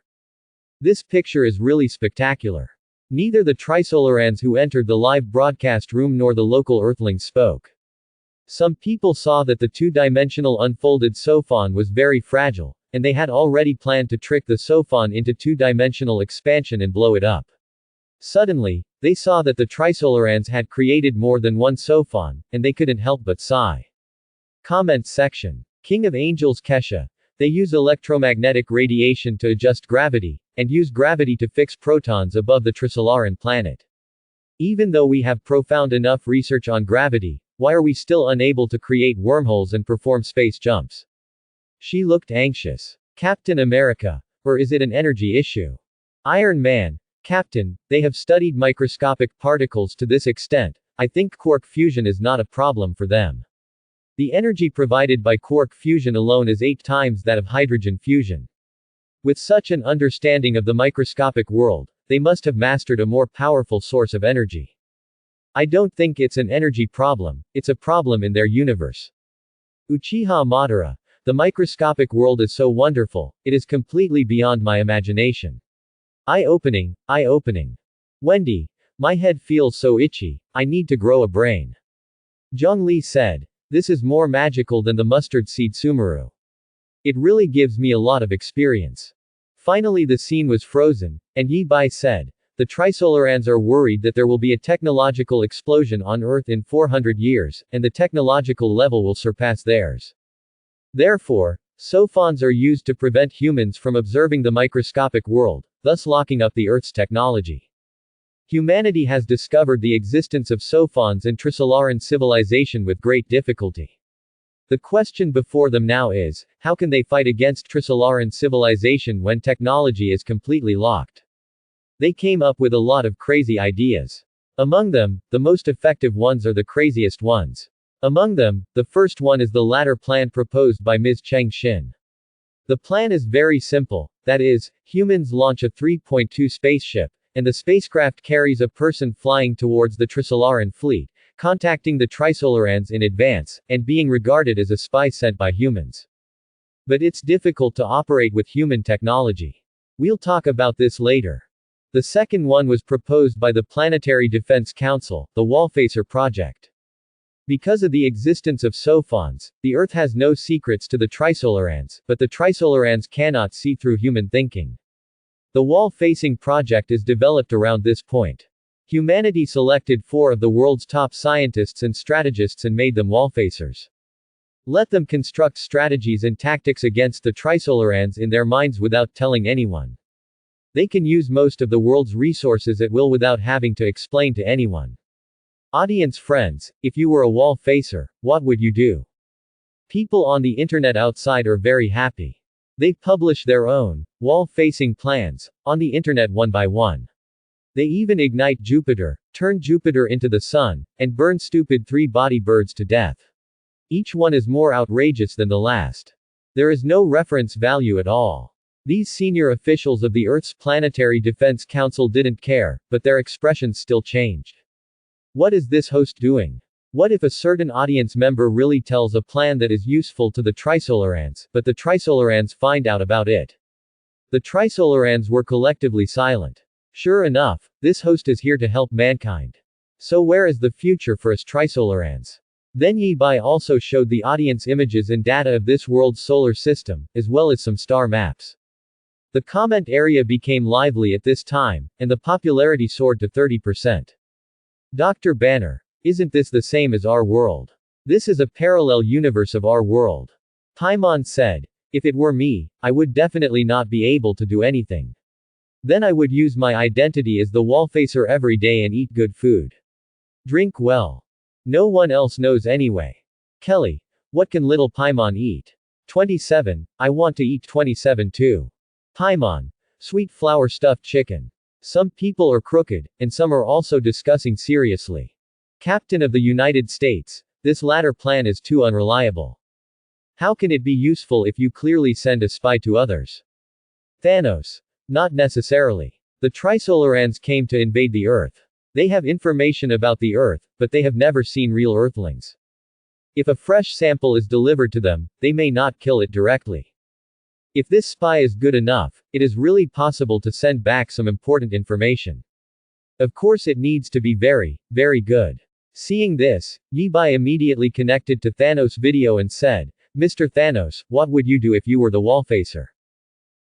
[SPEAKER 1] This picture is really spectacular. Neither the Trisolarans who entered the live broadcast room nor the local Earthlings spoke. Some people saw that the two-dimensional unfolded Sophon was very fragile, and they had already planned to trick the Sophon into two-dimensional expansion and blow it up. Suddenly, they saw that the Trisolarans had created more than one Sophon, and they couldn't help but sigh. Comments section. King of Angels Kesha. They use electromagnetic radiation to adjust gravity, and use gravity to fix protons above the Trisolaran planet. Even though we have profound enough research on gravity, why are we still unable to create wormholes and perform space jumps? She looked anxious. Captain America. Or is it an energy issue? Iron Man. Captain, they have studied microscopic particles to this extent, I think quark fusion is not a problem for them. The energy provided by quark fusion alone is 8 times that of hydrogen fusion. With such an understanding of the microscopic world, they must have mastered a more powerful source of energy. I don't think it's an energy problem, it's a problem in their universe. Uchiha Madara. The microscopic world is so wonderful, it is completely beyond my imagination. Eye-opening, eye-opening. Wendy. My head feels so itchy, I need to grow a brain. Zhongli said. This is more magical than the mustard seed Sumeru. It really gives me a lot of experience. Finally the scene was frozen, and Yi Bai said, the Trisolarans are worried that there will be a technological explosion on Earth in 400 years, and the technological level will surpass theirs. Therefore, Sophons are used to prevent humans from observing the microscopic world, thus locking up the Earth's technology. Humanity has discovered the existence of Sophons and Trisolaran civilization with great difficulty. The question before them now is, how can they fight against Trisolaran civilization when technology is completely locked? They came up with a lot of crazy ideas. Among them, the most effective ones are the craziest ones. Among them, the first one is the latter plan proposed by Ms. Cheng Xin. The plan is very simple, that is, humans launch a 3.2 spaceship, and the spacecraft carries a person flying towards the Trisolaran fleet, contacting the Trisolarans in advance, and being regarded as a spy sent by humans. But it's difficult to operate with human technology. We'll talk about this later. The second one was proposed by the Planetary Defense Council, the Wallfacer Project. Because of the existence of Sophons, the Earth has no secrets to the Trisolarans, but the Trisolarans cannot see through human thinking. The wall-facing project is developed around this point. Humanity selected 4 of the world's top scientists and strategists and made them wall-facers. Let them construct strategies and tactics against the Trisolarans in their minds without telling anyone. They can use most of the world's resources at will without having to explain to anyone. Audience friends, if you were a wall-facer, what would you do? People on the internet outside are very happy. They publish their own, wall-facing plans, on the internet one by one. They even ignite Jupiter, turn Jupiter into the sun, and burn stupid 3-body birds to death. Each one is more outrageous than the last. There is no reference value at all. These senior officials of the Earth's Planetary Defense Council didn't care, but their expressions still changed. What is this host doing? What if a certain audience member really tells a plan that is useful to the Trisolarans, but the Trisolarans find out about it? The Trisolarans were collectively silent. Sure enough, this host is here to help mankind. So where is the future for us Trisolarans? Then Yi Bai also showed the audience images and data of this world's solar system, as well as some star maps. The comment area became lively at this time, and the popularity soared to 30%. Dr. Banner. Isn't this the same as our world? This is a parallel universe of our world. Paimon said. If it were me, I would definitely not be able to do anything. Then I would use my identity as the wallfacer every day and eat good food. Drink well. No one else knows anyway. Kelly. What can little Paimon eat? 27. I want to eat 27 too. Paimon. Sweet flour stuffed chicken. Some people are crooked, and some are also discussing seriously. Captain of the United States, this latter plan is too unreliable. How can it be useful if you clearly send a spy to others? Thanos. Not necessarily. The Trisolarans came to invade the Earth. They have information about the Earth, but they have never seen real Earthlings. If a fresh sample is delivered to them, they may not kill it directly. If this spy is good enough, it is really possible to send back some important information. Of course it needs to be very, very good. Seeing this, Yi Bai immediately connected to Thanos' video and said, Mr. Thanos, what would you do if you were the wallfacer?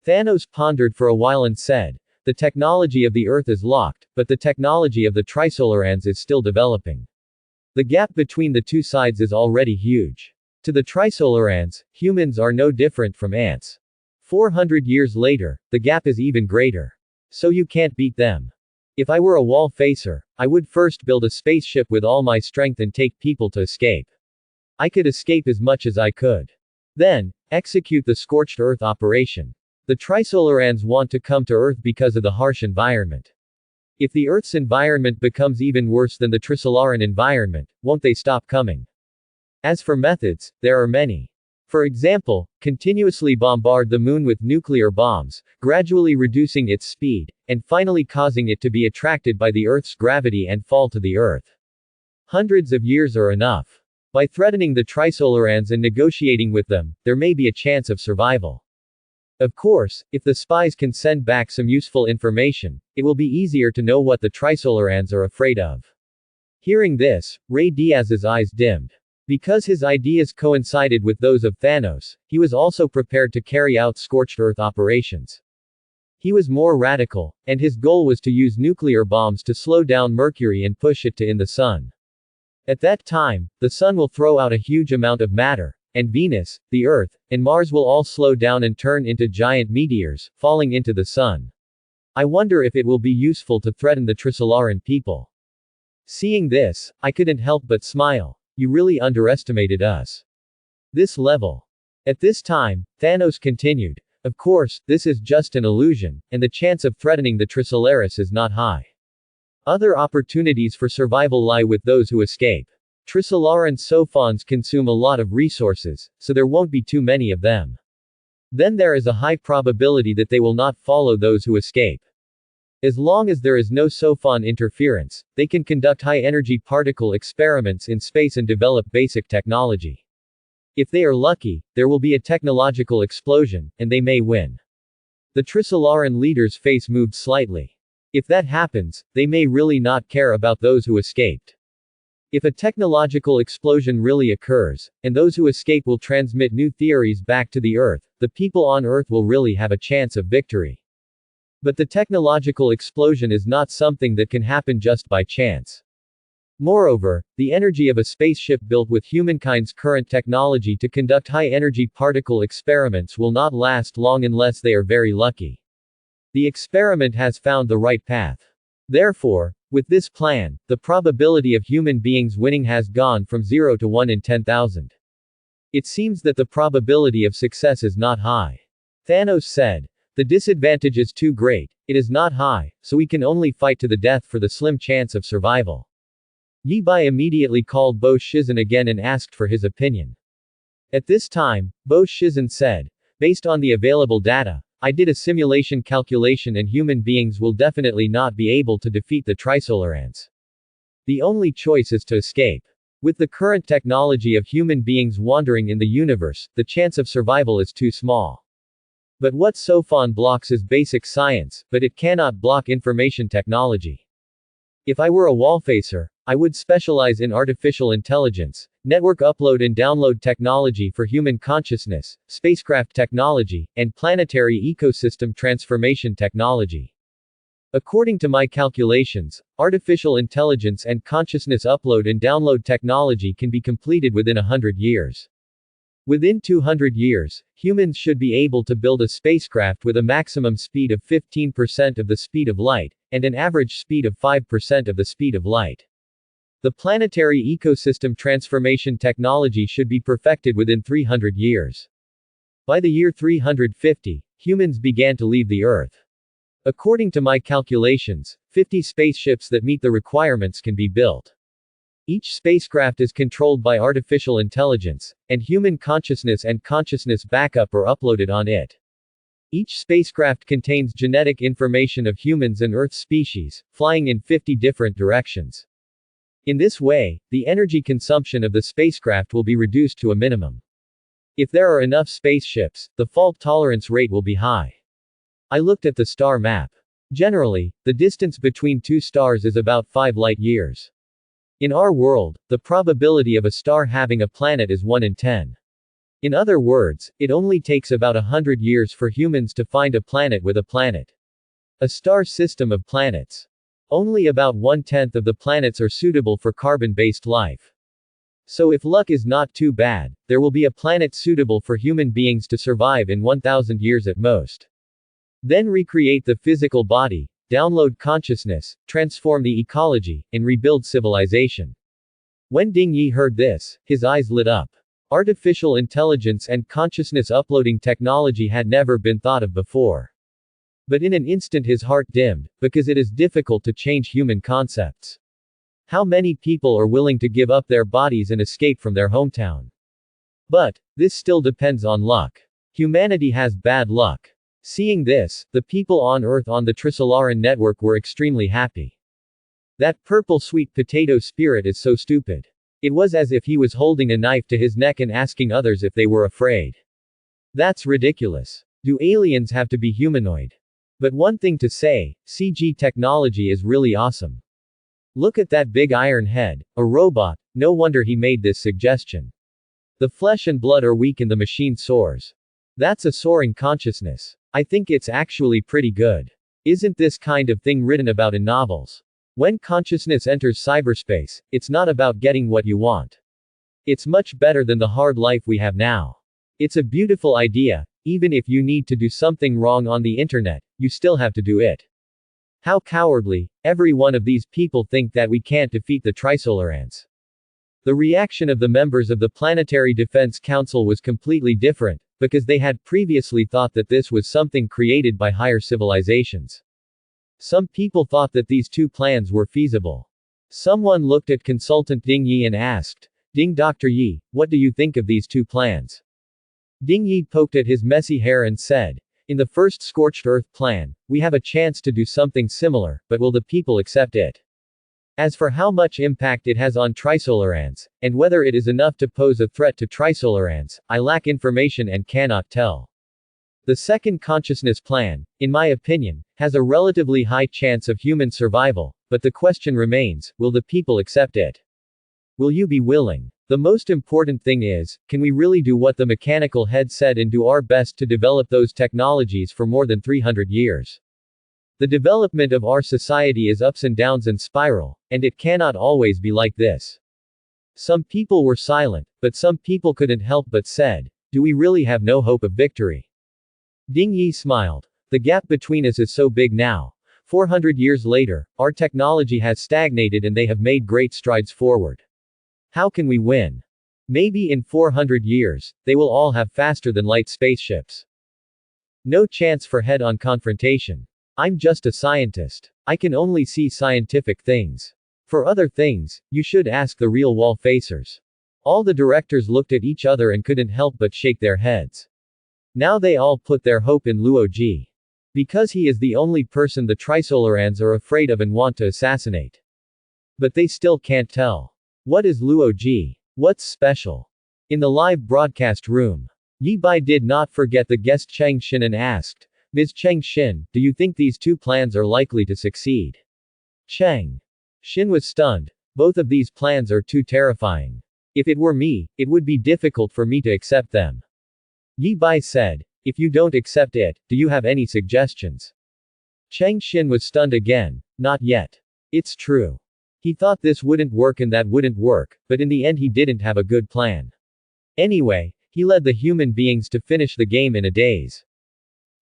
[SPEAKER 1] Thanos pondered for a while and said, the technology of the Earth is locked, but the technology of the Trisolarans is still developing. The gap between the two sides is already huge. To the Trisolarans, humans are no different from ants. 400 years later, the gap is even greater. So you can't beat them. If I were a wall facer, I would first build a spaceship with all my strength and take people to escape. I could escape as much as I could. Then, execute the scorched earth operation. The Trisolarans want to come to Earth because of the harsh environment. If the Earth's environment becomes even worse than the Trisolaran environment, won't they stop coming? As for methods, there are many. For example, continuously bombard the moon with nuclear bombs, gradually reducing its speed, and finally causing it to be attracted by the Earth's gravity and fall to the Earth. Hundreds of years are enough. By threatening the Trisolarans and negotiating with them, there may be a chance of survival. Of course, if the spies can send back some useful information, it will be easier to know what the Trisolarans are afraid of. Hearing this, Ray Diaz's eyes dimmed. Because his ideas coincided with those of Thanos, he was also prepared to carry out scorched earth operations. He was more radical, and his goal was to use nuclear bombs to slow down Mercury and push it to in the sun. At that time, the sun will throw out a huge amount of matter, and Venus, the Earth, and Mars will all slow down and turn into giant meteors, falling into the sun. I wonder if it will be useful to threaten the Trisolaran people. Seeing this, I couldn't help but smile. You really underestimated us. This level. At this time, Thanos continued, of course, this is just an illusion, and the chance of threatening the Trisolaris is not high. Other opportunities for survival lie with those who escape. Trisolaran Sophons consume a lot of resources, so there won't be too many of them. Then there is a high probability that they will not follow those who escape. As long as there is no Sophon interference, they can conduct high-energy particle experiments in space and develop basic technology. If they are lucky, there will be a technological explosion, and they may win. The Trisolaran leader's face moved slightly. If that happens, they may really not care about those who escaped. If a technological explosion really occurs, and those who escape will transmit new theories back to the Earth, the people on Earth will really have a chance of victory. But the technological explosion is not something that can happen just by chance. Moreover, the energy of a spaceship built with humankind's current technology to conduct high-energy particle experiments will not last long unless they are very lucky. The experiment has found the right path. Therefore, with this plan, the probability of human beings winning has gone from 0 to 1 in 10,000. It seems that the probability of success is not high. Thanos said. The disadvantage is too great, it is not high, so we can only fight to the death for the slim chance of survival. Yi Bai immediately called Bo Shizhen again and asked for his opinion. At this time, Bo Shizhen said, based on the available data, I did a simulation calculation and human beings will definitely not be able to defeat the Trisolarans. The only choice is to escape. With the current technology of human beings wandering in the universe, the chance of survival is too small. But what Sophon blocks is basic science, but it cannot block information technology. If I were a wallfacer, I would specialize in artificial intelligence, network upload and download technology for human consciousness, spacecraft technology, and planetary ecosystem transformation technology. According to my calculations, artificial intelligence and consciousness upload and download technology can be completed within 100 years. Within 200 years, humans should be able to build a spacecraft with a maximum speed of 15% of the speed of light, and an average speed of 5% of the speed of light. The planetary ecosystem transformation technology should be perfected within 300 years. By the year 350, humans began to leave the Earth. According to my calculations, 50 spaceships that meet the requirements can be built. Each spacecraft is controlled by artificial intelligence, and human consciousness and consciousness backup are uploaded on it. Each spacecraft contains genetic information of humans and Earth species, flying in 50 different directions. In this way, the energy consumption of the spacecraft will be reduced to a minimum. If there are enough spaceships, the fault tolerance rate will be high. I looked at the star map. Generally, the distance between two stars is about 5 light years. In our world, the probability of a star having a planet is 1 in 10. In other words, it only takes about 100 years for humans to find a planet with a planet. A star system of planets. Only about 1/10 of the planets are suitable for carbon-based life. So if luck is not too bad, there will be a planet suitable for human beings to survive in 1000 years at most. Then recreate the physical body, download consciousness, transform the ecology, and rebuild civilization. When Ding Yi heard this, his eyes lit up. Artificial intelligence and consciousness uploading technology had never been thought of before. But in an instant his heart dimmed, because it is difficult to change human concepts. How many people are willing to give up their bodies and escape from their hometown? But, this still depends on luck. Humanity has bad luck. Seeing this, the people on Earth on the Trisolaran network were extremely happy. That purple sweet potato spirit is so stupid. It was as if he was holding a knife to his neck and asking others if they were afraid. That's ridiculous. Do aliens have to be humanoid? But one thing to say, CG technology is really awesome. Look at that big iron head, a robot, no wonder he made this suggestion. The flesh and blood are weak and the machine soars. That's a soaring consciousness. I think it's actually pretty good. Isn't this kind of thing written about in novels? When consciousness enters cyberspace, it's not about getting what you want. It's much better than the hard life we have now. It's a beautiful idea, even if you need to do something wrong on the internet, you still have to do it. How cowardly, every one of these people think that we can't defeat the Trisolarans. The reaction of the members of the Planetary Defense Council was completely different, because they had previously thought that this was something created by higher civilizations. Some people thought that these two plans were feasible. Someone looked at consultant Ding Yi and asked, "Ding Dr. Yi, what do you think of these two plans?" Ding Yi poked at his messy hair and said, "In the first scorched earth plan, we have a chance to do something similar, but will the people accept it? As for how much impact it has on Trisolarans, and whether it is enough to pose a threat to Trisolarans, I lack information and cannot tell. The second consciousness plan, in my opinion, has a relatively high chance of human survival, but the question remains, will the people accept it? Will you be willing? The most important thing is, can we really do what the mechanical head said and do our best to develop those technologies for more than 300 years? The development of our society is ups and downs and spiral, and it cannot always be like this." Some people were silent, but some people couldn't help but said, "Do we really have no hope of victory?" Ding Yi smiled. The gap between us is so big now. 400 years later, our technology has stagnated and they have made great strides forward. How can we win? Maybe in 400 years, they will all have faster than light spaceships. No chance for head-on confrontation. I'm just a scientist. I can only see scientific things. For other things, you should ask the real wall facers. All the directors looked at each other and couldn't help but shake their heads. Now they all put their hope in Luo Ji. Because he is the only person the Trisolarans are afraid of and want to assassinate. But they still can't tell. What is Luo Ji? What's special? In the live broadcast room, Yi Bai did not forget the guest Cheng Xin and asked, "Ms. Cheng Xin, do you think these two plans are likely to succeed?" Cheng Xin was stunned. Both of these plans are too terrifying. If it were me, it would be difficult for me to accept them. Yi Bai said, "If you don't accept it, do you have any suggestions?" Cheng Xin was stunned again. Not yet. It's true. He thought this wouldn't work and that wouldn't work, but in the end he didn't have a good plan. Anyway, he led the human beings to finish the game in a daze.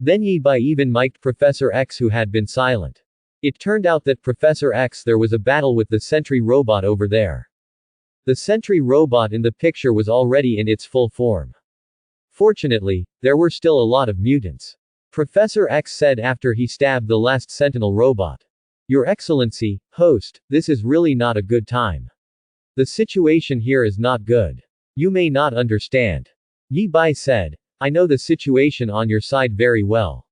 [SPEAKER 1] Then Yi Bai even mic'd Professor X who had been silent. It turned out that Professor X there was a battle with the sentry robot over there. The sentry robot in the picture was already in its full form. Fortunately, there were still a lot of mutants. Professor X said after he stabbed the last sentinel robot. "Your Excellency, host, this is really not a good time. The situation here is not good. You may not understand." Yi Bai said, "I know the situation on your side very well.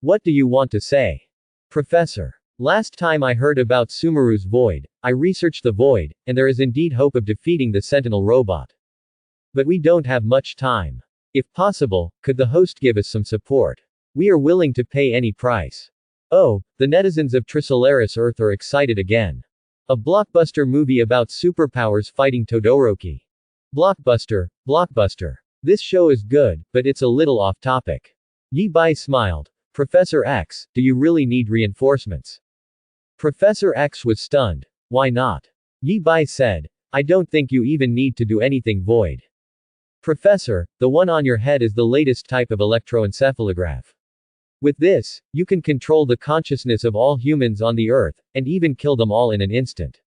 [SPEAKER 1] What do you want to say?" "Professor. Last time I heard about Sumeru's void, I researched the void, and there is indeed hope of defeating the sentinel robot. But we don't have much time. If possible, could the host give us some support? We are willing to pay any price." Oh, the netizens of Trisolaris Earth are excited again. A blockbuster movie about superpowers fighting Todoroki. Blockbuster. This show is good, but it's a little off topic. Yi Bai smiled. Professor X, do you really need reinforcements? Professor X was stunned. Why not? Yi Bai said. I don't think you even need to do anything, Void. Professor, the one on your head is the latest type of electroencephalograph. With this, you can control the consciousness of all humans on the Earth, and even kill them all in an instant.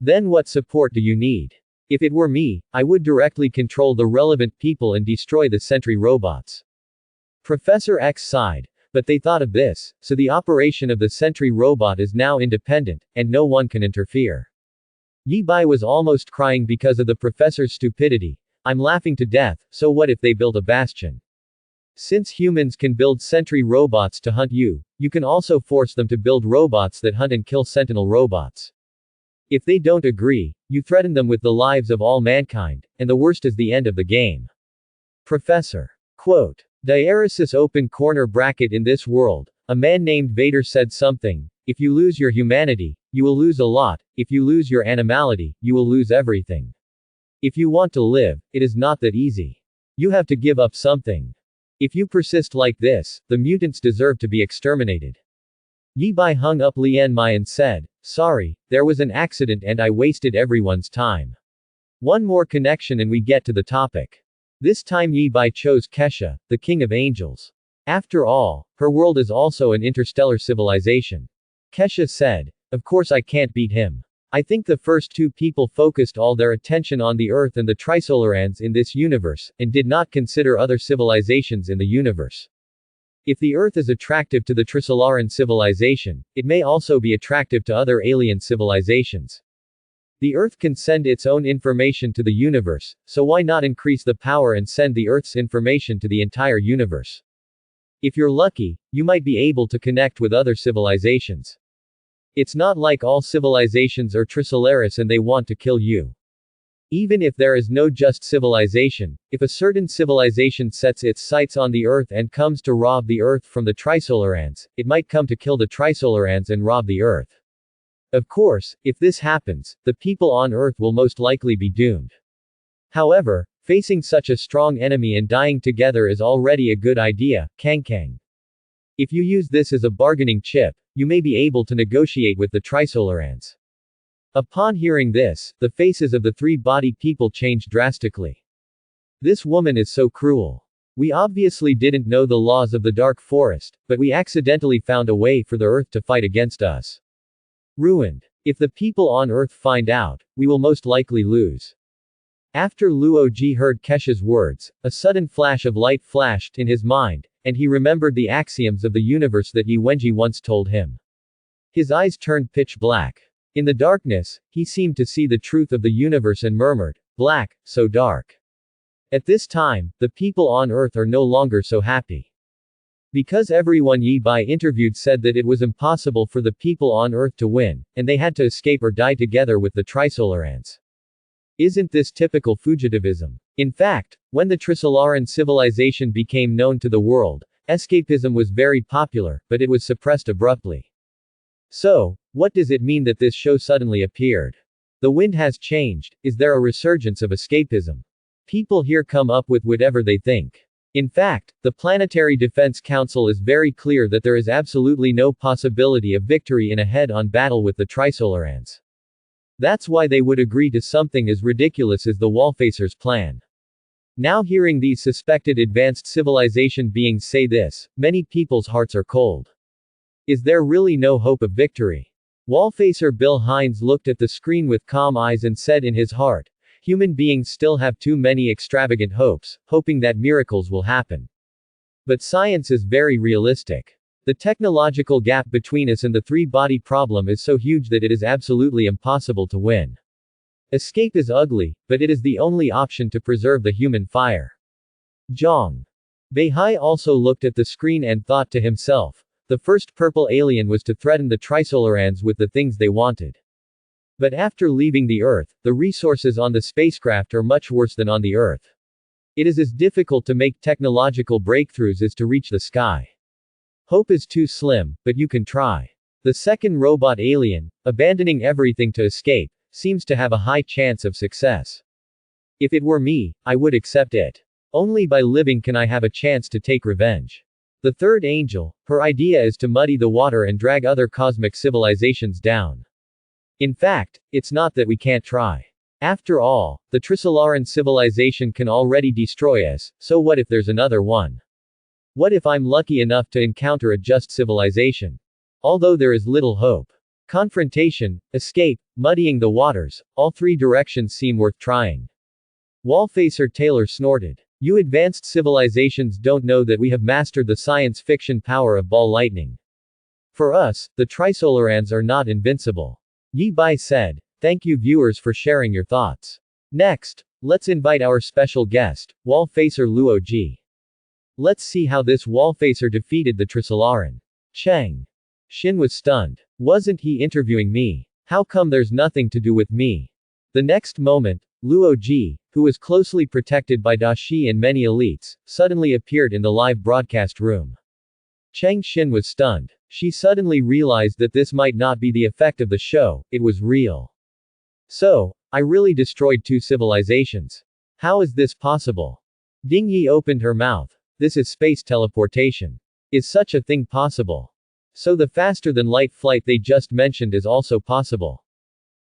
[SPEAKER 1] Then what support do you need? If it were me, I would directly control the relevant people and destroy the sentry robots. Professor X sighed. But they thought of this, so the operation of the sentry robot is now independent, and no one can interfere. Yi Bai was almost crying because of the professor's stupidity. I'm laughing to death, so what if they build a bastion? Since humans can build sentry robots to hunt you, you can also force them to build robots that hunt and kill sentinel robots. If they don't agree, you threaten them with the lives of all mankind, and the worst is the end of the game. Professor. Quote. Diaresis open corner bracket in this world, a man named Vader said something, if you lose your humanity, you will lose a lot, if you lose your animality, you will lose everything. If you want to live, it is not that easy. You have to give up something. If you persist like this, the mutants deserve to be exterminated. Yi Bai hung up Lian Mai and said, sorry, there was an accident and I wasted everyone's time. One more connection and we get to the topic. This time Yi Bai chose Kesha, the king of angels. After all, her world is also an interstellar civilization. Kesha said, of course I can't beat him. I think the first two people focused all their attention on the Earth and the Trisolarans in this universe, and did not consider other civilizations in the universe. If the Earth is attractive to the Trisolaran civilization, it may also be attractive to other alien civilizations. The Earth can send its own information to the universe, so why not increase the power and send the Earth's information to the entire universe? If you're lucky, you might be able to connect with other civilizations. It's not like all civilizations are Trisolaris and they want to kill you. Even if there is no just civilization, if a certain civilization sets its sights on the Earth and comes to rob the Earth from the Trisolarans, it might come to kill the Trisolarans and rob the Earth. Of course, if this happens, the people on Earth will most likely be doomed. However, facing such a strong enemy and dying together is already a good idea, Kang. If you use this as a bargaining chip, you may be able to negotiate with the Trisolarans. Upon hearing this, the faces of the three-body people changed drastically. This woman is so cruel. We obviously didn't know the laws of the Dark Forest, but we accidentally found a way for the Earth to fight against us. Ruined. If the people on Earth find out, we will most likely lose. After Luo Ji heard Kesha's words, a sudden flash of light flashed in his mind, and he remembered the axioms of the universe that Yi Wenji once told him. His eyes turned pitch black. In the darkness, he seemed to see the truth of the universe and murmured, black, so dark. At this time, the people on Earth are no longer so happy. Because everyone Yi Bai interviewed said that it was impossible for the people on Earth to win, and they had to escape or die together with the Trisolarans. Isn't this typical fugitivism? In fact, when the Trisolaran civilization became known to the world, escapism was very popular, but it was suppressed abruptly. So, what does it mean that this show suddenly appeared? The wind has changed. Is there a resurgence of escapism? People here come up with whatever they think. In fact, the Planetary Defense Council is very clear that there is absolutely no possibility of victory in a head-on battle with the Trisolarans. That's why they would agree to something as ridiculous as the Wallfacer's plan. Now hearing these suspected advanced civilization beings say this, many people's hearts are cold. Is there really no hope of victory? Wallfacer Bill Hines looked at the screen with calm eyes and said in his heart, human beings still have too many extravagant hopes, hoping that miracles will happen. But science is very realistic. The technological gap between us and the three-body problem is so huge that it is absolutely impossible to win. Escape is ugly, but it is the only option to preserve the human fire. Zhang Beihai also looked at the screen and thought to himself, the first purple alien was to threaten the Trisolarans with the things they wanted. But after leaving the Earth, the resources on the spacecraft are much worse than on the Earth. It is as difficult to make technological breakthroughs as to reach the sky. Hope is too slim, but you can try. The second robot alien, abandoning everything to escape, seems to have a high chance of success. If it were me, I would accept it. Only by living can I have a chance to take revenge. The third angel, her idea is to muddy the water and drag other cosmic civilizations down. In fact, it's not that we can't try. After all, the Trisolaran civilization can already destroy us, so what if there's another one? What if I'm lucky enough to encounter a just civilization? Although there is little hope. Confrontation, escape, muddying the waters, all three directions seem worth trying. Wallfacer Taylor snorted. You advanced civilizations don't know that we have mastered the science fiction power of ball lightning. For us, the Trisolarans are not invincible. Yi Bai said. Thank you viewers for sharing your thoughts. Next, let's invite our special guest, Wallfacer Luo Ji. Let's see how this Wallfacer defeated the Trisolaran. Cheng. Shin was stunned. Wasn't he interviewing me? How come there's nothing to do with me? The next moment, Luo Ji, who was closely protected by Dashi and many elites, suddenly appeared in the live broadcast room. Cheng Shin was stunned. She suddenly realized that this might not be the effect of the show, it was real. So, I really destroyed two civilizations. How is this possible? Ding Yi opened her mouth. This is space teleportation. Is such a thing possible? So the faster than light flight they just mentioned is also possible.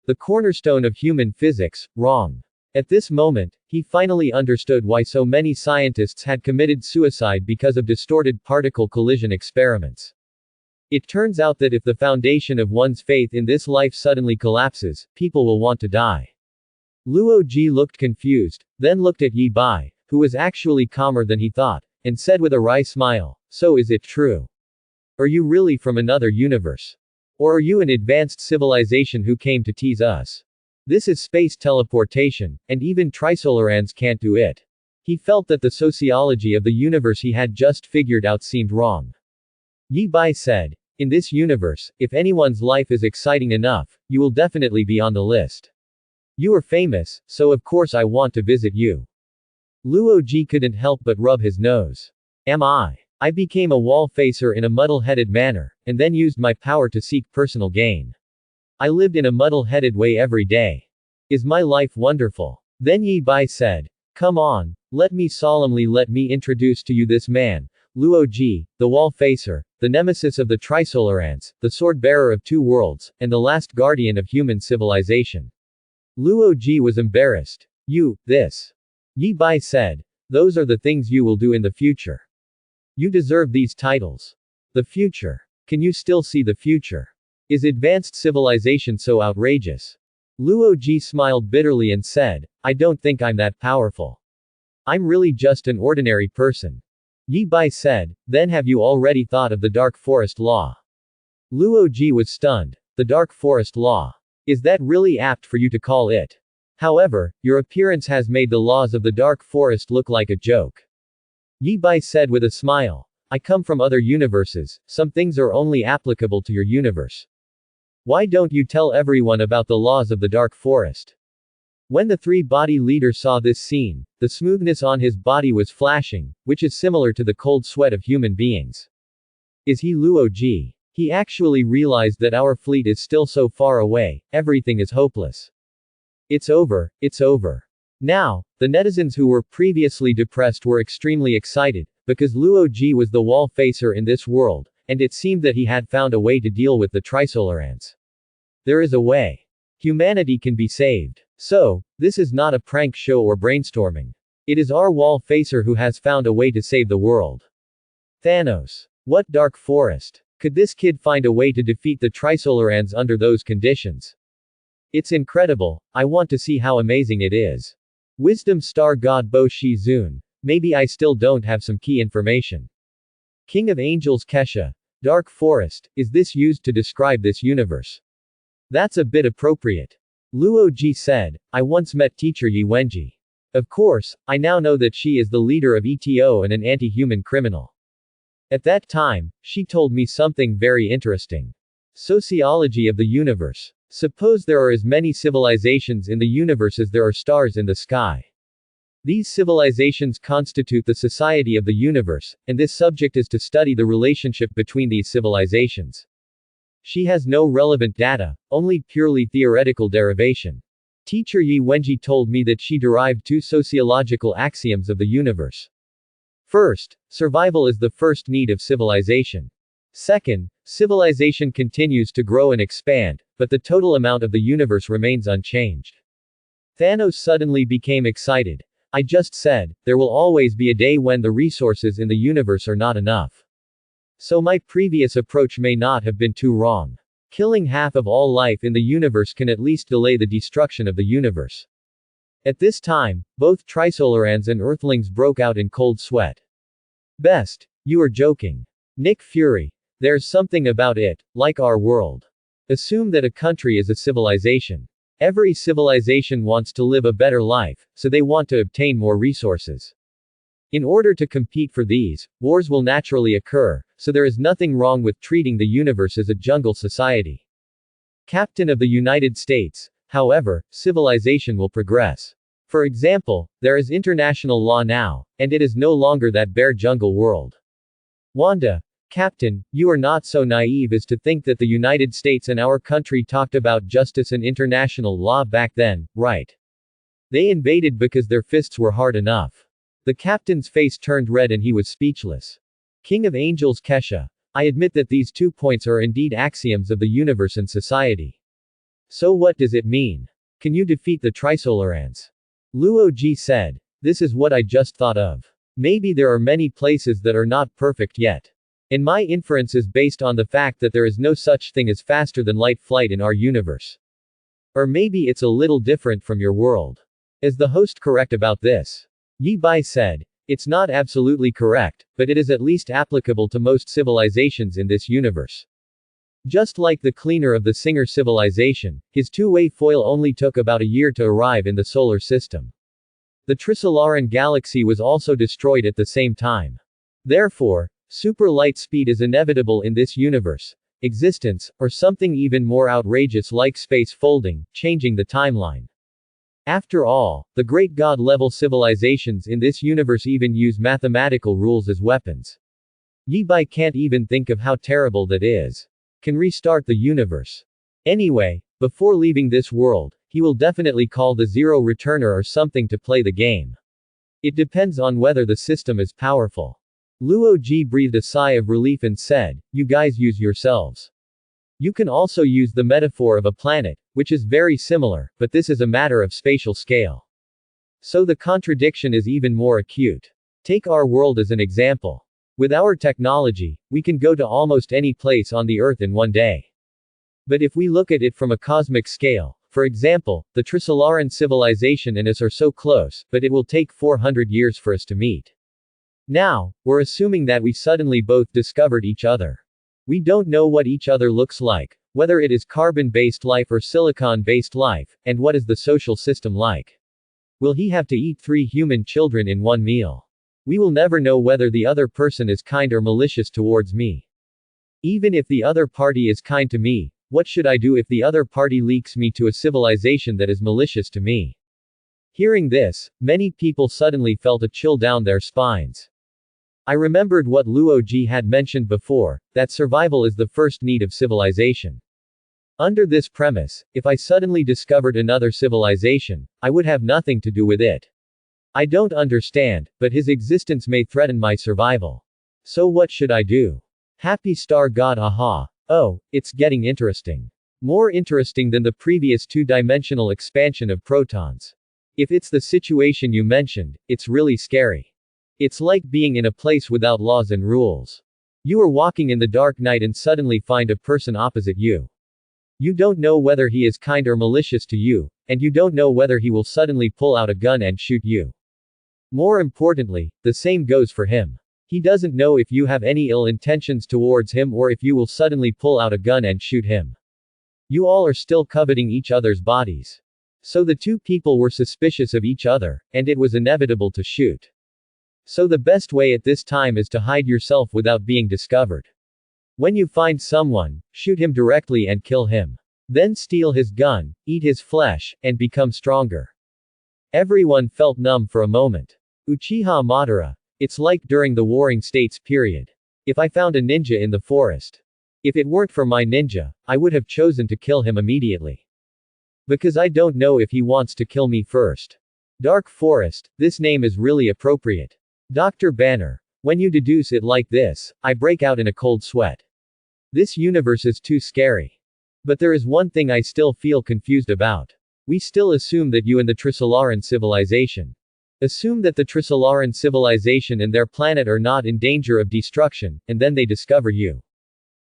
[SPEAKER 1] The cornerstone of human physics, wrong. At this moment, he finally understood why so many scientists had committed suicide because of distorted particle collision experiments. It turns out that if the foundation of one's faith in this life suddenly collapses, people will want to die. Luo Ji looked confused, then looked at Yi Bai, who was actually calmer than he thought, and said with a wry smile, so is it true? Are you really from another universe? Or are you an advanced civilization who came to tease us? This is space teleportation, and even Trisolarans can't do it. He felt that the sociology of the universe he had just figured out seemed wrong. Yi Bai said, in this universe, if anyone's life is exciting enough, you will definitely be on the list. You are famous, so of course I want to visit you. Luo Ji couldn't help but rub his nose. Am I? I became a wall-facer in a muddle-headed manner, and then used my power to seek personal gain. I lived in a muddle-headed way every day. Is my life wonderful? Then Yi Bai said, come on, let me introduce to you this man, Luo Ji, the wall-facer, the nemesis of the Trisolarans, the sword-bearer of two worlds, and the last guardian of human civilization. Luo Ji was embarrassed. This. Yi Bai said, those are the things you will do in the future. You deserve these titles. The future. Can you still see the future? Is advanced civilization so outrageous? Luo Ji smiled bitterly and said, I don't think I'm that powerful. I'm really just an ordinary person. Yi Bai said, then have you already thought of the Dark Forest Law? Luo Ji was stunned. The Dark Forest Law. Is that really apt for you to call it? However, your appearance has made the laws of the Dark Forest look like a joke. Yi Bai said with a smile, I come from other universes, some things are only applicable to your universe. Why don't you tell everyone about the laws of the Dark Forest? When the three-body leader saw this scene, the smoothness on his body was flashing, which is similar to the cold sweat of human beings. Is he Luo Ji? He actually realized that our fleet is still so far away, everything is hopeless. It's over, it's over. Now, the netizens who were previously depressed were extremely excited, because Luo Ji was the wall-facer in this world, and it seemed that he had found a way to deal with the Trisolarans. There is a way. Humanity can be saved. So, this is not a prank show or brainstorming. It is our wall-facer who has found a way to save the world. Thanos. What Dark Forest? Could this kid find a way to defeat the Trisolarans under those conditions? It's incredible, I want to see how amazing it is. Wisdom Star God Bo Shi Zun. Maybe I still don't have some key information. King of Angels Kesha. Dark Forest, is this used to describe this universe? That's a bit appropriate. Luo Ji said, I once met teacher Yi Wenji. Of course, I now know that she is the leader of ETO and an anti-human criminal. At that time, she told me something very interesting. Sociology of the universe. Suppose there are as many civilizations in the universe as there are stars in the sky. These civilizations constitute the society of the universe, and this subject is to study the relationship between these civilizations. She has no relevant data, only purely theoretical derivation. Teacher Yi Wenji told me that she derived two sociological axioms of the universe. First, survival is the first need of civilization. Second, civilization continues to grow and expand, but the total amount of the universe remains unchanged. Thanos suddenly became excited. I just said, there will always be a day when the resources in the universe are not enough. So my previous approach may not have been too wrong. Killing half of all life in the universe can at least delay the destruction of the universe. At this time, both Trisolarans and Earthlings broke out in cold sweat. Best, you are joking. Nick Fury. There's something about it, like our world. Assume that a country is a civilization. Every civilization wants to live a better life, so they want to obtain more resources. In order to compete for these, wars will naturally occur, so there is nothing wrong with treating the universe as a jungle society. Captain of the United States, however, civilization will progress. For example, there is international law now, and it is no longer that bare jungle world. Wanda, Captain, you are not so naive as to think that the United States and our country talked about justice and international law back then, right? They invaded because their fists were hard enough. The captain's face turned red and he was speechless. King of Angels Kesha, I admit that these 2 points are indeed axioms of the universe and society. So what does it mean? Can you defeat the Trisolarans? Luo Ji said. This is what I just thought of. Maybe there are many places that are not perfect yet. And my inference is based on the fact that there is no such thing as faster than light flight in our universe. Or maybe it's a little different from your world. Is the host correct about this? Yi Bai said. It's not absolutely correct, but it is at least applicable to most civilizations in this universe. Just like the cleaner of the Singer civilization, his two-way foil only took about a year to arrive in the solar system. The Trisolaran galaxy was also destroyed at the same time. Therefore, super light speed is inevitable in this universe. Existence, or something even more outrageous like space folding, changing the timeline. After all, the great god-level civilizations in this universe even use mathematical rules as weapons. Yi Bai can't even think of how terrible that is. Can restart the universe. Anyway, before leaving this world, he will definitely call the Zero Returner or something to play the game. It depends on whether the system is powerful. Luo Ji breathed a sigh of relief and said, you guys use yourselves. You can also use the metaphor of a planet, which is very similar, but this is a matter of spatial scale. So the contradiction is even more acute. Take our world as an example. With our technology, we can go to almost any place on the Earth in one day. But if we look at it from a cosmic scale, for example, the Trisolaran civilization and us are so close, but it will take 400 years for us to meet. Now, we're assuming that we suddenly both discovered each other. We don't know what each other looks like, whether it is carbon-based life or silicon-based life, and what is the social system like. Will he have to eat 3 human children in one meal? We will never know whether the other person is kind or malicious towards me. Even if the other party is kind to me, what should I do if the other party leaks me to a civilization that is malicious to me? Hearing this, many people suddenly felt a chill down their spines. I remembered what Luo Ji had mentioned before, that survival is the first need of civilization. Under this premise, if I suddenly discovered another civilization, I would have nothing to do with it. I don't understand, but his existence may threaten my survival. So what should I do? Happy Star God aha. Oh, it's getting interesting. More interesting than the previous two-dimensional expansion of protons. If it's the situation you mentioned, it's really scary. It's like being in a place without laws and rules. You are walking in the dark night and suddenly find a person opposite you. You don't know whether he is kind or malicious to you, and you don't know whether he will suddenly pull out a gun and shoot you. More importantly, the same goes for him. He doesn't know if you have any ill intentions towards him or if you will suddenly pull out a gun and shoot him. You all are still coveting each other's bodies. So the two people were suspicious of each other, and it was inevitable to shoot. So the best way at this time is to hide yourself without being discovered. When you find someone, shoot him directly and kill him. Then steal his gun, eat his flesh, and become stronger. Everyone felt numb for a moment. Uchiha Madara. It's like during the Warring States period. If I found a ninja in the forest. If it weren't for my ninja, I would have chosen to kill him immediately. Because I don't know if he wants to kill me first. Dark Forest, this name is really appropriate. Dr. Banner. When you deduce it like this, I break out in a cold sweat. This universe is too scary. But there is one thing I still feel confused about. We still assume that you and the Trisolaran civilization. Assume that the Trisolaran civilization and their planet are not in danger of destruction, and then they discover you.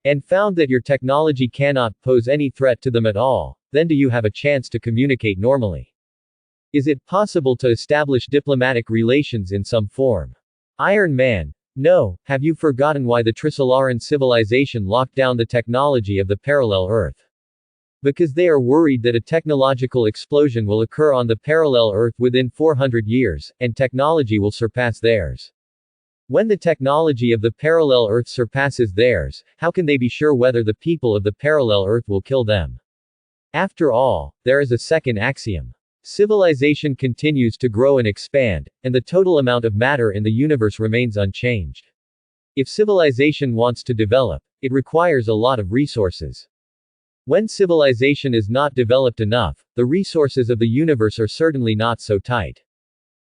[SPEAKER 1] And found that your technology cannot pose any threat to them at all, then do you have a chance to communicate normally? Is it possible to establish diplomatic relations in some form? Iron Man. No, have you forgotten why the Trisolaran civilization locked down the technology of the parallel Earth? Because they are worried that a technological explosion will occur on the parallel Earth within 400 years, and technology will surpass theirs. When the technology of the parallel Earth surpasses theirs, how can they be sure whether the people of the parallel Earth will kill them? After all, there is a second axiom. Civilization continues to grow and expand, and the total amount of matter in the universe remains unchanged. If civilization wants to develop, it requires a lot of resources. When civilization is not developed enough, the resources of the universe are certainly not so tight.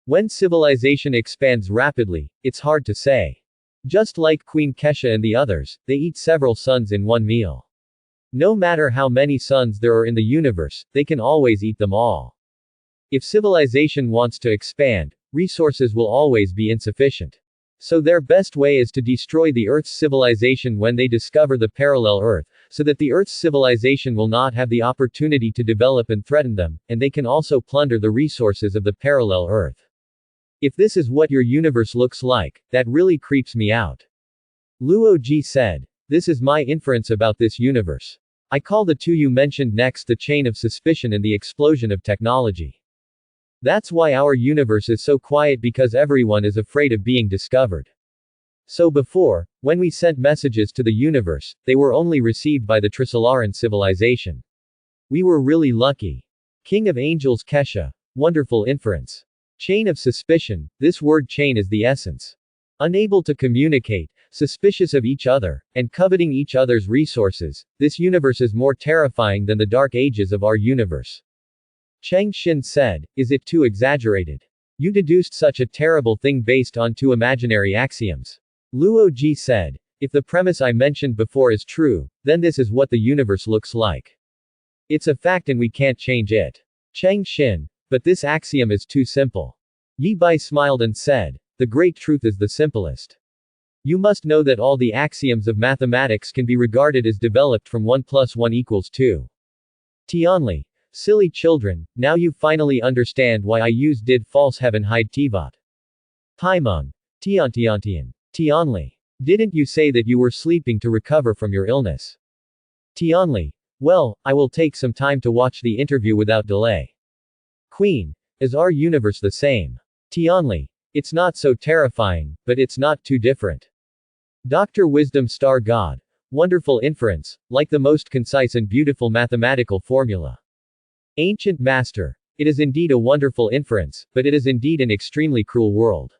[SPEAKER 1] When civilization expands rapidly, it's hard to say. Just like Queen Kesha and the others, they eat several suns in one meal. No matter how many suns there are in the universe, they can always eat them all. If civilization wants to expand, resources will always be insufficient. So their best way is to destroy the Earth's civilization when they discover the parallel Earth, so that the Earth's civilization will not have the opportunity to develop and threaten them, and they can also plunder the resources of the parallel Earth. If this is what your universe looks like, that really creeps me out. Luo Ji said. This is my inference about this universe. I call the two you mentioned next the chain of suspicion and the explosion of technology. That's why our universe is so quiet, because everyone is afraid of being discovered. So before, when we sent messages to the universe, they were only received by the Trisolaran civilization. We were really lucky. King of Angels Kesha. Wonderful inference. Chain of suspicion, this word chain is the essence. Unable to communicate, suspicious of each other, and coveting each other's resources, this universe is more terrifying than the dark ages of our universe. Cheng Xin said, is it too exaggerated? You deduced such a terrible thing based on two imaginary axioms. Luo Ji said, if the premise I mentioned before is true, then this is what the universe looks like. It's a fact and we can't change it. Cheng Xin, but this axiom is too simple. Yi Bai smiled and said, the great truth is the simplest. You must know that all the axioms of mathematics can be regarded as developed from 1 + 1 = 2. Tianli. Silly children, now you finally understand why I use did false heaven hide tivat. Paimeng. Tiantiantian. Tianli. Didn't you say that you were sleeping to recover from your illness? Tianli. Well, I will take some time to watch the interview without delay. Queen. Is our universe the same? Tianli. It's not so terrifying, but it's not too different. Dr. Wisdom Star God. Wonderful inference, like the most concise and beautiful mathematical formula. Ancient Master. It is indeed a wonderful inference, but it is indeed an extremely cruel world.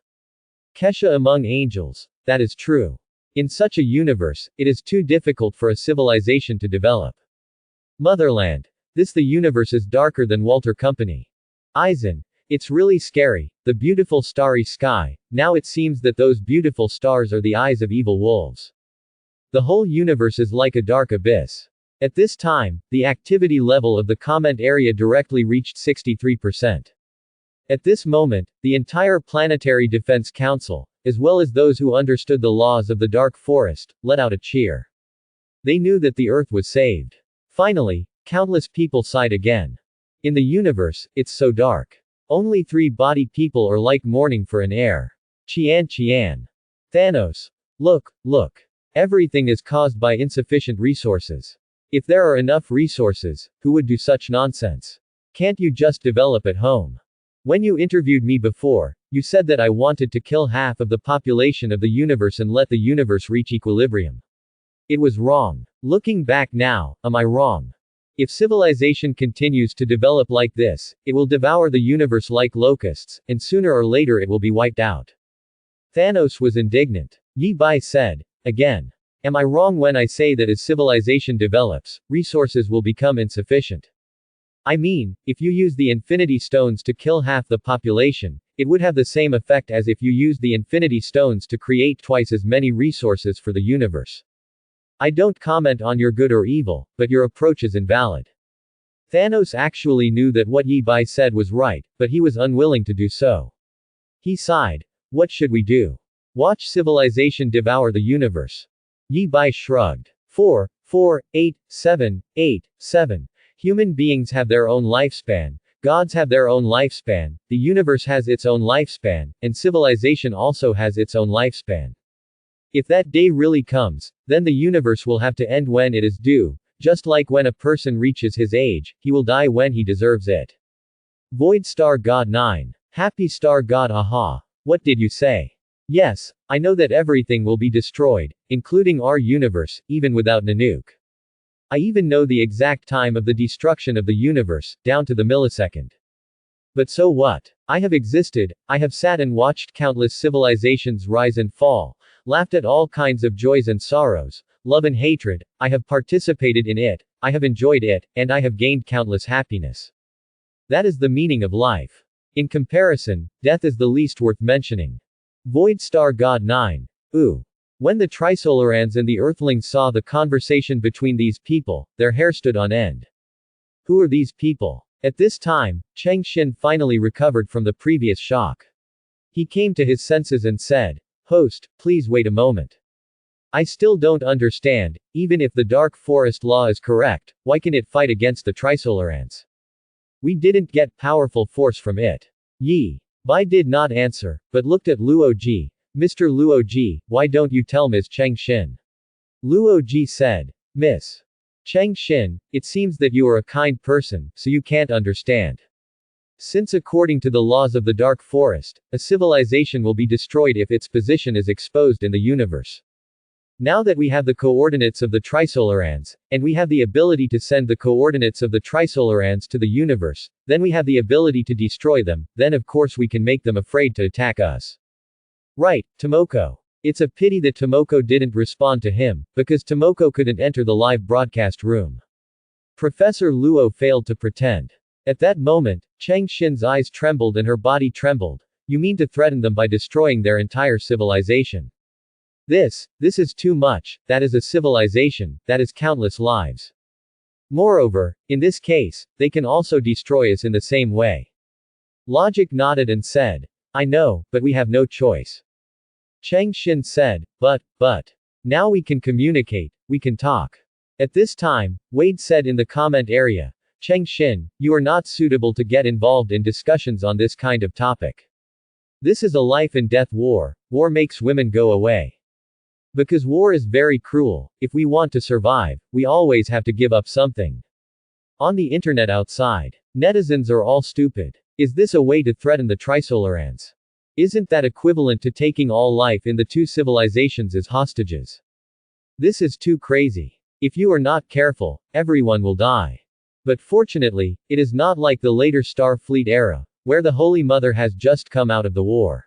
[SPEAKER 1] Kesha among angels. That is true. In such a universe, it is too difficult for a civilization to develop. Motherland. The universe is darker than Walter Company. Eisen. It's really scary, the beautiful starry sky, now it seems that those beautiful stars are the eyes of evil wolves. The whole universe is like a dark abyss. At this time, the activity level of the comment area directly reached 63%. At this moment, the entire Planetary Defense Council, as well as those who understood the laws of the Dark Forest, let out a cheer. They knew that the Earth was saved. Finally, countless people sighed again. In the universe, it's so dark. Only 3-body people are like mourning for an heir. Qian Qian. Thanos. Look, look. Everything is caused by insufficient resources. If there are enough resources, who would do such nonsense? Can't you just develop at home? When you interviewed me before, you said that I wanted to kill half of the population of the universe and let the universe reach equilibrium. It was wrong. Looking back now, am I wrong? If civilization continues to develop like this, it will devour the universe like locusts, and sooner or later it will be wiped out. Thanos was indignant. Yi Bai said. Again. Am I wrong when I say that as civilization develops, resources will become insufficient? I mean, if you use the Infinity Stones to kill half the population, it would have the same effect as if you used the Infinity Stones to create twice as many resources for the universe. I don't comment on your good or evil, but your approach is invalid. Thanos actually knew that what Yi Bai said was right, but he was unwilling to do so. He sighed. What should we do? Watch civilization devour the universe. Yi Bai shrugged. 4, 4, 8, 7, 8, 7. Human beings have their own lifespan, gods have their own lifespan, the universe has its own lifespan, and civilization also has its own lifespan. If that day really comes, then the universe will have to end when it is due, just like when a person reaches his age, he will die when he deserves it. Void Star God 9. Happy Star God Aha. What did you say? Yes, I know that everything will be destroyed, including our universe, even without Nanook. I even know the exact time of the destruction of the universe, down to the millisecond. But so what? I have existed, I have sat and watched countless civilizations rise and fall, laughed at all kinds of joys and sorrows, love and hatred, I have participated in it, I have enjoyed it, and I have gained countless happiness. That is the meaning of life. In comparison, death is the least worth mentioning. Void Star God 9. Ooh. When the Trisolarans and the Earthlings saw the conversation between these people, their hair stood on end. Who are these people? At this time, Cheng Xin finally recovered from the previous shock. He came to his senses and said, Host, please wait a moment. I still don't understand, even if the Dark Forest law is correct, why can it fight against the Trisolarans? We didn't get powerful force from it. Yi Bai did not answer, but looked at Luoji. Mr. Luoji, why don't you tell Ms. Cheng Xin? Luoji said. Miss Cheng Xin, it seems that you are a kind person, so you can't understand. Since according to the laws of the Dark Forest, a civilization will be destroyed if its position is exposed in the universe. Now that we have the coordinates of the Trisolarans, and we have the ability to send the coordinates of the Trisolarans to the universe, then we have the ability to destroy them, then of course we can make them afraid to attack us. Right, Tomoko. It's a pity that Tomoko didn't respond to him, because Tomoko couldn't enter the live broadcast room. Professor Luo failed to pretend. At that moment, Cheng Xin's eyes trembled and her body trembled. You mean to threaten them by destroying their entire civilization? This is too much, that is a civilization, that is countless lives. Moreover, in this case, they can also destroy us in the same way. Logic nodded and said, I know, but we have no choice. Cheng Xin said, but, now we can communicate, we can talk. At this time, Wade said in the comment area, Cheng Xin, you are not suitable to get involved in discussions on this kind of topic. This is a life and death war, war makes women go away. Because war is very cruel, if we want to survive, we always have to give up something. On the internet outside, netizens are all stupid. Is this a way to threaten the Trisolarans? Isn't that equivalent to taking all life in the two civilizations as hostages? This is too crazy. If you are not careful, everyone will die. But fortunately, it is not like the later Starfleet era, where the Holy Mother has just come out of the war.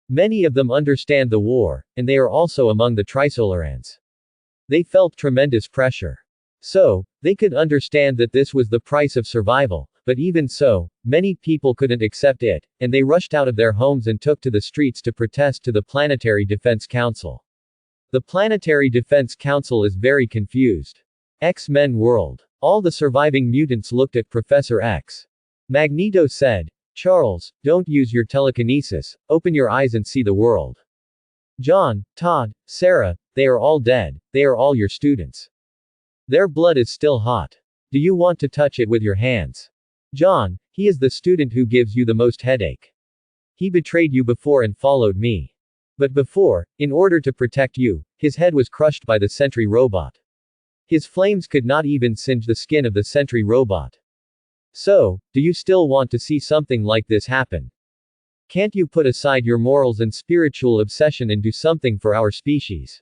[SPEAKER 1] Many of them understand the war, and they are also among the Trisolarans. They felt tremendous pressure. So, they could understand that this was the price of survival, but even so, many people couldn't accept it, and they rushed out of their homes and took to the streets to protest to the Planetary Defense Council. The Planetary Defense Council is very confused. X-Men World. All the surviving mutants looked at Professor X. Magneto said, Charles, don't use your telekinesis, open your eyes and see the world. John, Todd, Sarah, they are all dead, they are all your students. Their blood is still hot. Do you want to touch it with your hands? John, he is the student who gives you the most headache. He betrayed you before and followed me. But before, in order to protect you, his head was crushed by the sentry robot. His flames could not even singe the skin of the sentry robot. So, do you still want to see something like this happen? Can't you put aside your morals and spiritual obsession and do something for our species?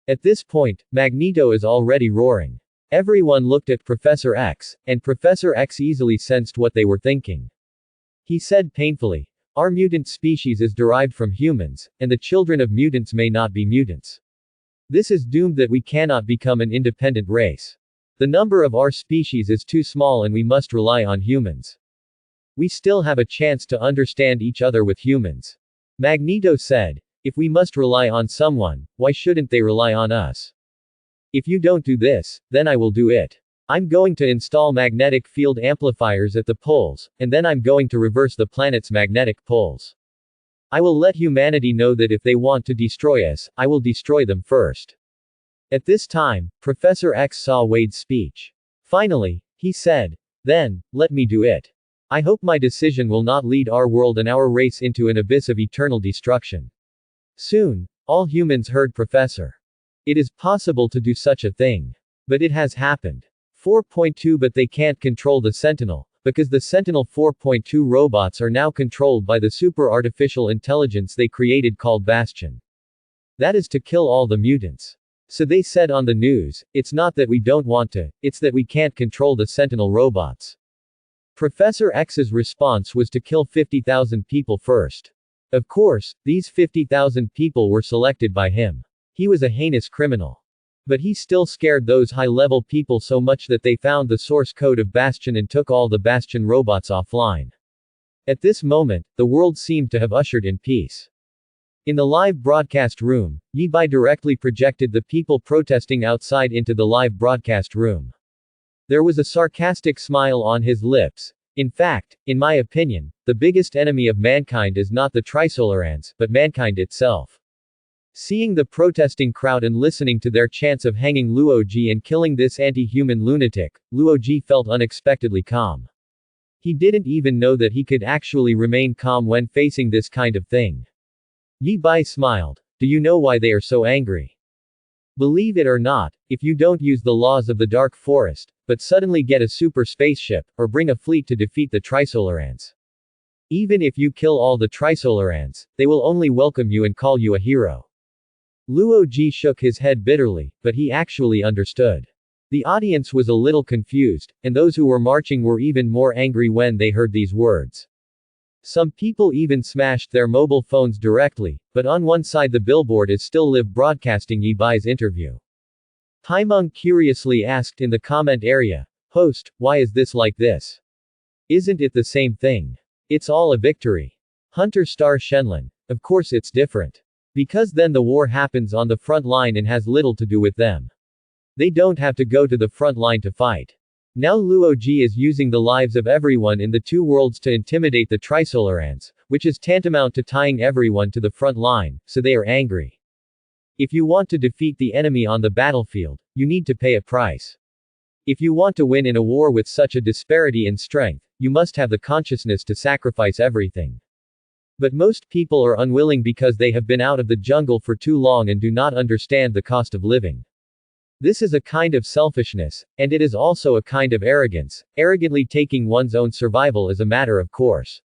[SPEAKER 1] At this point, Magneto is already roaring. Everyone looked at Professor X, and Professor X easily sensed what they were thinking. He said painfully, "Our mutant species is derived from humans, and the children of mutants may not be mutants. This is doomed that we cannot become an independent race. The number of our species is too small and we must rely on humans. We still have a chance to understand each other with humans." Magneto said, "If we must rely on someone, why shouldn't they rely on us? If you don't do this, then I will do it. I'm going to install magnetic field amplifiers at the poles, and then I'm going to reverse the planet's magnetic poles. I will let humanity know that if they want to destroy us, I will destroy them first." At this time, Professor X saw Wade's speech. Finally, he said, "Then, let me do it. I hope my decision will not lead our world and our race into an abyss of eternal destruction." Soon, all humans heard Professor. It is possible to do such a thing. But it has happened. 4.2 But they can't control the Sentinel, because the Sentinel 4.2 robots are now controlled by the super artificial intelligence they created called Bastion. That is to kill all the mutants. So they said on the news, "It's not that we don't want to, it's that we can't control the Sentinel robots." Professor X's response was to kill 50,000 people first. Of course, these 50,000 people were selected by him. He was a heinous criminal. But he still scared those high-level people so much that they found the source code of Bastion and took all the Bastion robots offline. At this moment, the world seemed to have ushered in peace. In the live broadcast room, Yi Bai directly projected the people protesting outside into the live broadcast room. There was a sarcastic smile on his lips. "In fact, in my opinion, the biggest enemy of mankind is not the Trisolarans, but mankind itself." Seeing the protesting crowd and listening to their chants of hanging Luoji and killing this anti-human lunatic, Luoji felt unexpectedly calm. He didn't even know that he could actually remain calm when facing this kind of thing. Yi Bai smiled. "Do you know why they are so angry? Believe it or not, if you don't use the laws of the Dark Forest, but suddenly get a super spaceship, or bring a fleet to defeat the Trisolarans. Even if you kill all the Trisolarans, they will only welcome you and call you a hero." Luo Ji shook his head bitterly, but he actually understood. The audience was a little confused, and those who were marching were even more angry when they heard these words. Some people even smashed their mobile phones directly, but on one side the billboard is still live broadcasting Yi Bai's interview. Paimeng curiously asked in the comment area, "Host, why is this like this? Isn't it the same thing? It's all a victory." Hunter Star Shenlin. "Of course it's different. Because then the war happens on the front line and has little to do with them. They don't have to go to the front line to fight. Now Luo Ji is using the lives of everyone in the two worlds to intimidate the Trisolarans, which is tantamount to tying everyone to the front line, so they are angry. If you want to defeat the enemy on the battlefield, you need to pay a price. If you want to win in a war with such a disparity in strength, you must have the consciousness to sacrifice everything. But most people are unwilling because they have been out of the jungle for too long and do not understand the cost of living. This is a kind of selfishness, and it is also a kind of arrogance, arrogantly taking one's own survival as a matter of course.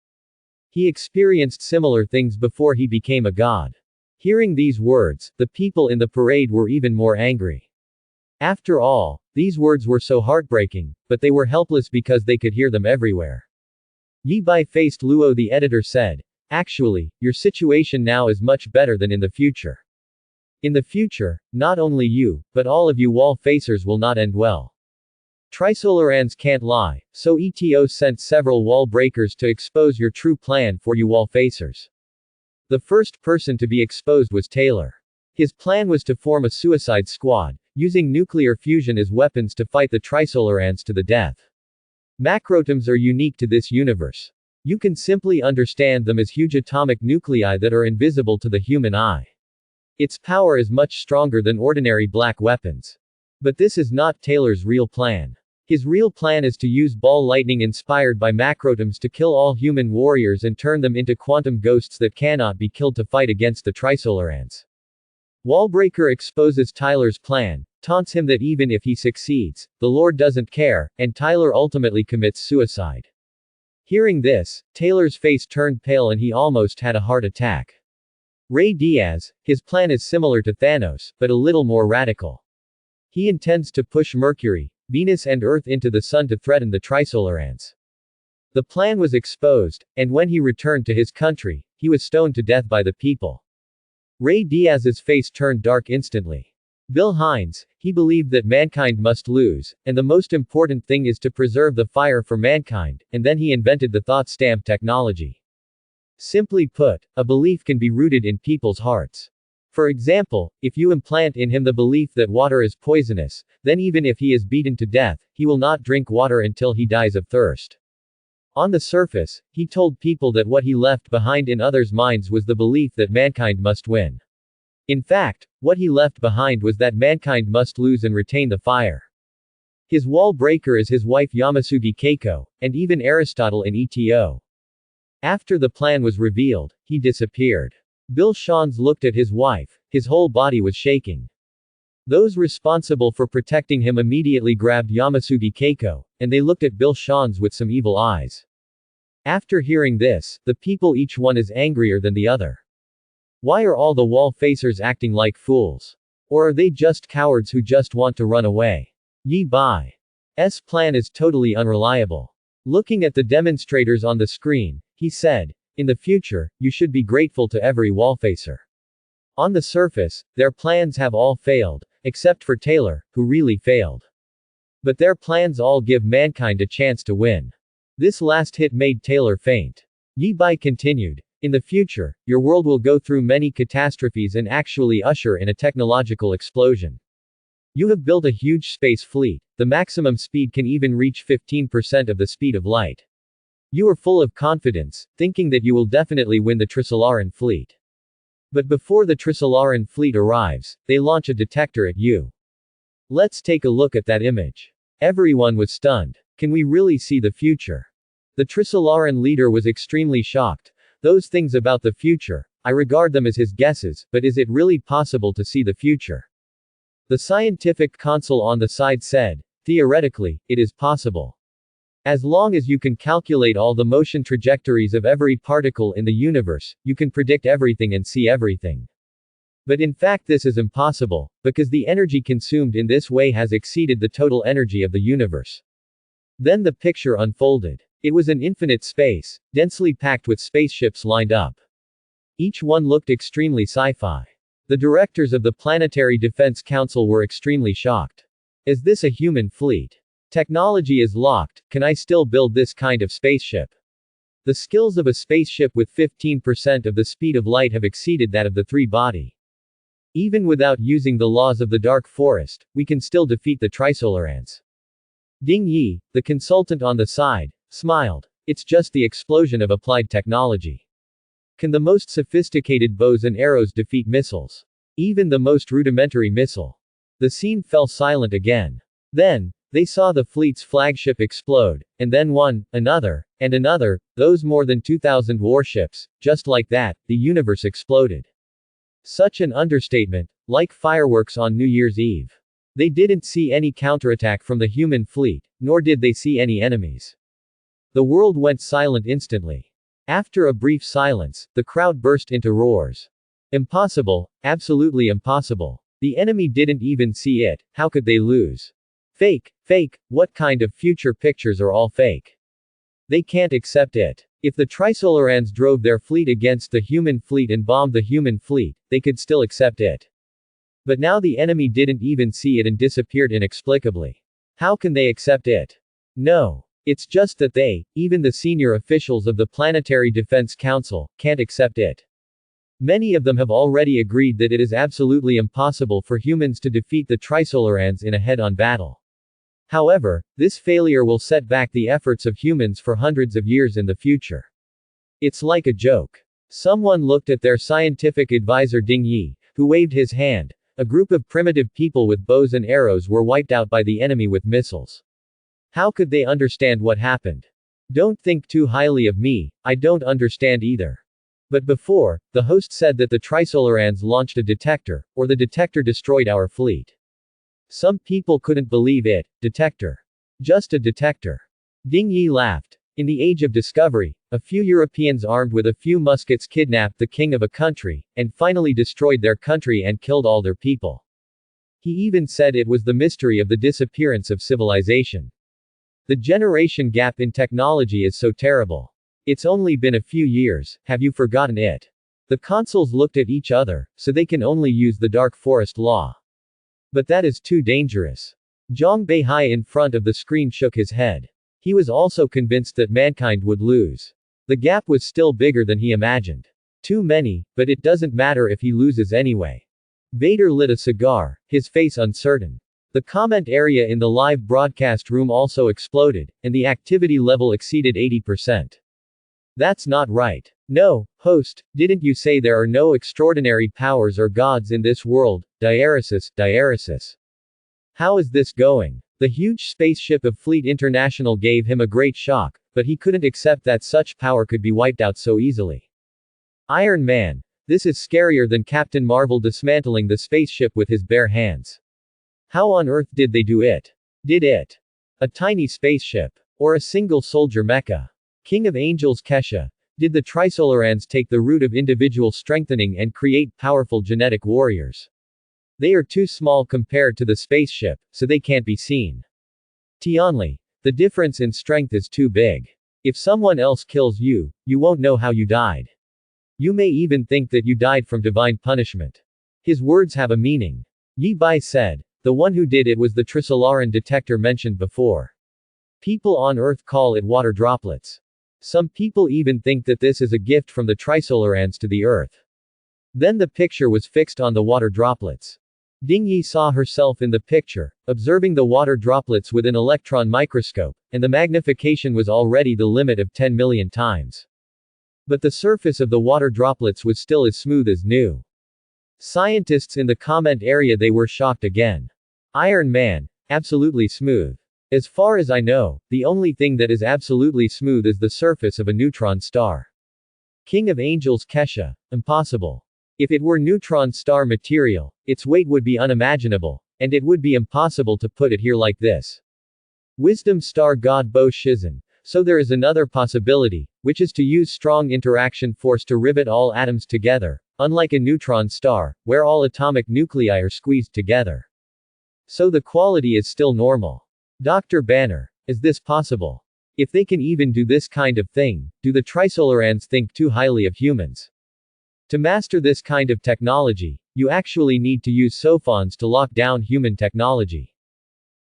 [SPEAKER 1] He experienced similar things before he became a god. Hearing these words, the people in the parade were even more angry. After all, these words were so heartbreaking, but they were helpless because they could hear them everywhere. Yi Bai faced Luo. The editor said, "Actually, your situation now is much better than in the future. In the future, not only you, but all of you wall facers will not end well. Trisolarans can't lie, so ETO sent several wall breakers to expose your true plan for you wall facers." The first person to be exposed was Taylor. His plan was to form a suicide squad, using nuclear fusion as weapons to fight the Trisolarans to the death. Macrotoms are unique to this universe. You can simply understand them as huge atomic nuclei that are invisible to the human eye. Its power is much stronger than ordinary black weapons. But this is not Taylor's real plan. His real plan is to use ball lightning inspired by macrotoms to kill all human warriors and turn them into quantum ghosts that cannot be killed to fight against the Trisolarans. Wallbreaker exposes Tyler's plan, taunts him that even if he succeeds, the Lord doesn't care, and Tyler ultimately commits suicide. Hearing this, Taylor's face turned pale and he almost had a heart attack. Ray Diaz, his plan is similar to Thanos, but a little more radical. He intends to push Mercury, Venus and Earth into the Sun to threaten the Trisolarans. The plan was exposed, and when he returned to his country, he was stoned to death by the people. Ray Diaz's face turned dark instantly. Bill Hines, he believed that mankind must lose, and the most important thing is to preserve the fire for mankind, and then he invented the thought stamp technology. Simply put, a belief can be rooted in people's hearts. For example, if you implant in him the belief that water is poisonous, then even if he is beaten to death, he will not drink water until he dies of thirst. On the surface, he told people that what he left behind in others' minds was the belief that mankind must win. In fact, what he left behind was that mankind must lose and retain the fire. His wall breaker is his wife Yamasugi Keiko, and even Aristotle in ETO. After the plan was revealed, he disappeared. Bill Shans looked at his wife, his whole body was shaking. Those responsible for protecting him immediately grabbed Yamasugi Keiko, and they looked at Bill Shans with some evil eyes. After hearing this, the people each one is angrier than the other. Why are all the wall facers acting like fools? Or are they just cowards who just want to run away? Yi Bai's plan is totally unreliable. Looking at the demonstrators on the screen, he said, in the future, you should be grateful to every wall facer. On the surface, their plans have all failed, except for Taylor, who really failed. But their plans all give mankind a chance to win. This last hit made Taylor faint. Yi Bai continued, in the future, your world will go through many catastrophes and actually usher in a technological explosion. You have built a huge space fleet, the maximum speed can even reach 15% of the speed of light. You are full of confidence, thinking that you will definitely win the Trisolaran fleet. But before the Trisolaran fleet arrives, they launch a detector at you. Let's take a look at that image. Everyone was stunned. Can we really see the future? The Trisolaran leader was extremely shocked. Those things about the future, I regard them as his guesses, but is it really possible to see the future? The scientific consul on the side said, theoretically, it is possible. As long as you can calculate all the motion trajectories of every particle in the universe, you can predict everything and see everything. But in fact this is impossible, because the energy consumed in this way has exceeded the total energy of the universe. Then the picture unfolded. It was an infinite space, densely packed with spaceships lined up. Each one looked extremely sci-fi. The directors of the Planetary Defense Council were extremely shocked. Is this a human fleet? Technology is locked, can I still build this kind of spaceship? The skills of a spaceship with 15% of the speed of light have exceeded that of the three-body. Even without using the laws of the Dark Forest, we can still defeat the Trisolarans. Ding Yi, the consultant on the side, smiled. It's just the explosion of applied technology. Can the most sophisticated bows and arrows defeat missiles? Even the most rudimentary missile. The scene fell silent again. Then, they saw the fleet's flagship explode, and then one, another, and another, those more than 2,000 warships, just like that, the universe exploded. Such an understatement, like fireworks on New Year's Eve. They didn't see any counterattack from the human fleet, nor did they see any enemies. The world went silent instantly. After a brief silence, the crowd burst into roars. Impossible, absolutely impossible. The enemy didn't even see it, how could they lose? Fake, fake, what kind of future pictures are all fake? They can't accept it. If the Trisolarans drove their fleet against the human fleet and bombed the human fleet, they could still accept it. But now the enemy didn't even see it and disappeared inexplicably. How can they accept it? No. It's just that they, even the senior officials of the Planetary Defense Council, can't accept it. Many of them have already agreed that it is absolutely impossible for humans to defeat the Trisolarans in a head-on battle. However, this failure will set back the efforts of humans for hundreds of years in the future. It's like a joke. Someone looked at their scientific advisor Ding Yi, who waved his hand. A group of primitive people with bows and arrows were wiped out by the enemy with missiles. How could they understand what happened? Don't think too highly of me, I don't understand either. But before, the host said that the Trisolarans launched a detector, or the detector destroyed our fleet. Some people couldn't believe it. Detector. Just a detector. Ding Yi laughed. In the age of discovery, a few Europeans armed with a few muskets kidnapped the king of a country, and finally destroyed their country and killed all their people. He even said it was the mystery of the disappearance of civilization. The generation gap in technology is so terrible. It's only been a few years, have you forgotten it? The consuls looked at each other, so they can only use the dark forest law. But that is too dangerous. Zhang Beihai in front of the screen shook his head. He was also convinced that mankind would lose. The gap was still bigger than he imagined. Too many, but it doesn't matter if he loses anyway. Vader lit a cigar, his face uncertain. The comment area in the live broadcast room also exploded, and the activity level exceeded 80%. That's not right. No, host, didn't you say there are no extraordinary powers or gods in this world? Diaresis. How is this going? The huge spaceship of Fleet International gave him a great shock, but he couldn't accept that such power could be wiped out so easily. Iron Man. This is scarier than Captain Marvel dismantling the spaceship with his bare hands. How on earth did they do it? Did it? A tiny spaceship? Or a single soldier mecha? King of Angels Kesha. Did the Trisolarans take the route of individual strengthening and create powerful genetic warriors? They are too small compared to the spaceship, so they can't be seen. Tianli. The difference in strength is too big. If someone else kills you, you won't know how you died. You may even think that you died from divine punishment. His words have a meaning. Yi Bai said. The one who did it was the Trisolaran detector mentioned before. People on Earth call it water droplets. Some people even think that this is a gift from the Trisolarans to the Earth. Then the picture was fixed on the water droplets. Ding Yi saw herself in the picture, observing the water droplets with an electron microscope, and the magnification was already the limit of 10 million times. But the surface of the water droplets was still as smooth as new. Scientists in the comment area, they were shocked again. Iron Man, absolutely smooth. As far as I know, the only thing that is absolutely smooth is the surface of a neutron star. King of Angels Kesha, impossible. If it were neutron star material, its weight would be unimaginable, and it would be impossible to put it here like this. Wisdom Star God Bo Shizan. So there is another possibility, which is to use strong interaction force to rivet all atoms together, unlike a neutron star, where all atomic nuclei are squeezed together. So the quality is still normal. Dr. Banner. Is this possible? If they can even do this kind of thing, do the Trisolarans think too highly of humans? To master this kind of technology, you actually need to use sophons to lock down human technology.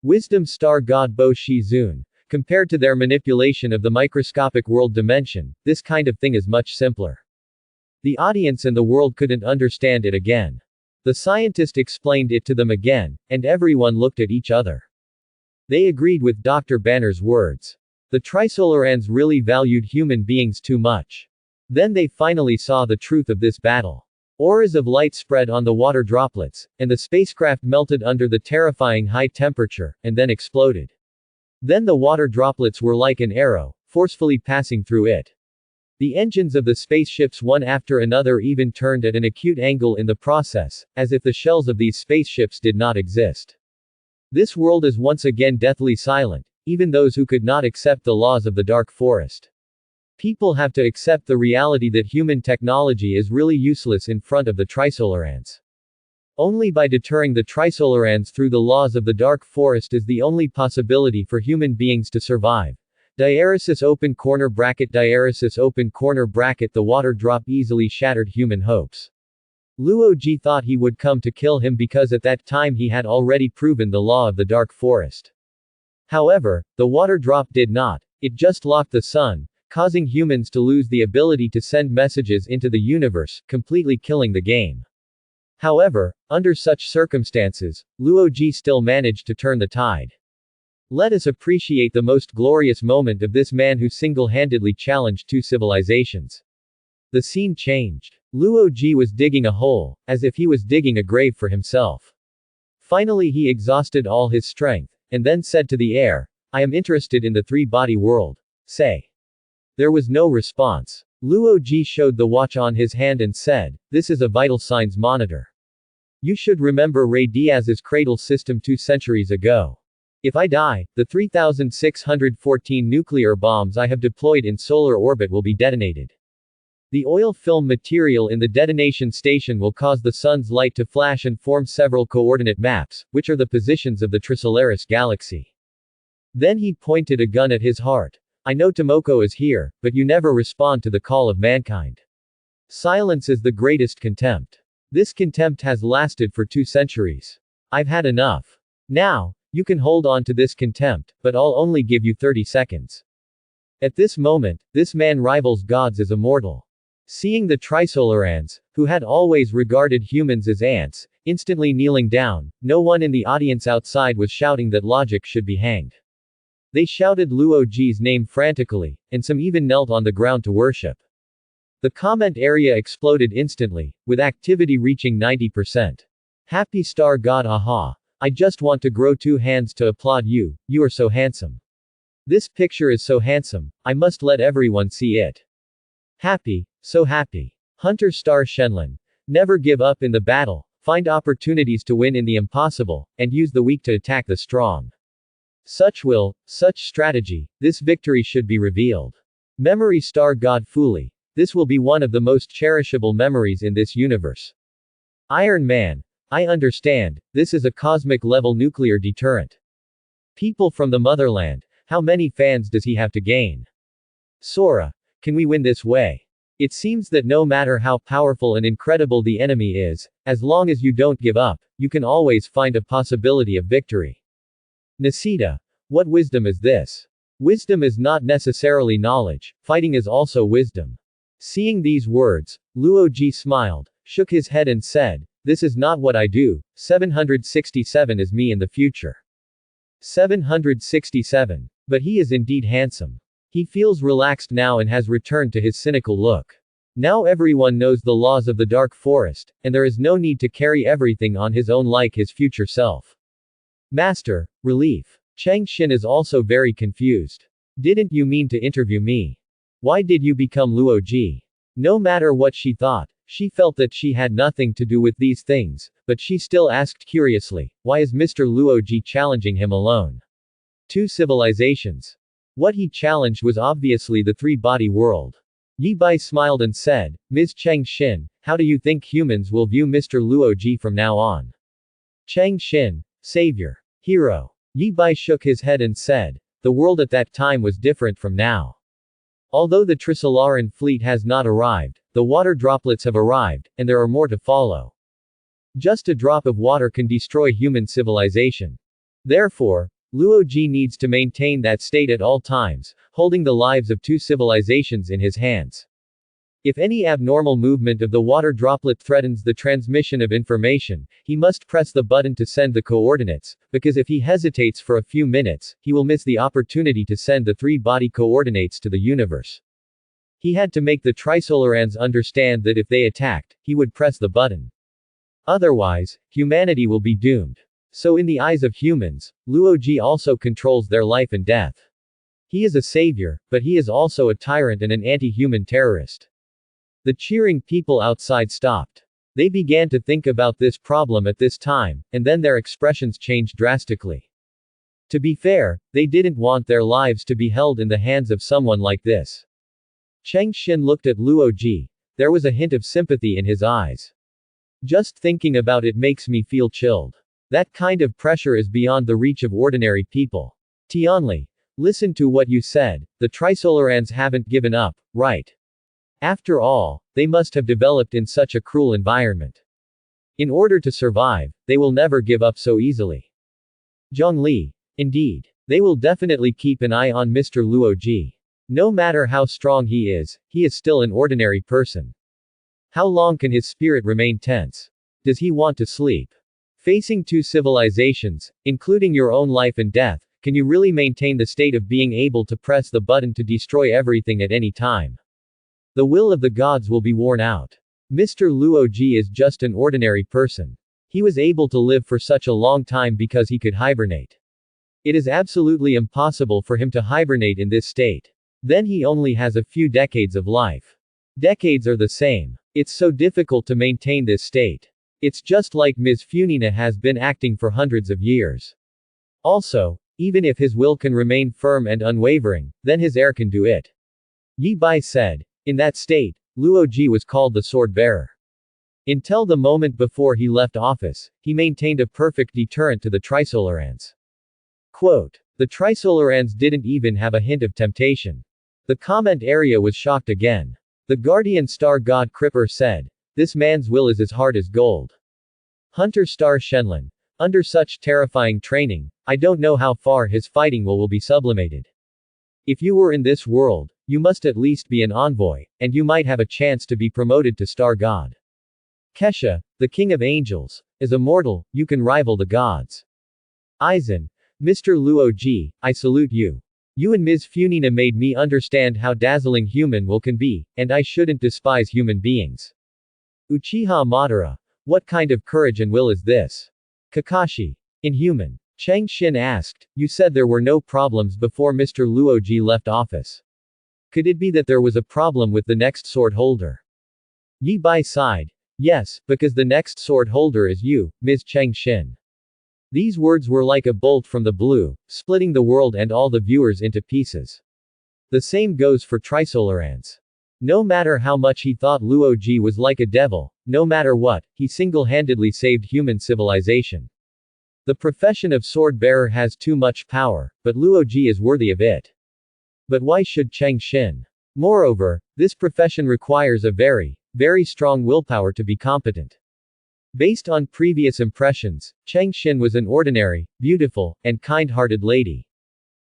[SPEAKER 1] Wisdom Star God Bo Shi Zun. Compared to their manipulation of the microscopic world dimension, this kind of thing is much simpler. The audience and the world couldn't understand it again. The scientist explained it to them again, and everyone looked at each other. They agreed with Dr. Banner's words. The Trisolarans really valued human beings too much. Then they finally saw the truth of this battle. Auras of light spread on the water droplets, and the spacecraft melted under the terrifying high temperature, and then exploded. Then the water droplets were like an arrow, forcefully passing through it. The engines of the spaceships one after another even turned at an acute angle in the process, as if the shells of these spaceships did not exist. This world is once again deathly silent, even those who could not accept the laws of the dark forest. People have to accept the reality that human technology is really useless in front of the Trisolarans. Only by deterring the Trisolarans through the laws of the dark forest is the only possibility for human beings to survive. Diaresis open corner bracket. Diaresis open corner bracket. The water drop easily shattered human hopes. Luo Ji thought he would come to kill him because at that time he had already proven the law of the dark forest. However, the water drop did not. It just locked the sun, causing humans to lose the ability to send messages into the universe, completely killing the game. However, under such circumstances, Luo Ji still managed to turn the tide. Let us appreciate the most glorious moment of this man who single-handedly challenged two civilizations. The scene changed. Luo Ji was digging a hole, as if he was digging a grave for himself. Finally he exhausted all his strength, and then said to the air, "I am interested in the three-body world. Say." There was no response. Luo Ji showed the watch on his hand and said, "This is a vital signs monitor. You should remember Ray Diaz's cradle system 2 centuries ago. If I die, the 3,614 nuclear bombs I have deployed in solar orbit will be detonated. The oil film material in the detonation station will cause the sun's light to flash and form several coordinate maps, which are the positions of the Trisolaris galaxy. Then he pointed a gun at his heart. I know Tomoko is here, but you never respond to the call of mankind. Silence is the greatest contempt. This contempt has lasted for 2 centuries. I've had enough. Now, you can hold on to this contempt, but I'll only give you 30 seconds. At this moment, this man rivals gods as immortal. Seeing the Trisolarans, who had always regarded humans as ants, instantly kneeling down, no one in the audience outside was shouting that logic should be hanged. They shouted Luoji's name frantically, and some even knelt on the ground to worship. The comment area exploded instantly, with activity reaching 90%. Happy star god aha. I just want to grow 2 hands to applaud you, you are so handsome. This picture is so handsome, I must let everyone see it. Happy, so happy. Hunter star Shenlin. Never give up in the battle, find opportunities to win in the impossible, and use the weak to attack the strong. Such will, such strategy, this victory should be revealed. Memory star god Fuli. This will be one of the most cherishable memories in this universe. Iron Man. I understand, this is a cosmic-level nuclear deterrent. People from the motherland, how many fans does he have to gain? Sora. Can we win this way? It seems that no matter how powerful and incredible the enemy is, as long as you don't give up, you can always find a possibility of victory. Nisita. What wisdom is this? Wisdom is not necessarily knowledge, fighting is also wisdom. Seeing these words, Luoji smiled, shook his head and said, this is not what I do, 767 is me in the future. 767. But he is indeed handsome. He feels relaxed now and has returned to his cynical look. Now everyone knows the laws of the dark forest, and there is no need to carry everything on his own like his future self. Master, relief. Chang Xin is also very confused. Didn't you mean to interview me? Why did you become Luoji? No matter what she thought, she felt that she had nothing to do with these things, but she still asked curiously, why is Mr. Luoji challenging him alone? 2 civilizations. What he challenged was obviously the 3-body world. Yi Bai smiled and said, Ms. Chang Xin, how do you think humans will view Mr. Luoji from now on? Chang Xin, savior, hero. Yi Bai shook his head and said, the world at that time was different from now. Although the Trisolaran fleet has not arrived, the water droplets have arrived, and there are more to follow. Just a drop of water can destroy human civilization. Therefore, Luoji needs to maintain that state at all times, holding the lives of 2 civilizations in his hands. If any abnormal movement of the water droplet threatens the transmission of information, he must press the button to send the coordinates, because if he hesitates for a few minutes, he will miss the opportunity to send the 3-body coordinates to the universe. He had to make the Trisolarans understand that if they attacked, he would press the button. Otherwise, humanity will be doomed. So in the eyes of humans, Luoji also controls their life and death. He is a savior, but he is also a tyrant and an anti-human terrorist. The cheering people outside stopped. They began to think about this problem at this time, and then their expressions changed drastically. To be fair, they didn't want their lives to be held in the hands of someone like this. Cheng Xin looked at Luoji. There was a hint of sympathy in his eyes. Just thinking about it makes me feel chilled. That kind of pressure is beyond the reach of ordinary people. Tianli, listen to what you said, the Trisolarans haven't given up, right? After all, they must have developed in such a cruel environment. In order to survive, they will never give up so easily. Zhongli, indeed. They will definitely keep an eye on Mr. Luoji. No matter how strong he is still an ordinary person. How long can his spirit remain tense? Does he want to sleep? Facing 2 civilizations, including your own life and death, can you really maintain the state of being able to press the button to destroy everything at any time? The will of the gods will be worn out. Mr. Luoji is just an ordinary person. He was able to live for such a long time because he could hibernate. It is absolutely impossible for him to hibernate in this state. Then he only has a few decades of life. Decades are the same. It's so difficult to maintain this state. It's just like Ms. Funina has been acting for hundreds of years. Also, even if his will can remain firm and unwavering, then his heir can do it. Yi Bai said. In that state, Luo Ji was called the sword bearer. Until the moment before he left office, he maintained a perfect deterrent to the Trisolarans. Quote, the Trisolarans didn't even have a hint of temptation. The comment area was shocked again. The guardian star god Kripper said, this man's will is as hard as gold. Hunter Star Shenlin. Under such terrifying training, I don't know how far his fighting will be sublimated. If you were in this world, you must at least be an envoy, and you might have a chance to be promoted to star god. Kesha, the king of angels, as a mortal, you can rival the gods. Aizen, Mr. Luo Ji, I salute you. You and Ms. Funina made me understand how dazzling human will can be, and I shouldn't despise human beings. Uchiha Madara, what kind of courage and will is this? Kakashi. Inhuman. Chang Xin asked, you said there were no problems before Mr. Luo Ji left office. Could it be that there was a problem with the next sword holder? Yi Bai sighed. Yes, because the next sword holder is you, Ms. Chang Xin. These words were like a bolt from the blue, splitting the world and all the viewers into pieces. The same goes for Trisolarans. No matter how much he thought Luo Ji was like a devil, no matter what, he single-handedly saved human civilization. The profession of sword-bearer has too much power, but Luo Ji is worthy of it. But why should Chang Xin? Moreover, this profession requires a very strong willpower to be competent. Based on previous impressions, Chang Xin was an ordinary, beautiful, and kind-hearted lady.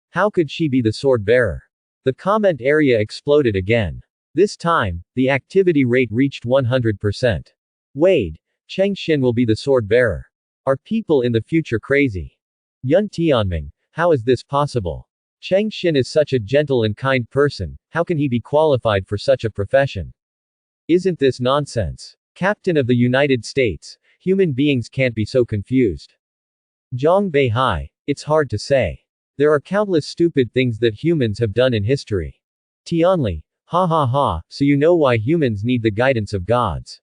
[SPEAKER 1] How could she be the sword-bearer? The comment area exploded again. This time, the activity rate reached 100%. Wade. Chang Xin will be the sword-bearer. Are people in the future crazy? Yun Tianming. How is this possible? Chang Xin is such a gentle and kind person, how can he be qualified for such a profession? Isn't this nonsense? Captain of the United States. Human beings can't be so confused. Zhang Beihai. It's hard to say. There are countless stupid things that humans have done in history. Tianli. Ha ha ha, so you know why humans need the guidance of gods.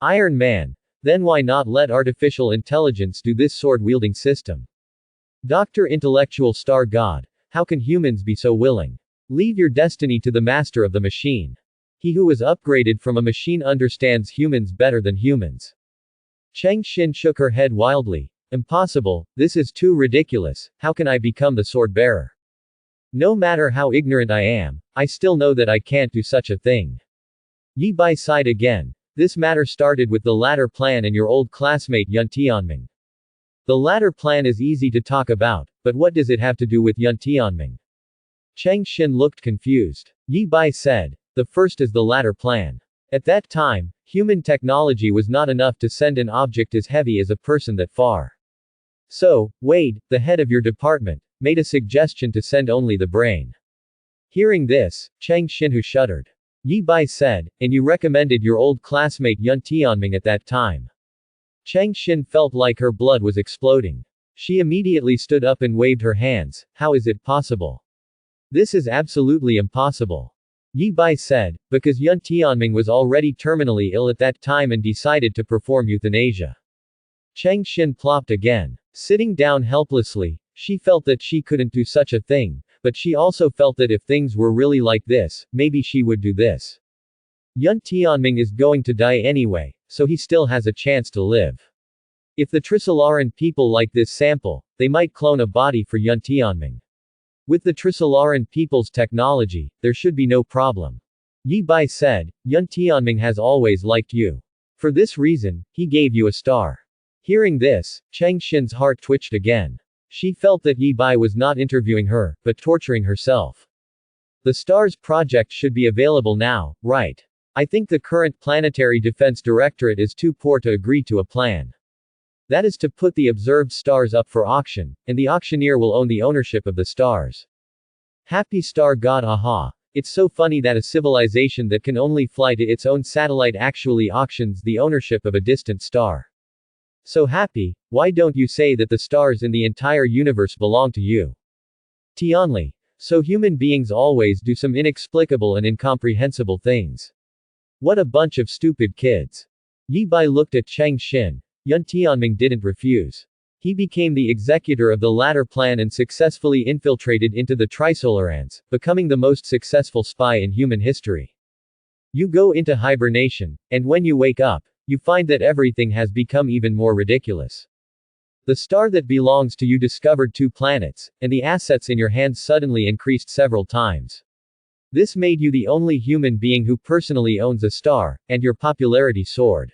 [SPEAKER 1] Iron Man. Then why not let artificial intelligence do this sword-wielding system? Dr. Intellectual Star God. How can humans be so willing? Leave your destiny to the master of the machine. He who was upgraded from a machine understands humans better than humans. Chang Xin shook her head wildly. Impossible, this is too ridiculous, how can I become the sword-bearer? No matter how ignorant I am, I still know that I can't do such a thing. Yi Bai sighed again. This matter started with the latter plan and your old classmate Yun Tianming. The latter plan is easy to talk about, but what does it have to do with Yun Tianming? Chang Xin looked confused. Yi Bai said, the first is the latter plan. At that time, human technology was not enough to send an object as heavy as a person that far. So, Wade, the head of your department, made a suggestion to send only the brain. Hearing this, Chang Xinhu shuddered. Yi Bai said, and you recommended your old classmate Yun Tianming at that time. Chang Xin felt like her blood was exploding. She immediately stood up and waved her hands. How is it possible? This is absolutely impossible. Yi Bai said, because Yun Tianming was already terminally ill at that time and decided to perform euthanasia. Chang Xin plopped again. Sitting down helplessly, she felt that she couldn't do such a thing, but she also felt that if things were really like this, maybe she would do this. Yun Tianming is going to die anyway, so he still has a chance to live. If the Trisolaran people like this sample, they might clone a body for Yun Tianming. With the Trisolaran people's technology, there should be no problem. Yi Bai said, Yun Tianming has always liked you. For this reason, he gave you a star. Hearing this, Chang Xin's heart twitched again. She felt that Yi Bai was not interviewing her, but torturing herself. The STARS project should be available now, right? I think the current Planetary Defense Directorate is too poor to agree to a plan. That is to put the observed stars up for auction, and the auctioneer will own the ownership of the stars. Happy Star God aha. It's so funny that a civilization that can only fly to its own satellite actually auctions the ownership of a distant star. So happy, why don't you say that the stars in the entire universe belong to you? Tianli. So human beings always do some inexplicable and incomprehensible things. What a bunch of stupid kids. Yi Bai looked at Chang Xin. Yun Tianming didn't refuse. He became the executor of the latter plan and successfully infiltrated into the Trisolarans, becoming the most successful spy in human history. You go into hibernation, and when you wake up, you find that everything has become even more ridiculous. The star that belongs to you discovered 2 planets, and the assets in your hands suddenly increased several times. This made you the only human being who personally owns a star, and your popularity soared.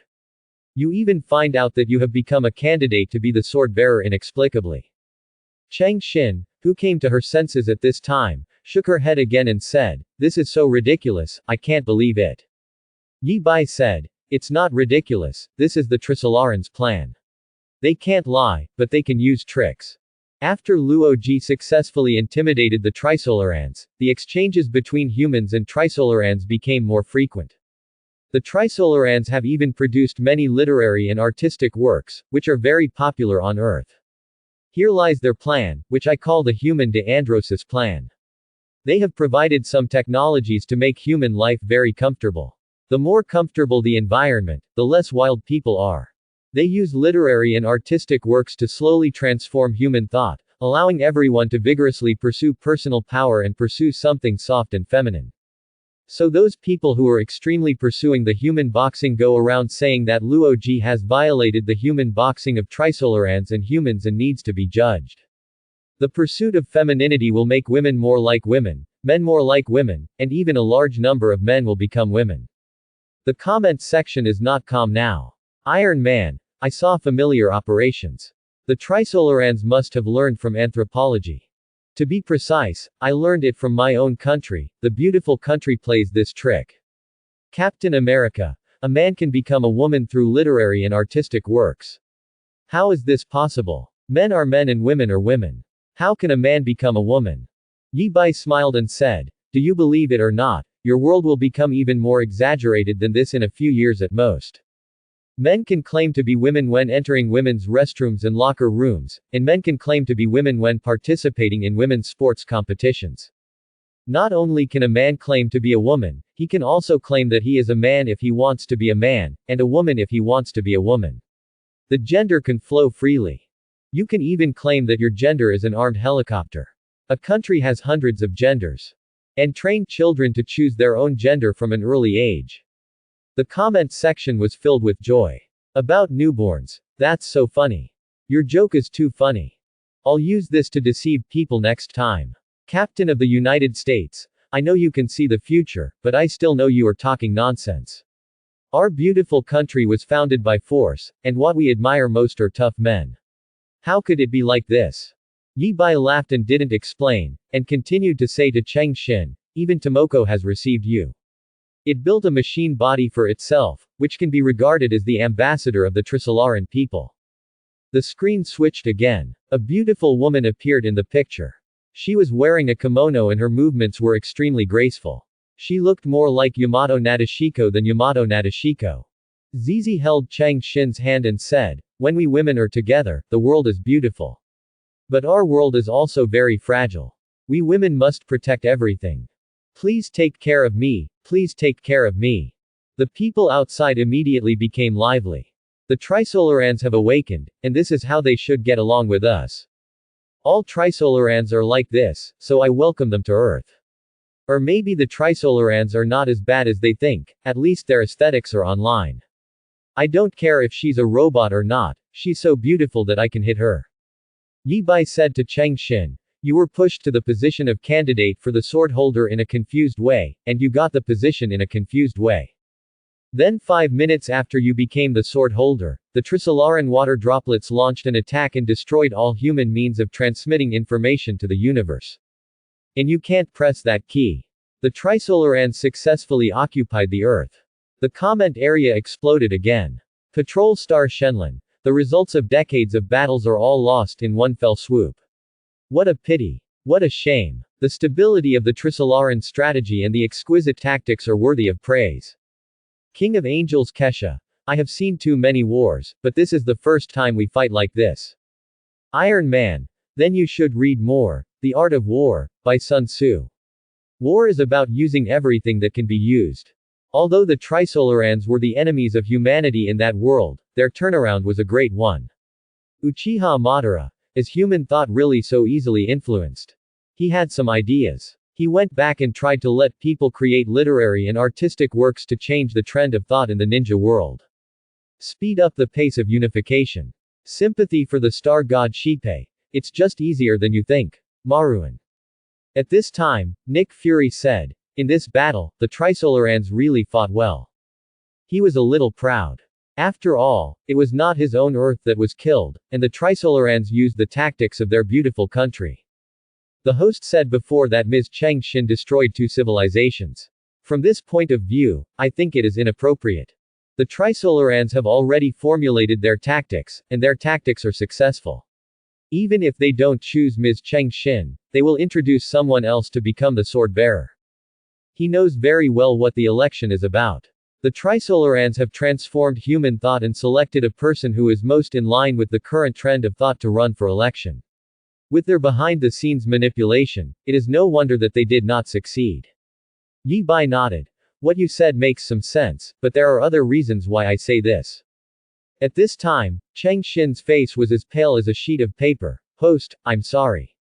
[SPEAKER 1] You even find out that you have become a candidate to be the sword bearer inexplicably. Chang Xin, who came to her senses at this time, shook her head again and said, "This is so ridiculous, I can't believe it." Yi Bai said, "It's not ridiculous, this is the Trisolarans' plan. They can't lie, but they can use tricks." After Luo Ji successfully intimidated the Trisolarans, the exchanges between humans and Trisolarans became more frequent. The Trisolarans have even produced many literary and artistic works, which are very popular on Earth. Here lies their plan, which I call the Human de Androsis plan. They have provided some technologies to make human life very comfortable. The more comfortable the environment, the less wild people are. They use literary and artistic works to slowly transform human thought, allowing everyone to vigorously pursue personal power and pursue something soft and feminine. So those people who are extremely pursuing the human boxing go around saying that Luo Ji has violated the human boxing of Trisolarans and humans and needs to be judged. The pursuit of femininity will make women more like women, men more like women, and even a large number of men will become women. The comment section is not calm now. Iron Man, I saw familiar operations. The Trisolarans must have learned from anthropology. To be precise, I learned it from my own country. The beautiful country plays this trick. Captain America. A man can become a woman through literary and artistic works. How is this possible? Men are men and women are women. How can a man become a woman? Yi Bai smiled and said, "Do you believe it or not, your world will become even more exaggerated than this in a few years at most. Men can claim to be women when entering women's restrooms and locker rooms, and men can claim to be women when participating in women's sports competitions. Not only can a man claim to be a woman, he can also claim that he is a man if he wants to be a man, and a woman if he wants to be a woman. The gender can flow freely. You can even claim that your gender is an armed helicopter. A country has hundreds of genders. And train children to choose their own gender from an early age." The comment section was filled with joy. "About newborns. That's so funny. Your joke is too funny. I'll use this to deceive people next time. Captain of the United States, I know you can see the future, but I still know you are talking nonsense. Our beautiful country was founded by force, and what we admire most are tough men. How could it be like this?" Yi Bai laughed and didn't explain, and continued to say to Cheng Xin, "Even Tomoko has received you. It built a machine body for itself, which can be regarded as the ambassador of the Trisolaran people." The screen switched again. A beautiful woman appeared in the picture. She was wearing a kimono and her movements were extremely graceful. She looked more like Yamato Nadeshiko than Yamato Nadeshiko. Zizi held Chang Xin's hand and said, "When we women are together, the world is beautiful. But our world is also very fragile. We women must protect everything. Please take care of me, please take care of me." The people outside immediately became lively. The Trisolarans have awakened, and this is how they should get along with us. All Trisolarans are like this, so I welcome them to Earth. Or maybe the Trisolarans are not as bad as they think, at least their aesthetics are online. I don't care if she's a robot or not, she's so beautiful that I can hit her. Yi Bai said to Cheng Xin, "You were pushed to the position of candidate for the sword holder in a confused way, and you got the position in a confused way. Then 5 minutes after you became the sword holder, the Trisolaran water droplets launched an attack and destroyed all human means of transmitting information to the universe. And you can't press that key. The Trisolarans successfully occupied the Earth." The comment area exploded again. Patrol Star Shenlin. The results of decades of battles are all lost in one fell swoop. What a pity. What a shame. The stability of the Trisolaran strategy and the exquisite tactics are worthy of praise. King of Angels Kesha. I have seen too many wars, but this is the first time we fight like this. Iron Man. Then you should read more. The Art of War, by Sun Tzu. War is about using everything that can be used. Although the Trisolarans were the enemies of humanity in that world, their turnaround was a great one. Uchiha Madara. Is human thought really so easily influenced? He had some ideas. He went back and tried to let people create literary and artistic works to change the trend of thought in the ninja world. Speed up the pace of unification. Sympathy for the star god Shippei. It's just easier than you think. Maruan. At this time, Nick Fury said, in this battle, the Trisolarans really fought well. He was a little proud. After all, it was not his own Earth that was killed, and the Trisolarans used the tactics of their beautiful country. The host said before that Ms. Cheng Xin destroyed 2 civilizations. From this point of view, I think it is inappropriate. The Trisolarans have already formulated their tactics, and their tactics are successful. Even if they don't choose Ms. Cheng Xin, they will introduce someone else to become the sword bearer. He knows very well what the election is about. The Trisolarans have transformed human thought and selected a person who is most in line with the current trend of thought to run for election. With their behind-the-scenes manipulation, it is no wonder that they did not succeed. Yi Bai nodded. What you said makes some sense, but there are other reasons why I say this. At this time, Cheng Xin's face was as pale as a sheet of paper. Host, I'm sorry.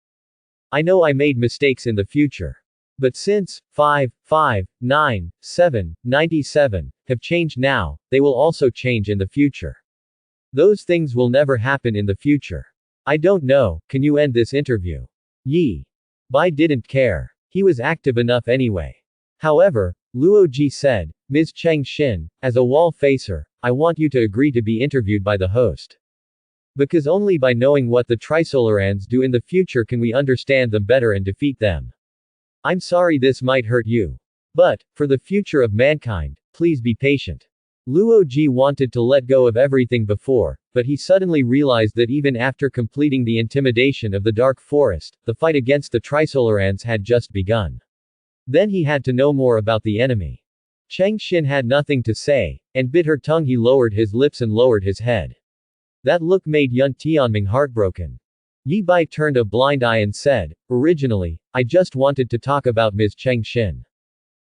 [SPEAKER 1] I know I made mistakes in the future. But since 97 have changed now, they will also change in the future. Those things will never happen in the future. I don't know, can you end this interview? Yi Bai didn't care. He was active enough anyway. However, Luo Ji said, Ms. Cheng Xin, as a wall facer, I want you to agree to be interviewed by the host. Because only by knowing what the Trisolarans do in the future can we understand them better and defeat them. I'm sorry this might hurt you. But, for the future of mankind, please be patient. Luo Ji wanted to let go of everything before, but he suddenly realized that even after completing the intimidation of the Dark Forest, the fight against the Trisolarans had just begun. Then he had to know more about the enemy. Cheng Xin had nothing to say, and bit her tongue. He lowered his lips and lowered his head. That look made Yun Tianming heartbroken. Yi Bai turned a blind eye and said, originally, I just wanted to talk about Ms. Cheng Xin.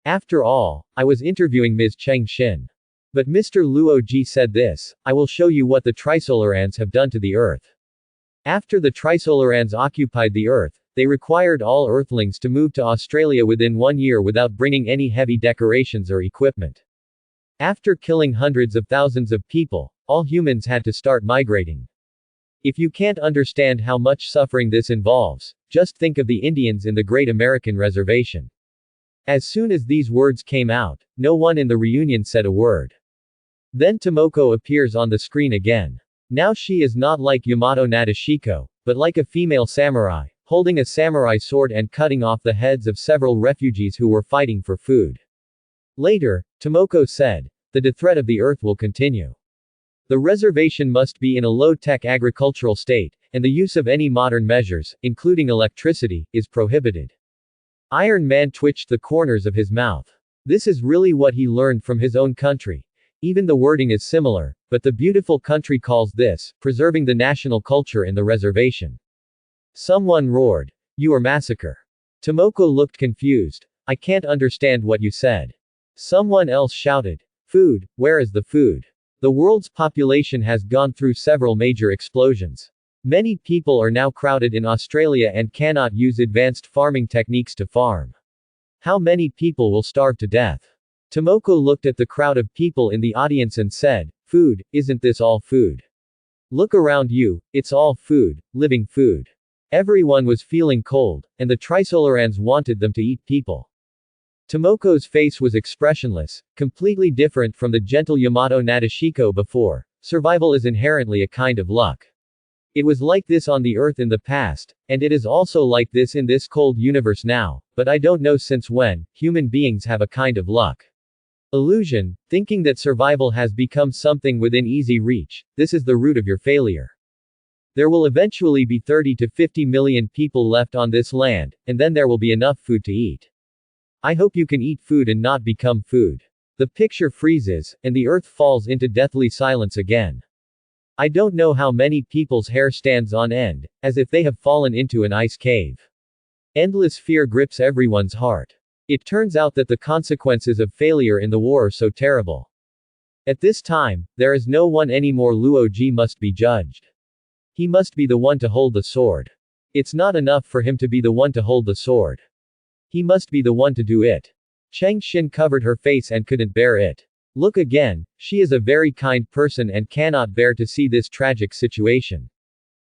[SPEAKER 1] After all, I was interviewing Ms. Cheng Xin. But Mr. Luo Ji said this, I will show you what the Trisolarans have done to the Earth. After the Trisolarans occupied the Earth, they required all Earthlings to move to Australia within 1 year without bringing any heavy decorations or equipment. After killing hundreds of thousands of people, all humans had to start migrating. If you can't understand how much suffering this involves, just think of the Indians in the Great American Reservation. As soon as these words came out, no one in the reunion said a word. Then Tomoko appears on the screen again. Now she is not like Yamato Nadeshiko, but like a female samurai, holding a samurai sword and cutting off the heads of several refugees who were fighting for food. Later, Tomoko said, the threat of the Earth will continue. The reservation must be in a low-tech agricultural state, and the use of any modern measures, including electricity, is prohibited. Iron Man twitched the corners of his mouth. This is really what he learned from his own country. Even the wording is similar, but the beautiful country calls this, preserving the national culture in the reservation. Someone roared, you are massacre. Tomoko looked confused. I can't understand what you said. Someone else shouted, food, where is the food? The world's population has gone through several major explosions. Many people are now crowded in Australia and cannot use advanced farming techniques to farm. How many people will starve to death? Tomoko looked at the crowd of people in the audience and said, food, isn't this all food? Look around you, it's all food, living food. Everyone was feeling cold, and the Trisolarans wanted them to eat people. Tomoko's face was expressionless, completely different from the gentle Yamato Nadeshiko before. Survival is inherently a kind of luck. It was like this on the Earth in the past, and it is also like this in this cold universe now, but I don't know since when, human beings have a kind of luck. Illusion, thinking that survival has become something within easy reach, this is the root of your failure. There will eventually be 30 to 50 million people left on this land, and then there will be enough food to eat. I hope you can eat food and not become food. The picture freezes, and the earth falls into deathly silence again. I don't know how many people's hair stands on end, as if they have fallen into an ice cave. Endless fear grips everyone's heart. It turns out that the consequences of failure in the war are so terrible. At this time, there is no one anymore. Luo Ji must be judged. He must be the one to hold the sword. It's not enough for him to be the one to hold the sword. He must be the one to do it. Cheng Xin covered her face and couldn't bear it. Look again, she is a very kind person and cannot bear to see this tragic situation.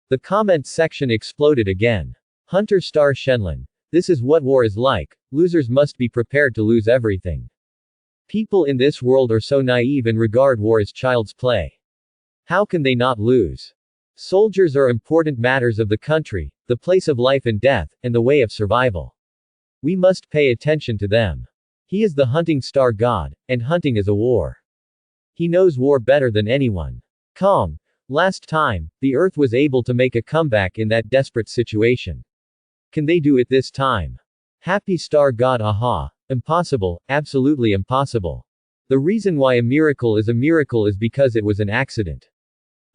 [SPEAKER 1] The comments section exploded again. Hunter Star Shenlin. This is what war is like, losers must be prepared to lose everything. People in this world are so naive and regard war as child's play. How can they not lose? Soldiers are important matters of the country, the place of life and death, and the way of survival. We must pay attention to them. He is the hunting star god, and hunting is a war. He knows war better than anyone. Kong. Last time, the Earth was able to make a comeback in that desperate situation. Can they do it this time? Happy star god aha. Impossible, absolutely impossible. The reason why a miracle is because it was an accident.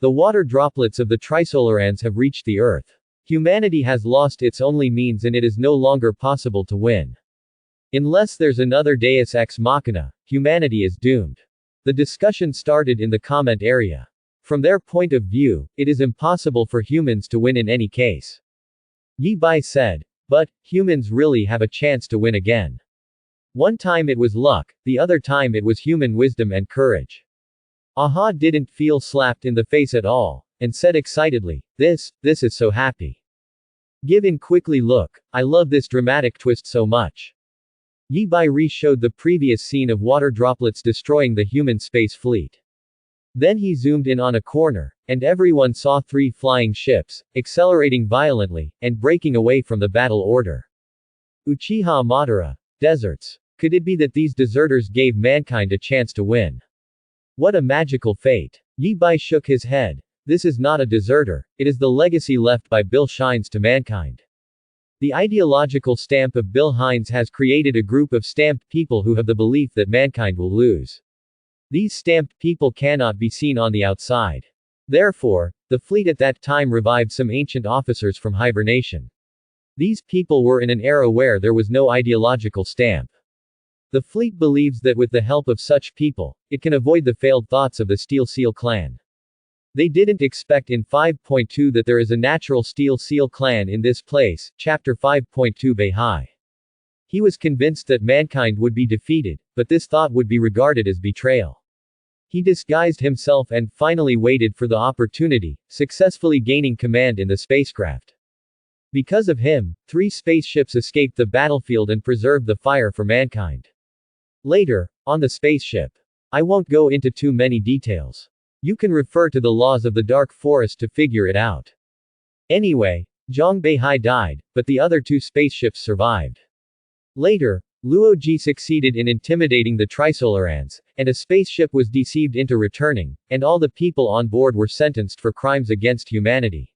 [SPEAKER 1] The water droplets of the Trisolarans have reached the Earth. Humanity has lost its only means and it is no longer possible to win. Unless there's another Deus Ex Machina, humanity is doomed. The discussion started in the comment area. From their point of view, it is impossible for humans to win in any case. Yi Bai said, but, humans really have a chance to win again. One time it was luck, the other time it was human wisdom and courage. Aha didn't feel slapped in the face at all, and said excitedly, this is so happy. Give in quickly look, I love this dramatic twist so much. Yi Bai re-showed the previous scene of water droplets destroying the human space fleet. Then he zoomed in on a corner, and everyone saw 3 flying ships, accelerating violently, and breaking away from the battle order. Uchiha Madara. Deserts. Could it be that these deserters gave mankind a chance to win? What a magical fate. Yi Bai shook his head. This is not a deserter, it is the legacy left by Bill Hines to mankind. The ideological stamp of Bill Hines has created a group of stamped people who have the belief that mankind will lose. These stamped people cannot be seen on the outside. Therefore, the fleet at that time revived some ancient officers from hibernation. These people were in an era where there was no ideological stamp. The fleet believes that with the help of such people, it can avoid the failed thoughts of the Steel Seal clan. They didn't expect in 5.2 that there is a natural Steel Seal clan in this place, chapter 5.2 Beihai. He was convinced that mankind would be defeated, but this thought would be regarded as betrayal. He disguised himself and finally waited for the opportunity, successfully gaining command in the spacecraft. Because of him, 3 spaceships escaped the battlefield and preserved the fire for mankind. Later, on the spaceship. I won't go into too many details. You can refer to the laws of the Dark Forest to figure it out. Anyway, Zhang Beihai died, but the other 2 spaceships survived. Later, Luo Ji succeeded in intimidating the Trisolarans, and a spaceship was deceived into returning, and all the people on board were sentenced for crimes against humanity.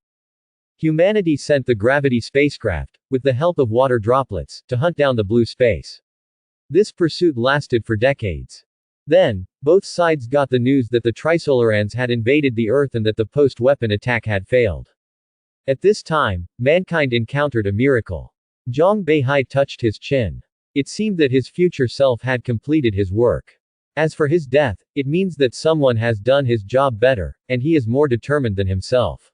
[SPEAKER 1] Humanity sent the gravity spacecraft, with the help of water droplets, to hunt down the blue space. This pursuit lasted for decades. Then, both sides got the news that the Trisolarans had invaded the Earth and that the post-weapon attack had failed. At this time, mankind encountered a miracle. Zhang Beihai touched his chin. It seemed that his future self had completed his work. As for his death, it means that someone has done his job better, and he is more determined than himself.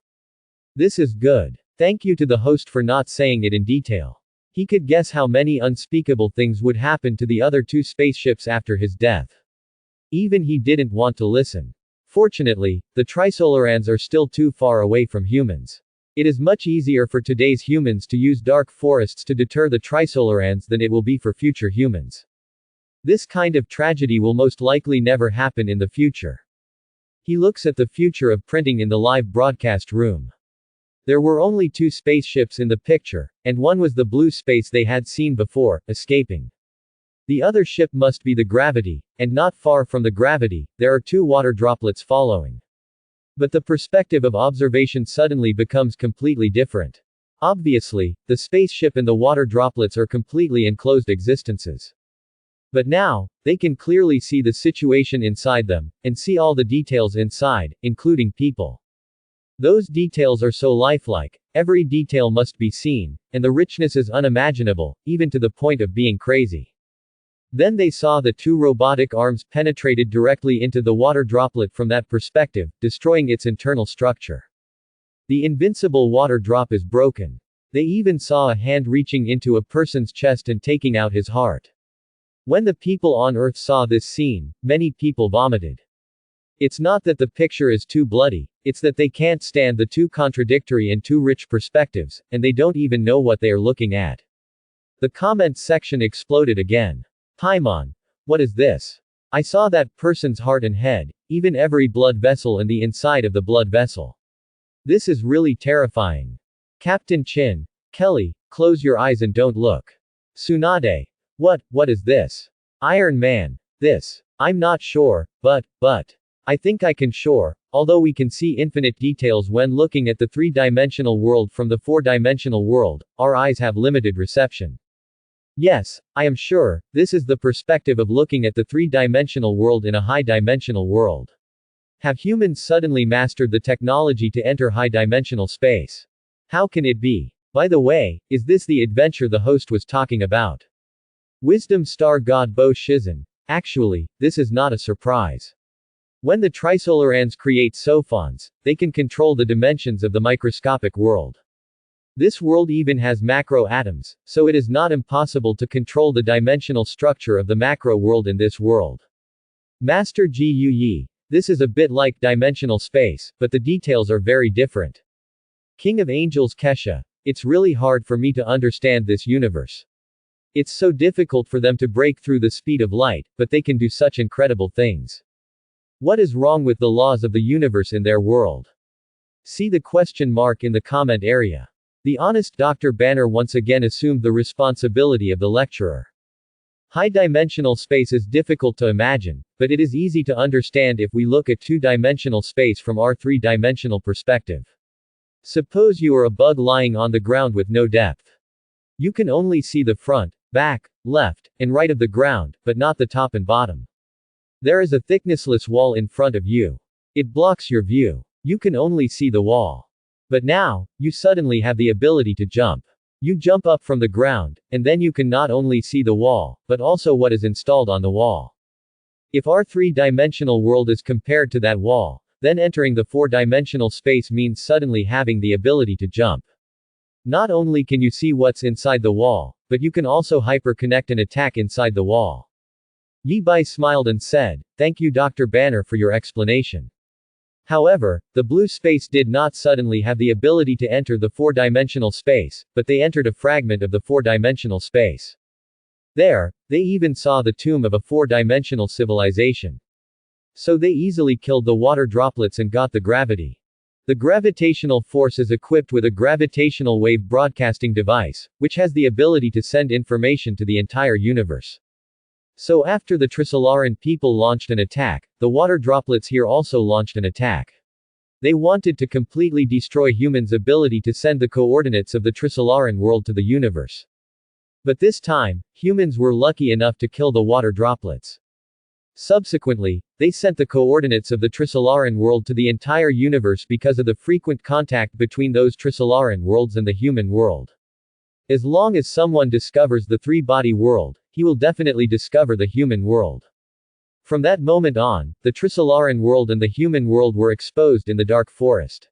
[SPEAKER 1] This is good. Thank you to the host for not saying it in detail. He could guess how many unspeakable things would happen to the other 2 spaceships after his death. Even he didn't want to listen. Fortunately, the Trisolarans are still too far away from humans. It is much easier for today's humans to use dark forests to deter the Trisolarans than it will be for future humans. This kind of tragedy will most likely never happen in the future. He looks at the future of printing in the live broadcast room. There were only 2 spaceships in the picture, and one was the blue space they had seen before, escaping. The other ship must be the gravity, and not far from the gravity, there are 2 water droplets following. But the perspective of observation suddenly becomes completely different. Obviously, the spaceship and the water droplets are completely enclosed existences. But now, they can clearly see the situation inside them, and see all the details inside, including people. Those details are so lifelike, every detail must be seen, and the richness is unimaginable, even to the point of being crazy. Then they saw the 2 robotic arms penetrated directly into the water droplet from that perspective, destroying its internal structure. The invincible water drop is broken. They even saw a hand reaching into a person's chest and taking out his heart. When the people on Earth saw this scene, many people vomited. It's not that the picture is too bloody, it's that they can't stand the too contradictory and too rich perspectives, and they don't even know what they are looking at. The comments section exploded again. Paimon. What is this? I saw that person's heart and head, even every blood vessel and the inside of the blood vessel. This is really terrifying. Captain Chin. Kelly, close your eyes and don't look. Tsunade. What is this? Iron Man. This. I'm not sure, but. I think I can sure, although we can see infinite details when looking at the three-dimensional world from the four-dimensional world, our eyes have limited reception. Yes, I am sure, this is the perspective of looking at the three-dimensional world in a high-dimensional world. Have humans suddenly mastered the technology to enter high-dimensional space? How can it be? By the way, is this the adventure the host was talking about? Wisdom Star God Bo Shizen. Actually, this is not a surprise. When the Trisolarans create sophons, they can control the dimensions of the microscopic world. This world even has macro atoms, so it is not impossible to control the dimensional structure of the macro world in this world. Master Gu Yi. This is a bit like dimensional space, but the details are very different. King of Angels Kesha. It's really hard for me to understand this universe. It's so difficult for them to break through the speed of light, but they can do such incredible things. What is wrong with the laws of the universe in their world? See the question mark in the comment area. The honest Dr. Banner once again assumed the responsibility of the lecturer. High-dimensional space is difficult to imagine, but it is easy to understand if we look at two-dimensional space from our three-dimensional perspective. Suppose you are a bug lying on the ground with no depth. You can only see the front, back, left, and right of the ground, but not the top and bottom. There is a thicknessless wall in front of you. It blocks your view. You can only see the wall. But now, you suddenly have the ability to jump. You jump up from the ground, and then you can not only see the wall, but also what is installed on the wall. If our three-dimensional world is compared to that wall, then entering the four-dimensional space means suddenly having the ability to jump. Not only can you see what's inside the wall, but you can also hyper-connect and attack inside the wall. Yi Bai smiled and said, "Thank you Dr. Banner for your explanation." However, the blue space did not suddenly have the ability to enter the four-dimensional space, but they entered a fragment of the four-dimensional space. There, they even saw the tomb of a four-dimensional civilization. So they easily killed the water droplets and got the gravity. The gravitational force is equipped with a gravitational wave broadcasting device, which has the ability to send information to the entire universe. So after the Trisolaran people launched an attack, the water droplets here also launched an attack. They wanted to completely destroy humans' ability to send the coordinates of the Trisolaran world to the universe. But this time, humans were lucky enough to kill the water droplets. Subsequently, they sent the coordinates of the Trisolaran world to the entire universe because of the frequent contact between those Trisolaran worlds and the human world. As long as someone discovers the three-body world, he will definitely discover the human world. From that moment on, the Trisolaran world and the human world were exposed in the dark forest.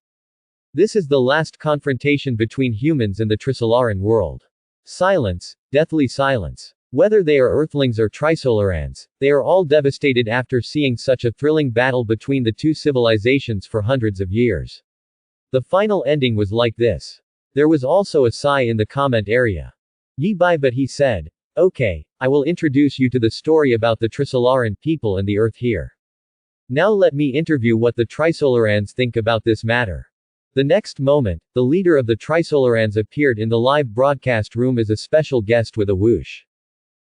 [SPEAKER 1] This is the last confrontation between humans and the Trisolaran world. Silence, deathly silence. Whether they are Earthlings or Trisolarans, they are all devastated after seeing such a thrilling battle between the two civilizations for hundreds of years. The final ending was like this. There was also a sigh in the comment area. Yi Bai, but he said, "Okay, I will introduce you to the story about the Trisolaran people and the Earth here. Now let me interview what the Trisolarans think about this matter." The next moment, the leader of the Trisolarans appeared in the live broadcast room as a special guest with a whoosh.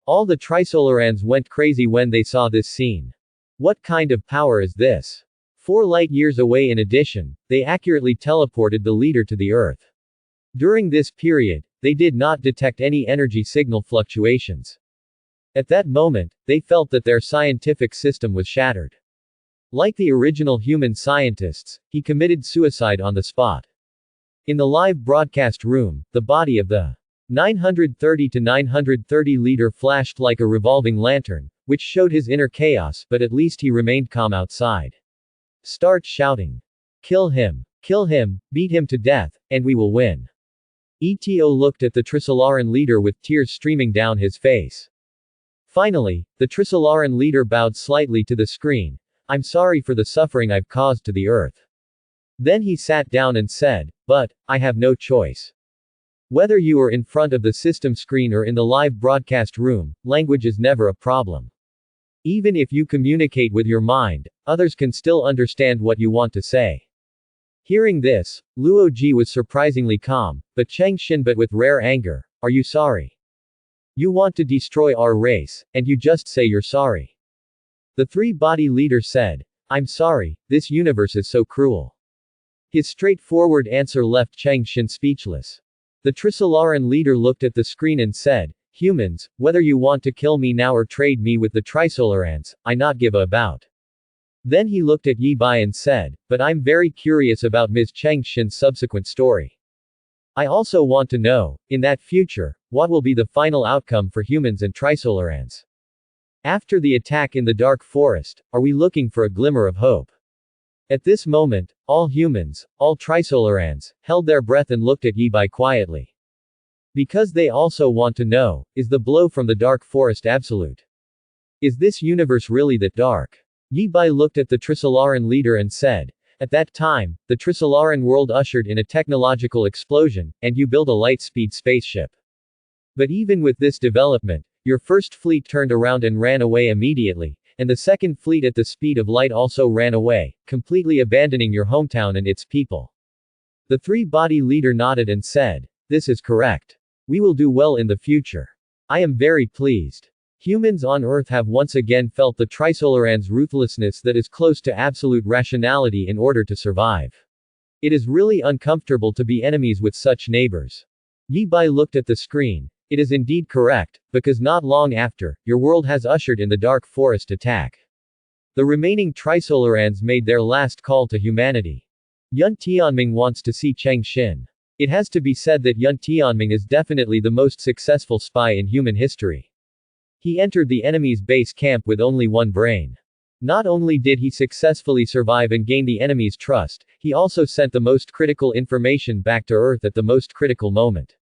[SPEAKER 1] All the Trisolarans went crazy when they saw this scene. What kind of power is this? 4 light years away. In addition, they accurately teleported the leader to the Earth. During this period, they did not detect any energy signal fluctuations. At that moment, they felt that their scientific system was shattered. Like the original human scientists, he committed suicide on the spot. In the live broadcast room, the body of the 930 to 930 leader flashed like a revolving lantern, which showed his inner chaos, but at least he remained calm outside. Start shouting. Kill him, beat him to death, and we will win. ETO looked at the Trisolaran leader with tears streaming down his face. Finally, the Trisolaran leader bowed slightly to the screen. I'm sorry for the suffering I've caused to the Earth. Then he sat down and said, but, I have no choice. Whether you are in front of the system screen or in the live broadcast room, language is never a problem. Even if you communicate with your mind, others can still understand what you want to say. Hearing this, Luo Ji was surprisingly calm, but Cheng Xin but with rare anger. Are you sorry? You want to destroy our race, and you just say you're sorry. The three-body leader said, I'm sorry, this universe is so cruel. His straightforward answer left Cheng Xin speechless. The Trisolaran leader looked at the screen and said, humans, whether you want to kill me now or trade me with the Trisolarans, I not give a about. Then he looked at Yi Bai and said, but I'm very curious about Ms. Cheng Xin's subsequent story. I also want to know, in that future, what will be the final outcome for humans and Trisolarans. After the attack in the dark forest, are we looking for a glimmer of hope? At this moment, all humans, all Trisolarans, held their breath and looked at Yi Bai quietly. Because they also want to know, is the blow from the dark forest absolute? Is this universe really that dark? Yi Bai looked at the Trisolaran leader and said, at that time, the Trisolaran world ushered in a technological explosion, and you built a light-speed spaceship. But even with this development, your first fleet turned around and ran away immediately, and the second fleet at the speed of light also ran away, completely abandoning your hometown and its people. The three-body leader nodded and said, this is correct. We will do well in the future. I am very pleased. Humans on Earth have once again felt the Trisolaran's ruthlessness that is close to absolute rationality in order to survive. It is really uncomfortable to be enemies with such neighbors. Yi Bai looked at the screen. It is indeed correct, because not long after, your world has ushered in the dark forest attack. The remaining Trisolarans made their last call to humanity. Yun Tianming wants to see Cheng Xin. It has to be said that Yun Tianming is definitely the most successful spy in human history. He entered the enemy's base camp with only one brain. Not only did he successfully survive and gain the enemy's trust, he also sent the most critical information back to Earth at the most critical moment.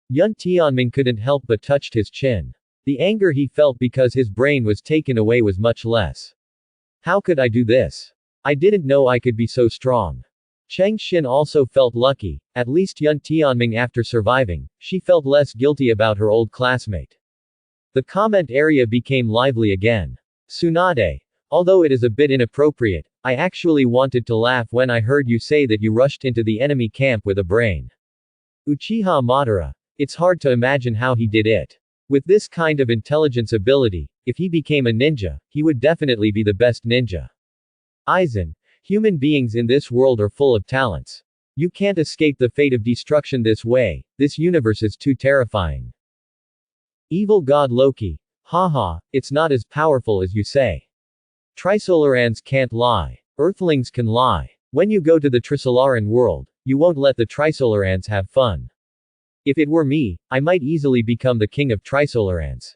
[SPEAKER 1] Yun Tianming couldn't help but touched his chin. The anger he felt because his brain was taken away was much less. How could I do this? I didn't know I could be so strong. Cheng Xin also felt lucky, at least Yun Tianming after surviving, she felt less guilty about her old classmate. The comment area became lively again. Tsunade. Although it is a bit inappropriate, I actually wanted to laugh when I heard you say that you rushed into the enemy camp with a brain. Uchiha Madara. It's hard to imagine how he did it. With this kind of intelligence ability, if he became a ninja, he would definitely be the best ninja. Aizen. Human beings in this world are full of talents. You can't escape the fate of destruction this way, this universe is too terrifying. Evil god Loki. Haha, it's not as powerful as you say. Trisolarans can't lie. Earthlings can lie. When you go to the Trisolaran world, you won't let the Trisolarans have fun. If it were me, I might easily become the king of Trisolarans.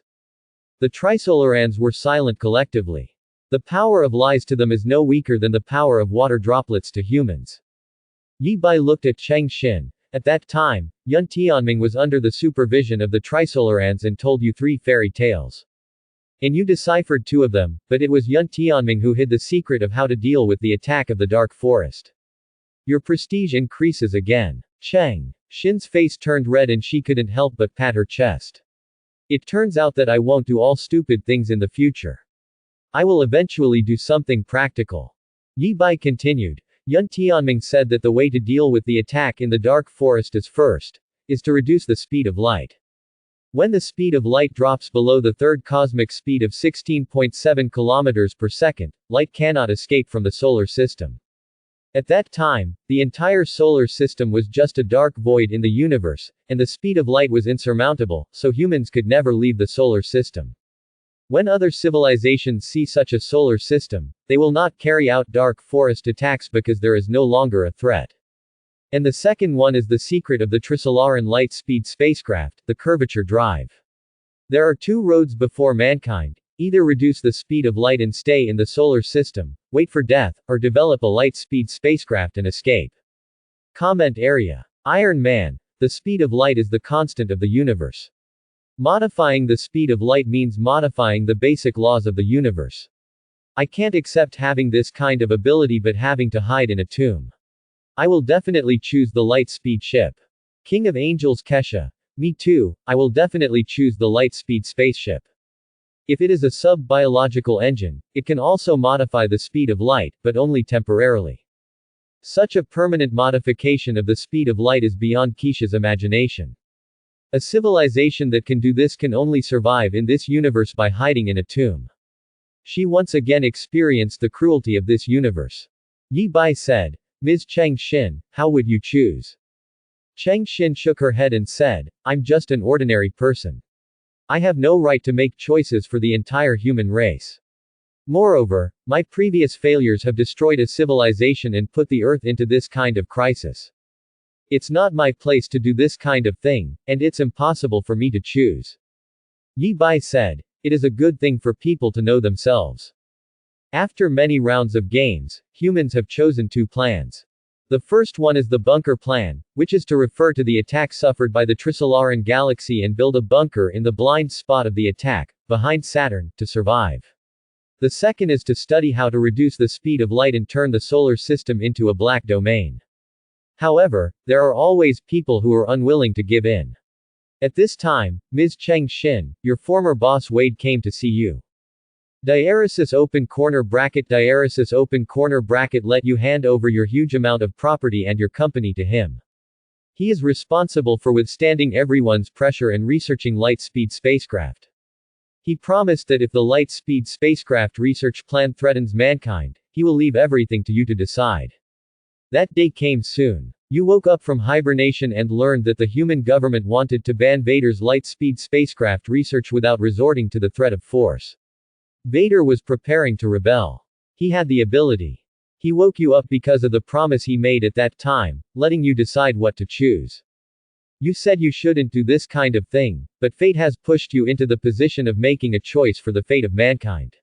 [SPEAKER 1] The Trisolarans were silent collectively. The power of lies to them is no weaker than the power of water droplets to humans. Yi Bai looked at Cheng Xin. At that time, Yun Tianming was under the supervision of the Trisolarans and told you 3 fairy tales. And you deciphered 2 of them, but it was Yun Tianming who hid the secret of how to deal with the attack of the dark forest. Your prestige increases again. Cheng Xin's face turned red and she couldn't help but pat her chest. It turns out that I won't do all stupid things in the future. I will eventually do something practical. Yi Bai continued. Yun Tianming said that the way to deal with the attack in the dark forest is to reduce the speed of light. When the speed of light drops below the third cosmic speed of 16.7 kilometers per second, light cannot escape from the solar system. At that time, the entire solar system was just a dark void in the universe, and the speed of light was insurmountable, so humans could never leave the solar system. When other civilizations see such a solar system, they will not carry out dark forest attacks because there is no longer a threat. And the second one is the secret of the Trisolaran light-speed spacecraft, the curvature drive. There are 2 roads before mankind: either reduce the speed of light and stay in the solar system, wait for death, or develop a light-speed spacecraft and escape. Comment area. Iron Man. The speed of light is the constant of the universe. Modifying the speed of light means modifying the basic laws of the universe. I can't accept having this kind of ability but having to hide in a tomb. I will definitely choose the light speed ship. King of Angels Kesha. Me too, I will definitely choose the light speed spaceship. If it is a sub-biological engine, it can also modify the speed of light, but only temporarily. Such a permanent modification of the speed of light is beyond Kesha's imagination. A civilization that can do this can only survive in this universe by hiding in a tomb. She once again experienced the cruelty of this universe. Yi Bai said, Ms. Cheng Xin, how would you choose? Cheng Xin shook her head and said, I'm just an ordinary person. I have no right to make choices for the entire human race. Moreover, my previous failures have destroyed a civilization and put the earth into this kind of crisis. It's not my place to do this kind of thing, and it's impossible for me to choose. Yi Bai said, it is a good thing for people to know themselves. After many rounds of games, humans have chosen two plans. The first one is the bunker plan, which is to refer to the attack suffered by the Trisolaran galaxy and build a bunker in the blind spot of the attack, behind Saturn, to survive. The second is to study how to reduce the speed of light and turn the solar system into a black domain. However, there are always people who are unwilling to give in. At this time, Ms. Cheng Xin, your former boss Wade came to see you. Diaresis open corner bracket let you hand over your huge amount of property and your company to him. He is responsible for withstanding everyone's pressure and researching light speed spacecraft. He promised that if the light speed spacecraft research plan threatens mankind, he will leave everything to you to decide. That day came soon. You woke up from hibernation and learned that the human government wanted to ban Vader's light speed spacecraft research without resorting to the threat of force. Vader was preparing to rebel. He had the ability. He woke you up because of the promise he made at that time, letting you decide what to choose. You said you shouldn't do this kind of thing, but fate has pushed you into the position of making a choice for the fate of mankind.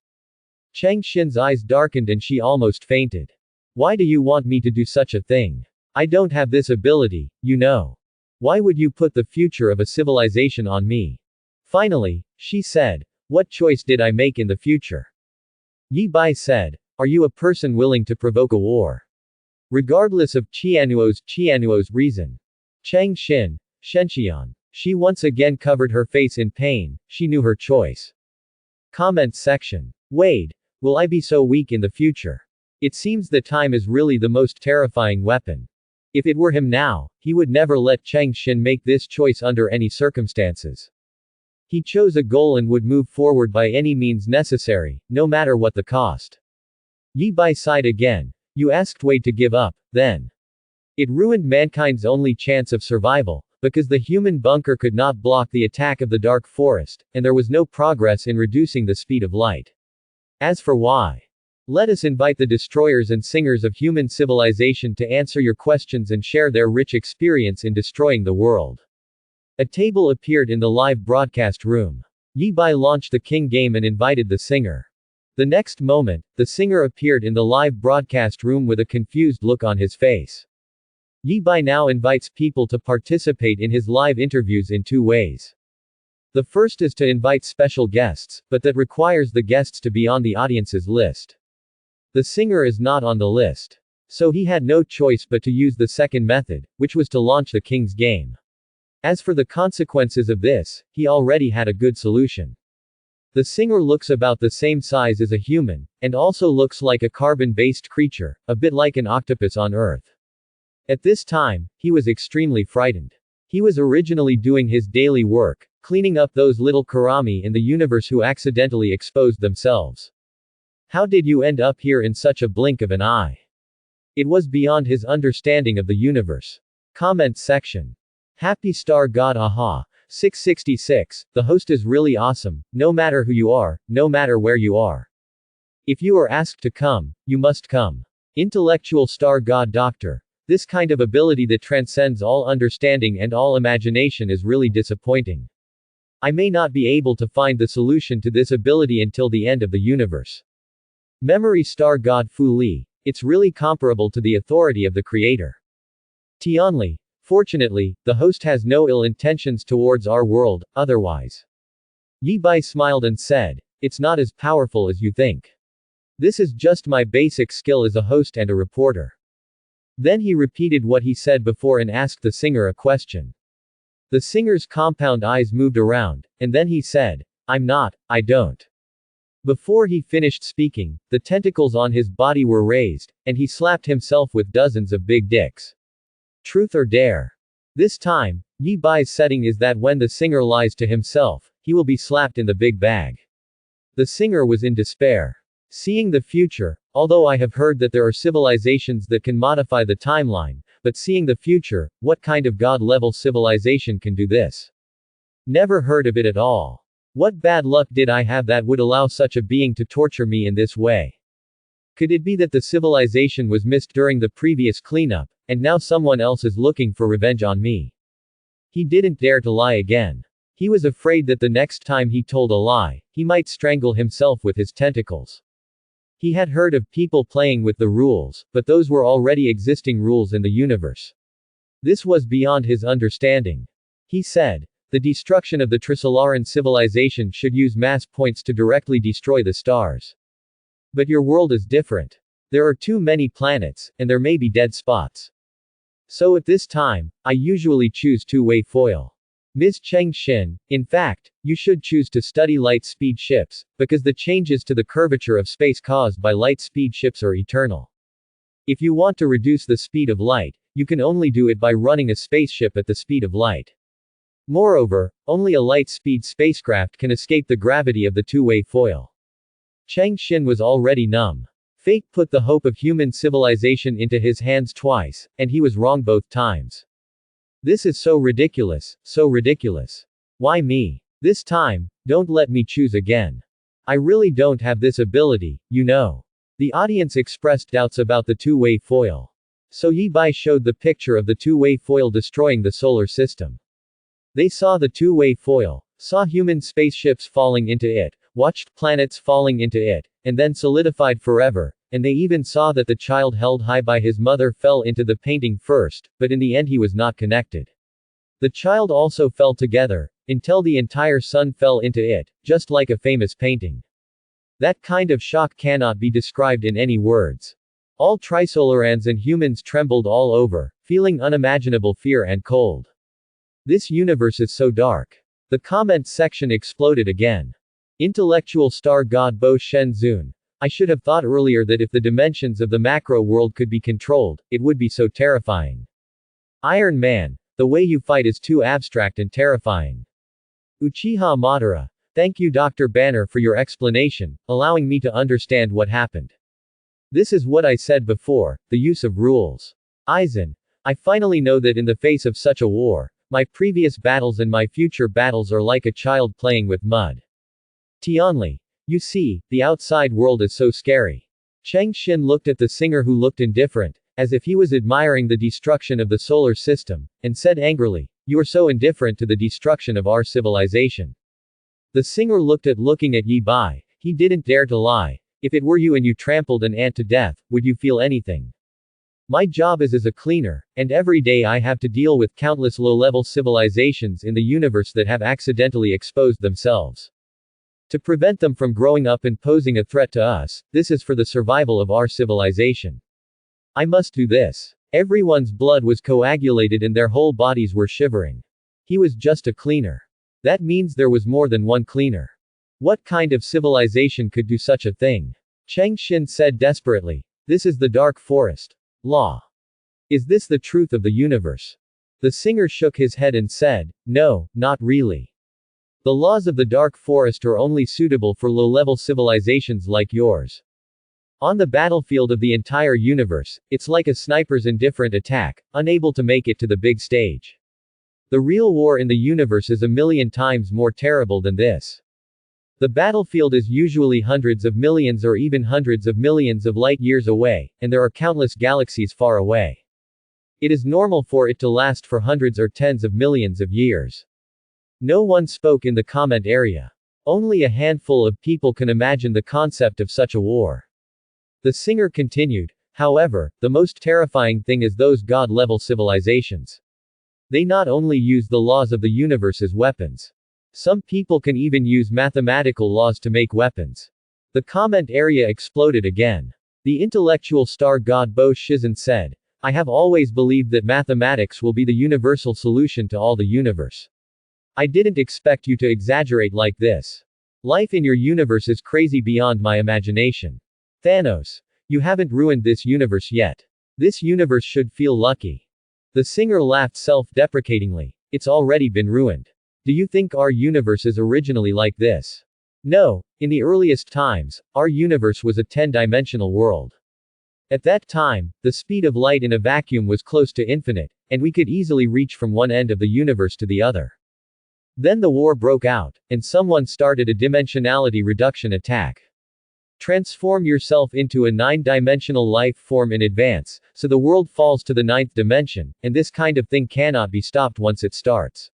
[SPEAKER 1] Cheng Xin's eyes darkened and she almost fainted. Why do you want me to do such a thing? I don't have this ability, you know. Why would you put the future of a civilization on me? Finally, she said, what choice did I make in the future? Yi Bai said, are you a person willing to provoke a war? Regardless of Qianuo's reason. Cheng Xin, Shenxian. She once again covered her face in pain, she knew her choice. Comments section. Wade. Will I be so weak in the future? It seems that time is really the most terrifying weapon. If it were him now, he would never let Cheng Xin make this choice under any circumstances. He chose a goal and would move forward by any means necessary, no matter what the cost. Yi Bai sighed again. You asked Wade to give up, then. It ruined mankind's only chance of survival, because the human bunker could not block the attack of the dark forest, and there was no progress in reducing the speed of light. As for why? Let us invite the destroyers and singers of human civilization to answer your questions and share their rich experience in destroying the world. A table appeared in the live broadcast room. Yi Bai launched the king game and invited the singer. The next moment, the singer appeared in the live broadcast room with a confused look on his face. Yi Bai now invites people to participate in his live interviews in two ways. The first is to invite special guests, but that requires the guests to be on the audience's list. The singer is not on the list. So he had no choice but to use the second method, which was to launch the king's game. As for the consequences of this, he already had a good solution. The singer looks about the same size as a human, and also looks like a carbon-based creature, a bit like an octopus on Earth. At this time, he was extremely frightened. He was originally doing his daily work, cleaning up those little karami in the universe who accidentally exposed themselves. How did you end up here in such a blink of an eye? It was beyond his understanding of the universe. Comments section. Happy Star God Aha. 666, the host is really awesome, no matter who you are, no matter where you are. If you are asked to come, you must come. Intellectual Star God Doctor. This kind of ability that transcends all understanding and all imagination is really disappointing. I may not be able to find the solution to this ability until the end of the universe. Memory Star God Fu Li. It's really comparable to the authority of the Creator. Tianli. Fortunately, the host has no ill intentions towards our world, otherwise. Yi Bai smiled and said, "It's not as powerful as you think. This is just my basic skill as a host and a reporter." Then he repeated what he said before and asked the singer a question. The singer's compound eyes moved around, and then he said, I don't. Before he finished speaking, the tentacles on his body were raised, and he slapped himself with dozens of big dicks. Truth or dare? This time, Yi Bai's setting is that when the singer lies to himself, he will be slapped in the big bag. The singer was in despair. Seeing the future, although I have heard that there are civilizations that can modify the timeline, but seeing the future, what kind of God-level civilization can do this? Never heard of it at all. What bad luck did I have that would allow such a being to torture me in this way? Could it be that the civilization was missed during the previous cleanup, and now someone else is looking for revenge on me? He didn't dare to lie again. He was afraid that the next time he told a lie, he might strangle himself with his tentacles. He had heard of people playing with the rules, but those were already existing rules in the universe. This was beyond his understanding. He said, the destruction of the Trisolaran civilization should use mass points to directly destroy the stars. But your world is different. There are too many planets, and there may be dead spots. So at this time, I usually choose two-way foil. Ms. Cheng Xin, in fact, you should choose to study light-speed ships, because the changes to the curvature of space caused by light-speed ships are eternal. If you want to reduce the speed of light, you can only do it by running a spaceship at the speed of light. Moreover, only a light-speed spacecraft can escape the gravity of the two-way foil. Cheng Xin was already numb. Fate put the hope of human civilization into his hands twice, and he was wrong both times. This is so ridiculous, so ridiculous. Why me? This time, don't let me choose again. I really don't have this ability, you know. The audience expressed doubts about the two-way foil. So Yi Bai showed the picture of the two-way foil destroying the solar system. They saw the two-way foil, saw human spaceships falling into it, watched planets falling into it, and then solidified forever, and they even saw that the child held high by his mother fell into the painting first, but in the end he was not connected. The child also fell together, until the entire sun fell into it, just like a famous painting. That kind of shock cannot be described in any words. All Trisolarans and humans trembled all over, feeling unimaginable fear and cold. This universe is so dark. The comments section exploded again. Intellectual star god Bo Shenzun. I should have thought earlier that if the dimensions of the macro world could be controlled, it would be so terrifying. Iron Man, the way you fight is too abstract and terrifying. Uchiha Madara. Thank you Dr. Banner for your explanation, allowing me to understand what happened. This is what I said before, the use of rules. Aizen. I finally know that in the face of such a war, my previous battles and my future battles are like a child playing with mud. Tianli. You see, the outside world is so scary. Cheng Xin looked at the singer who looked indifferent, as if he was admiring the destruction of the solar system, and said angrily, "You are so indifferent to the destruction of our civilization." The singer looking at Yi Bai. He didn't dare to lie. If it were you and you trampled an ant to death, would you feel anything? My job is as a cleaner, and every day I have to deal with countless low-level civilizations in the universe that have accidentally exposed themselves. To prevent them from growing up and posing a threat to us, this is for the survival of our civilization. I must do this. Everyone's blood was coagulated and their whole bodies were shivering. He was just a cleaner. That means there was more than one cleaner. What kind of civilization could do such a thing? Cheng Xin said desperately. This is the dark forest. Law. Is this the truth of the universe? The singer shook his head and said, no, not really. The laws of the dark forest are only suitable for low-level civilizations like yours. On the battlefield of the entire universe, it's like a sniper's indifferent attack, unable to make it to the big stage. The real war in the universe is 1,000,000 times more terrible than this. The battlefield is usually hundreds of millions or even hundreds of millions of light-years away, and there are countless galaxies far away. It is normal for it to last for hundreds or tens of millions of years. No one spoke in the comment area. Only a handful of people can imagine the concept of such a war. The singer continued, however, the most terrifying thing is those god-level civilizations. They not only use the laws of the universe as weapons. Some people can even use mathematical laws to make weapons. The comment area exploded again. The intellectual star god Bo Shizen said, I have always believed that mathematics will be the universal solution to all the universe. I didn't expect you to exaggerate like this. Life in your universe is crazy beyond my imagination. Thanos, you haven't ruined this universe yet. This universe should feel lucky. The singer laughed self-deprecatingly. It's already been ruined. Do you think our universe is originally like this? No, in the earliest times, our universe was a 10-dimensional world. At that time, the speed of light in a vacuum was close to infinite, and we could easily reach from one end of the universe to the other. Then the war broke out, and someone started a dimensionality reduction attack. Transform yourself into a 9-dimensional life form in advance, so the world falls to the 9th dimension, and this kind of thing cannot be stopped once it starts.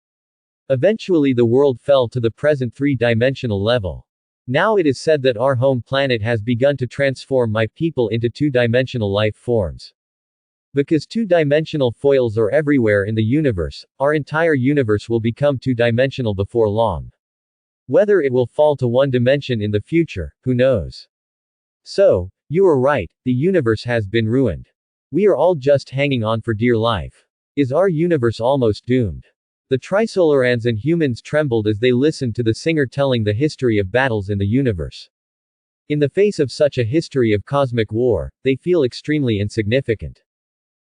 [SPEAKER 1] Eventually the world fell to the present 3-dimensional level. Now it is said that our home planet has begun to transform my people into 2-dimensional life forms. Because 2-dimensional foils are everywhere in the universe, our entire universe will become 2-dimensional before long. Whether it will fall to 1 dimension in the future, who knows? So, you are right, the universe has been ruined. We are all just hanging on for dear life. Is our universe almost doomed? The Trisolarans and humans trembled as they listened to the singer telling the history of battles in the universe. In the face of such a history of cosmic war, they feel extremely insignificant.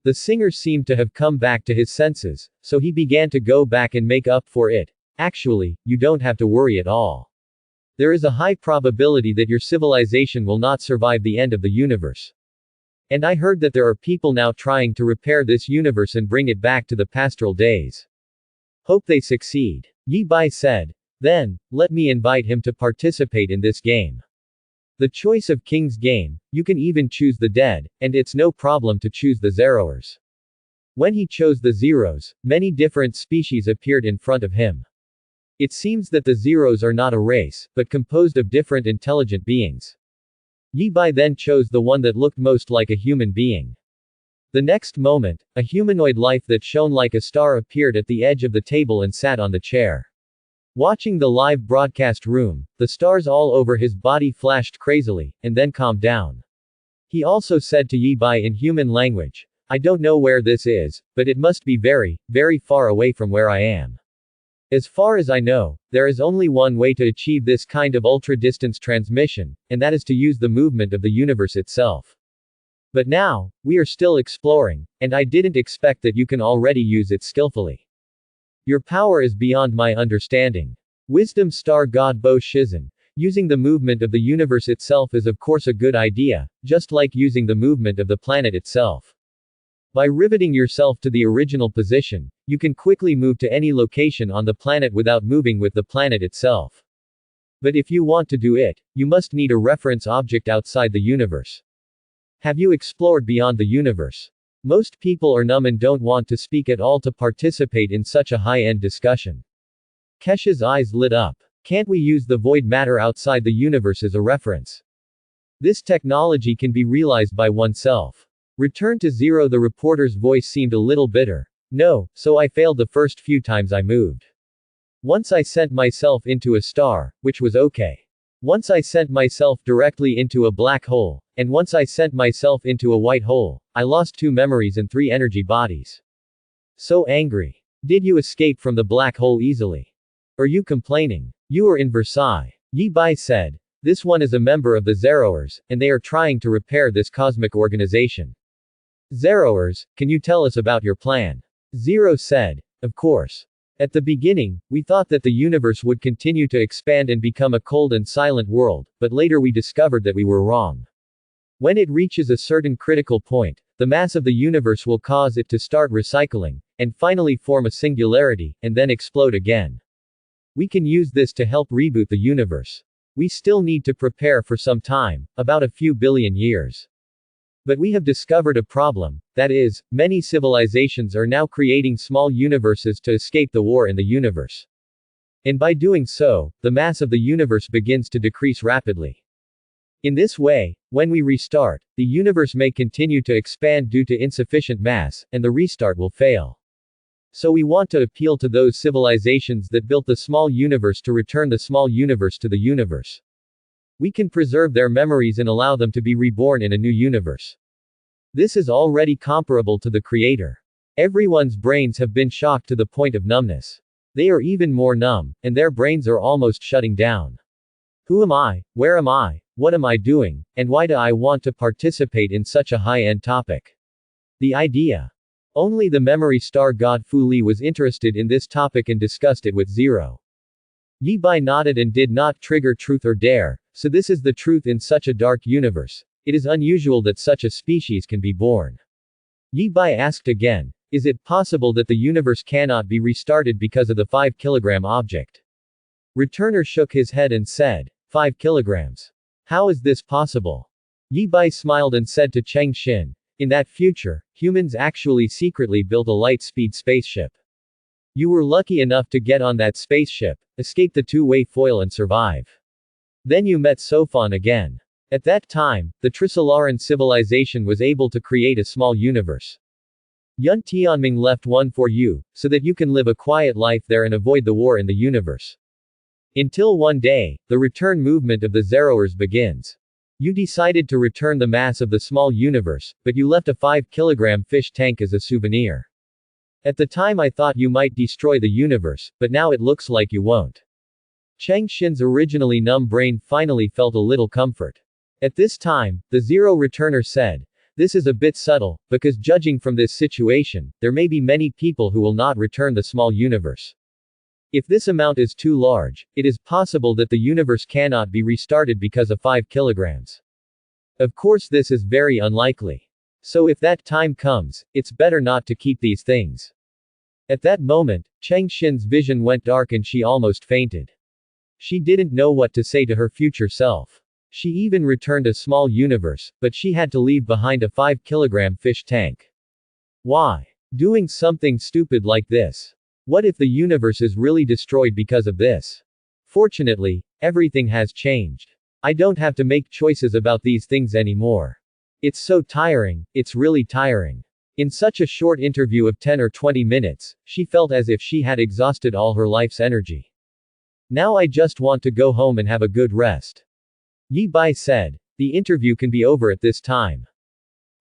[SPEAKER 1] The singer seemed to have come back to his senses, so he began to go back and make up for it. Actually, you don't have to worry at all. There is a high probability that your civilization will not survive the end of the universe. And I heard that there are people now trying to repair this universe and bring it back to the pastoral days. Hope they succeed. Yi Bai said. Then, let me invite him to participate in this game. The choice of King's game, you can even choose the dead, and it's no problem to choose the Zeroers. When he chose the Zeros, many different species appeared in front of him. It seems that the Zeros are not a race, but composed of different intelligent beings. Yi Bai then chose the one that looked most like a human being. The next moment, a humanoid life that shone like a star appeared at the edge of the table and sat on the chair. Watching the live broadcast room, the stars all over his body flashed crazily, and then calmed down. He also said to Yi Bai in human language, I don't know where this is, but it must be very, very far away from where I am. As far as I know, there is only one way to achieve this kind of ultra-distance transmission, and that is to use the movement of the universe itself. But now, we are still exploring, and I didn't expect that you can already use it skillfully. Your power is beyond my understanding. Wisdom star god Bo Shizen, using the movement of the universe itself is of course a good idea, just like using the movement of the planet itself. By riveting yourself to the original position, you can quickly move to any location on the planet without moving with the planet itself. But if you want to do it, you must need a reference object outside the universe. Have you explored beyond the universe? Most people are numb and don't want to speak at all to participate in such a high-end discussion. Kesha's eyes lit up. Can't we use the void matter outside the universe as a reference? This technology can be realized by oneself. Return to zero. The reporter's voice seemed a little bitter. No, so I failed the first few times I moved. Once I sent myself into a star, which was okay. Once I sent myself directly into a black hole, and once I sent myself into a white hole. I lost 2 memories and 3 energy bodies. So angry. Did you escape from the black hole easily? Are you complaining? You are in Versailles. Yi Bai said. This one is a member of the Zeroers, and they are trying to repair this cosmic organization. Zeroers, can you tell us about your plan? Zero said. Of course. At the beginning, we thought that the universe would continue to expand and become a cold and silent world, but later we discovered that we were wrong. When it reaches a certain critical point, the mass of the universe will cause it to start recycling, and finally form a singularity, and then explode again. We can use this to help reboot the universe. We still need to prepare for some time, about a few billion years. But we have discovered a problem, that is, many civilizations are now creating small universes to escape the war in the universe. And by doing so, the mass of the universe begins to decrease rapidly. In this way, when we restart, the universe may continue to expand due to insufficient mass, and the restart will fail. So we want to appeal to those civilizations that built the small universe to return the small universe to the universe. We can preserve their memories and allow them to be reborn in a new universe. This is already comparable to the Creator. Everyone's brains have been shocked to the point of numbness. They are even more numb, and their brains are almost shutting down. Who am I? Where am I? What am I doing? And why do I want to participate in such a high-end topic? The idea. Only the memory star god Fu Li was interested in this topic and discussed it with Zero. Yi Bai nodded and did not trigger truth or dare, so this is the truth in such a dark universe. It is unusual that such a species can be born. Yi Bai asked again, is it possible that the universe cannot be restarted because of the 5-kilogram object? Returner shook his head and said, 5 kilograms. How is this possible? Yi Bai smiled and said to Cheng Xin, in that future, humans actually secretly built a light-speed spaceship. You were lucky enough to get on that spaceship, escape the two-way foil and survive. Then you met Sofan again. At that time, the Trisolaran civilization was able to create a small universe. Yun Tianming left one for you, so that you can live a quiet life there and avoid the war in the universe. Until one day, the return movement of the Zeroers begins. You decided to return the mass of the small universe, but you left a 5-kilogram fish tank as a souvenir. At the time I thought you might destroy the universe, but now it looks like you won't. Cheng Xin's originally numb brain finally felt a little comfort. At this time, the Zero returner said, this is a bit subtle, because judging from this situation, there may be many people who will not return the small universe. If this amount is too large, it is possible that the universe cannot be restarted because of 5 kilograms. Of course this is very unlikely. So if that time comes, it's better not to keep these things. At that moment, Cheng Xin's vision went dark and she almost fainted. She didn't know what to say to her future self. She even returned a small universe, but she had to leave behind a 5-kilogram fish tank. Why? Doing something stupid like this. What if the universe is really destroyed because of this? Fortunately, everything has changed. I don't have to make choices about these things anymore. It's so tiring, it's really tiring. In such a short interview of 10 or 20 minutes, she felt as if she had exhausted all her life's energy. Now I just want to go home and have a good rest. Yi Bai said. The interview can be over at this time.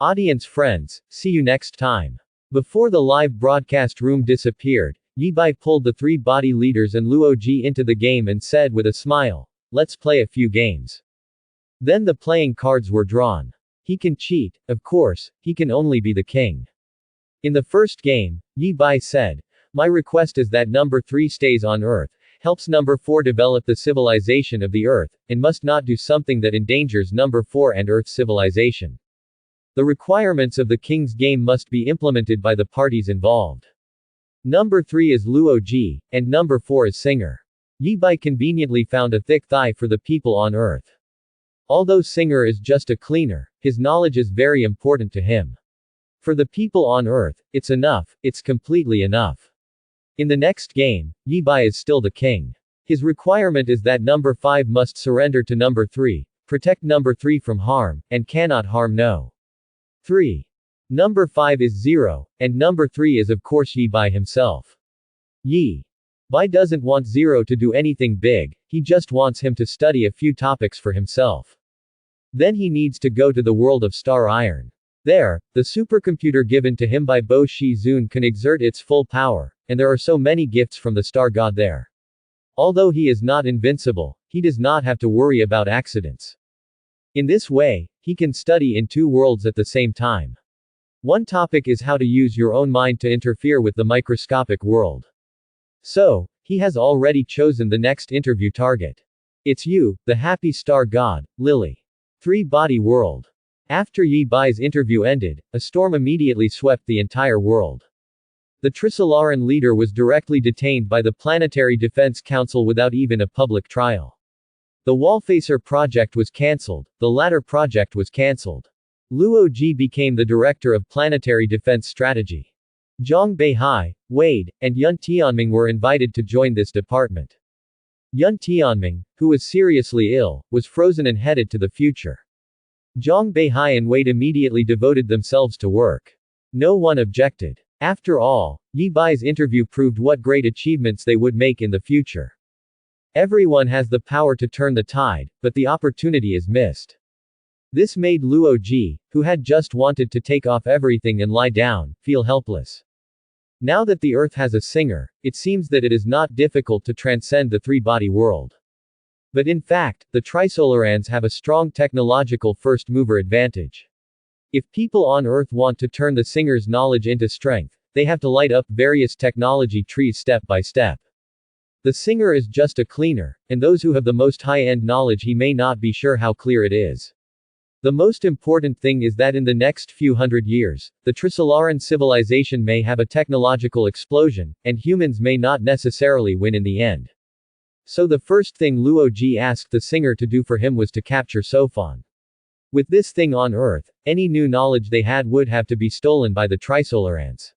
[SPEAKER 1] Audience friends, see you next time. Before the live broadcast room disappeared, Yi Bai pulled the 3 body leaders and Luo Ji into the game and said with a smile, let's play a few games. Then the playing cards were drawn. He can cheat, of course, he can only be the king. In the first game, Yi Bai said, my request is that number 3 stays on Earth, helps number 4 develop the civilization of the Earth, and must not do something that endangers number 4 and Earth's civilization. The requirements of the king's game must be implemented by the parties involved. Number 3 is Luo Ji, and number 4 is Singer. Yi Bai conveniently found a thick thigh for the people on Earth. Although Singer is just a cleaner, his knowledge is very important to him. For the people on Earth, it's enough, it's completely enough. In the next game, Yi Bai is still the king. His requirement is that number 5 must surrender to number 3, protect number 3 from harm, and cannot harm no. 3. Number 5 is 0, and number 3 is of course Yi Bai himself. Yi Bai doesn't want 0 to do anything big, he just wants him to study a few topics for himself. Then he needs to go to the world of Star Iron. There, the supercomputer given to him by Bo Shi Zun can exert its full power, and there are so many gifts from the Star God there. Although he is not invincible, he does not have to worry about accidents. In this way, he can study in 2 worlds at the same time. One topic is how to use your own mind to interfere with the microscopic world. So, he has already chosen the next interview target. It's you, the happy star god, Lily. 3 body world. After Yi Bai's interview ended, a storm immediately swept the entire world. The Trisolaran leader was directly detained by the Planetary Defense Council without even a public trial. The Wallfacer project was cancelled, the latter project was cancelled. Luo Ji became the director of Planetary Defense Strategy. Zhang Beihai, Wade, and Yun Tianming were invited to join this department. Yun Tianming, who was seriously ill, was frozen and headed to the future. Zhang Beihai and Wade immediately devoted themselves to work. No one objected. After all, Yi Bai's interview proved what great achievements they would make in the future. Everyone has the power to turn the tide, but the opportunity is missed. This made Luo Ji, who had just wanted to take off everything and lie down, feel helpless. Now that the earth has a singer, it seems that it is not difficult to transcend the three-body world. But in fact, the Trisolarans have a strong technological first-mover advantage. If people on Earth want to turn the singer's knowledge into strength, they have to light up various technology trees step by step. The singer is just a cleaner, and those who have the most high-end knowledge he may not be sure how clear it is. The most important thing is that in the next few hundred years, the Trisolaran civilization may have a technological explosion, and humans may not necessarily win in the end. So the first thing Luo Ji asked the singer to do for him was to capture Sofan. With this thing on Earth, any new knowledge they had would have to be stolen by the Trisolarans.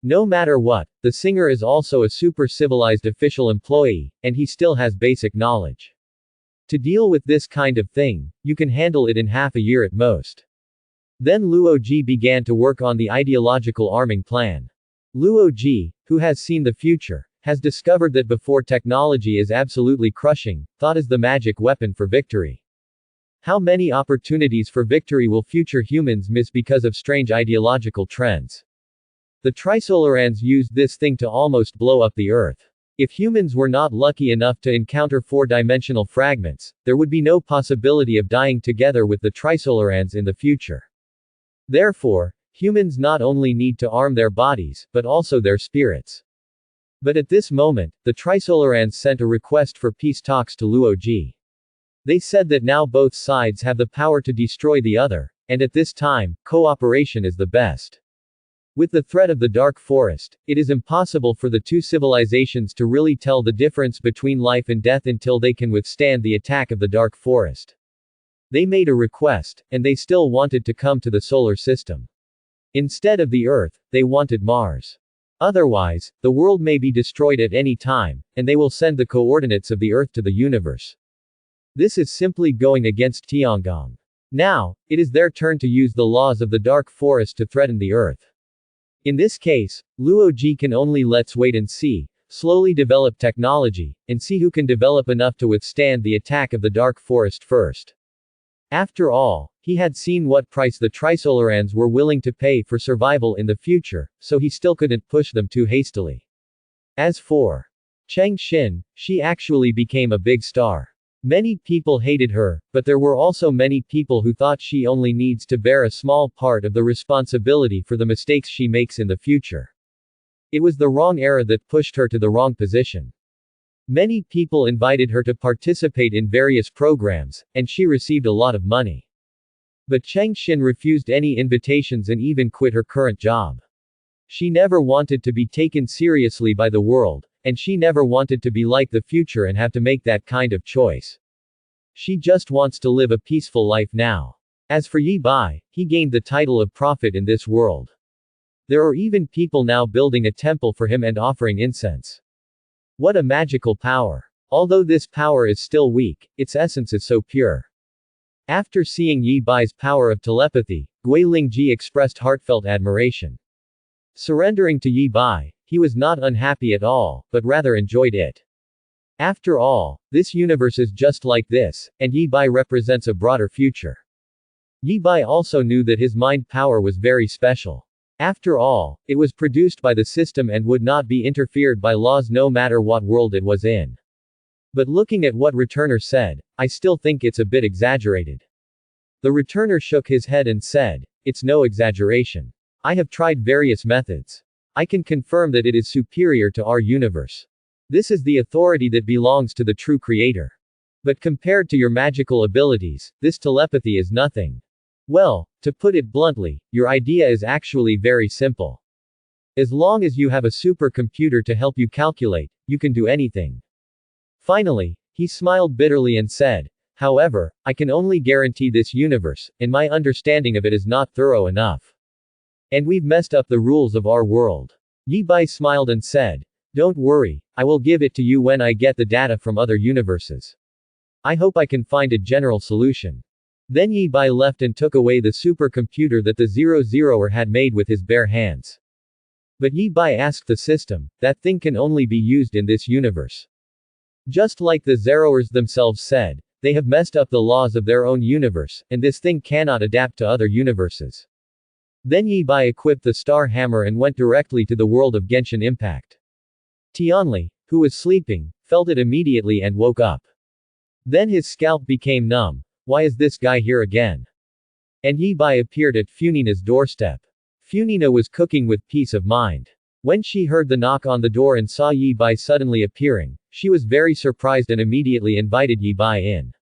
[SPEAKER 1] No matter what, the singer is also a super-civilized official employee, and he still has basic knowledge. To deal with this kind of thing, you can handle it in half a year at most. Then Luo Ji began to work on the ideological arming plan. Luo Ji, who has seen the future, has discovered that before technology is absolutely crushing, thought is the magic weapon for victory. How many opportunities for victory will future humans miss because of strange ideological trends? The Trisolarans used this thing to almost blow up the Earth. If humans were not lucky enough to encounter four-dimensional fragments, there would be no possibility of dying together with the Trisolarans in the future. Therefore, humans not only need to arm their bodies, but also their spirits. But at this moment, the Trisolarans sent a request for peace talks to Luo Ji. They said that now both sides have the power to destroy the other, and at this time, cooperation is the best. With the threat of the Dark Forest, it is impossible for the two civilizations to really tell the difference between life and death until they can withstand the attack of the Dark Forest. They made a request, and they still wanted to come to the solar system. Instead of the Earth, they wanted Mars. Otherwise, the world may be destroyed at any time, and they will send the coordinates of the Earth to the universe. This is simply going against Tiangong. Now, it is their turn to use the laws of the Dark Forest to threaten the Earth. In this case, Luo Ji can only let's wait and see, slowly develop technology, and see who can develop enough to withstand the attack of the Dark Forest first. After all, he had seen what price the Trisolarans were willing to pay for survival in the future, so he still couldn't push them too hastily. As for Cheng Xin, she actually became a big star. Many people hated her, but there were also many people who thought she only needs to bear a small part of the responsibility for the mistakes she makes in the future. It was the wrong era that pushed her to the wrong position. Many people invited her to participate in various programs, and she received a lot of money. But Cheng Xin refused any invitations and even quit her current job. She never wanted to be taken seriously by the world, and she never wanted to be like the future and have to make that kind of choice. She just wants to live a peaceful life now. As for Yi Bai, he gained the title of prophet in this world. There are even people now building a temple for him and offering incense. What a magical power. Although this power is still weak, its essence is so pure. After seeing Yi Bai's power of telepathy, Gui Lingji expressed heartfelt admiration. Surrendering to Yi Bai, he was not unhappy at all, but rather enjoyed it. After all, this universe is just like this, and Yi Bai represents a broader future. Yi Bai also knew that his mind power was very special. After all, it was produced by the system and would not be interfered by laws no matter what world it was in. But looking at what Returner said, I still think it's a bit exaggerated. The Returner shook his head and said, it's no exaggeration. I have tried various methods. I can confirm that it is superior to our universe. This is the authority that belongs to the true creator. But compared to your magical abilities, this telepathy is nothing. Well, to put it bluntly, your idea is actually very simple. As long as you have a supercomputer to help you calculate, you can do anything. Finally, he smiled bitterly and said, however, I can only guarantee this universe, and my understanding of it is not thorough enough. And we've messed up the rules of our world. Yi Bai smiled and said, don't worry, I will give it to you when I get the data from other universes. I hope I can find a general solution. Then Yi Bai left and took away the supercomputer that the Zeroer had made with his bare hands. But Yi Bai asked the system, that thing can only be used in this universe. Just like the Zeroers themselves said, they have messed up the laws of their own universe, and this thing cannot adapt to other universes. Then Yi Bai equipped the Star Hammer and went directly to the world of Genshin Impact. Tianli, who was sleeping, felt it immediately and woke up. Then his scalp became numb. Why is this guy here again? And Yi Bai appeared at Funina's doorstep. Funina was cooking with peace of mind. When she heard the knock on the door and saw Yi Bai suddenly appearing, she was very surprised and immediately invited Yi Bai in.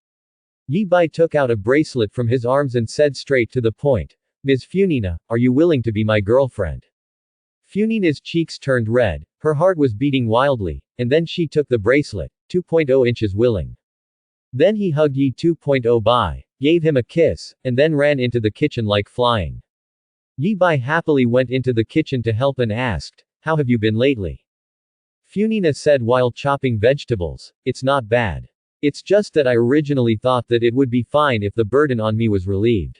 [SPEAKER 1] Yi Bai took out a bracelet from his arms and said straight to the point, "Ms. Funina, are you willing to be my girlfriend?" Funina's cheeks turned red, her heart was beating wildly, and then she took the bracelet, 2.0 inches willing. Then he hugged Yi 2.0 Bai, gave him a kiss, and then ran into the kitchen like flying. Yi Bai happily went into the kitchen to help and asked, "How have you been lately?" Funina said while chopping vegetables, "It's not bad. It's just that I originally thought that it would be fine if the burden on me was relieved.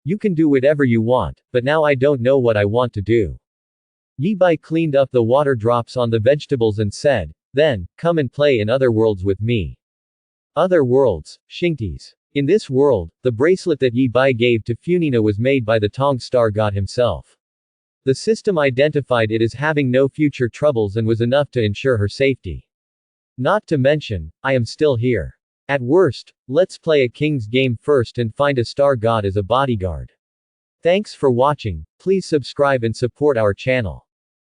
[SPEAKER 1] You can do whatever you want, but now I don't know what I want to do." Yi Bai cleaned up the water drops on the vegetables and said, "Then, come and play in other worlds with me." Other worlds, Shinties. In this world, the bracelet that Yi Bai gave to Funina was made by the Tong Star God himself. The system identified it as having no future troubles and was enough to ensure her safety. Not to mention, I am still here. At worst, let's play a king's game first and find a star god as a bodyguard. Thanks for watching, please subscribe and support our channel.